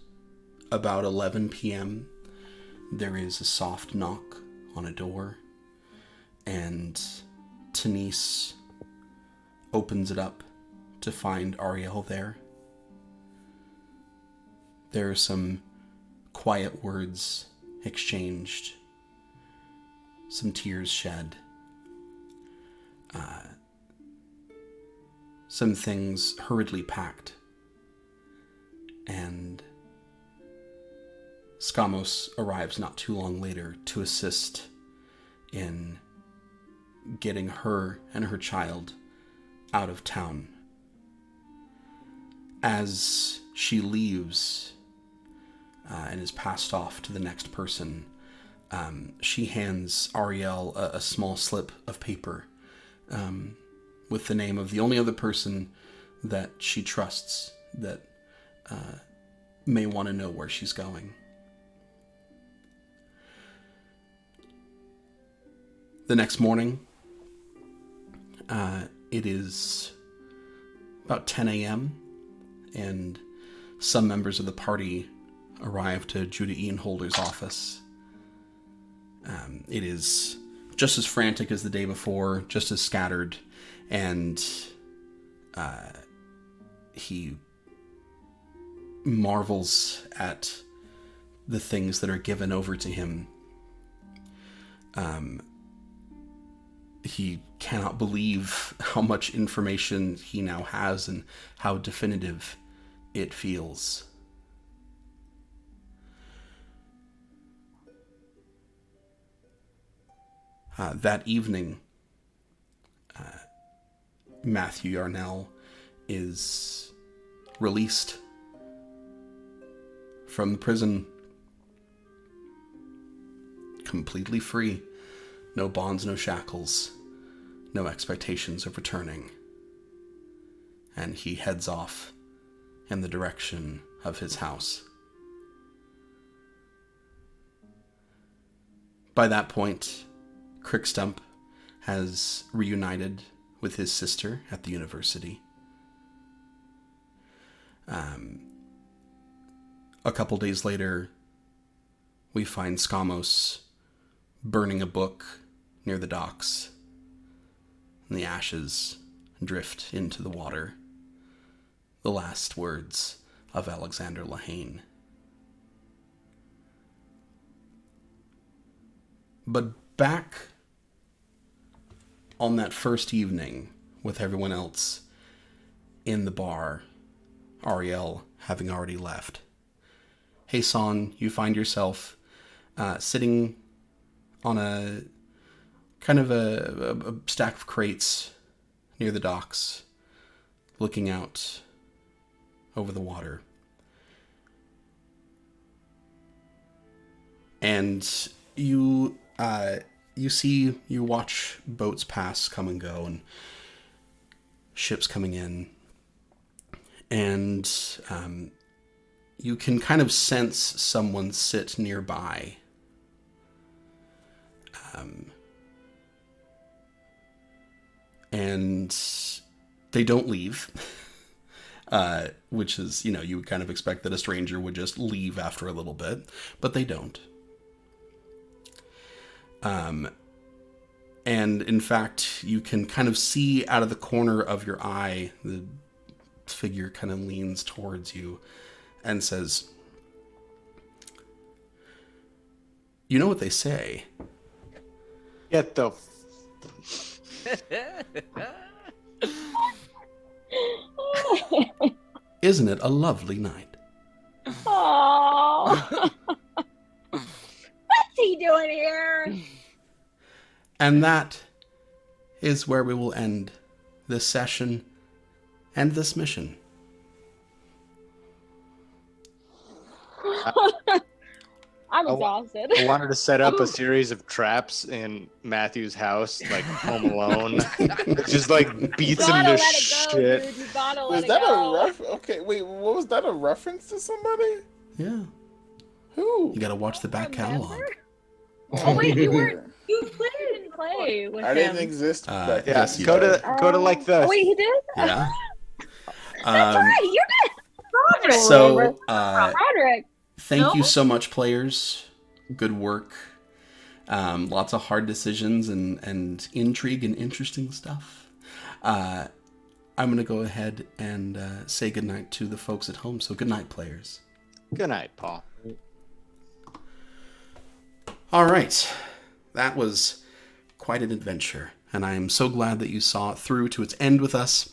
about 11 p.m. There is a soft knock on a door, and Tanise opens it up to find Ariel there. There are some quiet words exchanged, some tears shed, some things hurriedly packed, and Skamos arrives not too long later to assist in getting her and her child out of town. As she leaves and is passed off to the next person, she hands Ariel a small slip of paper with the name of the only other person that she trusts that may want to know where she's going. The next morning, it is about 10 a.m., and some members of the party arrive to Judah Ianholder's office. It is just as frantic as the day before, just as scattered, and he marvels at the things that are given over to him. He cannot believe how much information he now has and how definitive it feels. That evening, Matthew Yarnell is released from the prison, completely free. No bonds, no shackles, no expectations of returning. And he heads off in the direction of his house. By that point, Crickstump has reunited with his sister at the university. A couple days later, we find Skamos burning a book near the docks, and the ashes drift into the water. The last words of Alexander Lahane. But back on that first evening with everyone else in the bar, Ariel having already left, Hassan, you find yourself sitting on a kind of a stack of crates near the docks, looking out over the water. And you watch boats pass, come and go, and ships coming in. And you can kind of sense someone sit nearby. And they don't leave, which is, you would kind of expect that a stranger would just leave after a little bit, but they don't. And in fact, you can kind of see out of the corner of your eye, the figure kind of leans towards you and says, "You know what they say? Get the Isn't it a lovely night?" Oh, what's he doing here? And that is where we will end this session and this mission. I'm exhausted. I wanted to set up a series of traps in Matthew's house, like Home Alone. Just like beats him Gotta to let it go, shit. dude. You gotta let Was it that go. a ref? Okay, wait. What was that? A reference to somebody? Yeah. Who? You gotta watch the back catalog. Remember? Oh wait, you weren't. You didn't play with I him. didn't exist. But Yeah, Yes, you go did. to like the. Oh, wait, he did. Yeah. That's right. You did. Roderick. So, Roderick. thank you so much, players. Good work. Lots of hard decisions and intrigue and interesting stuff. I'm going to go ahead and say goodnight to the folks at home. So good night, players. Good night, Paul. All right. That was quite an adventure, and I am so glad that you saw it through to its end with us.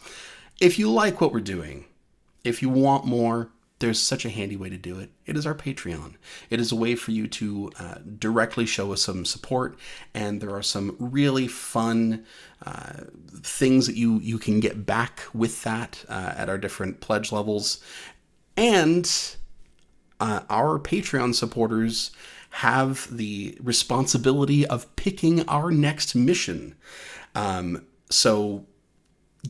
If you like what we're doing, if you want more, there's such a handy way to do it. It is our Patreon. It is a way for you to directly show us some support, and there are some really fun things that you can get back with that at our different pledge levels. And our Patreon supporters have the responsibility of picking our next mission. So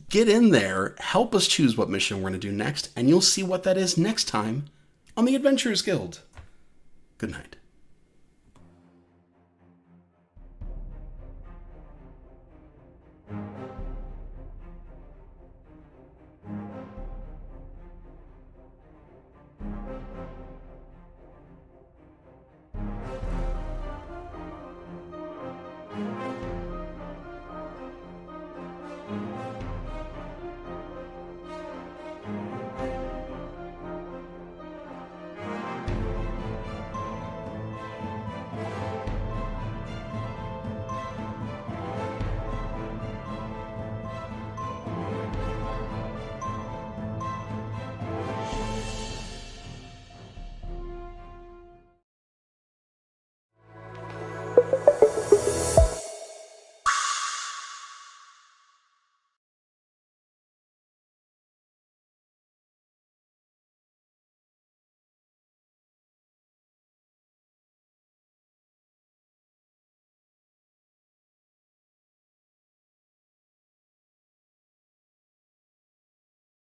get in there, help us choose what mission we're going to do next, and you'll see what that is next time on the Adventurers Guild. Good night.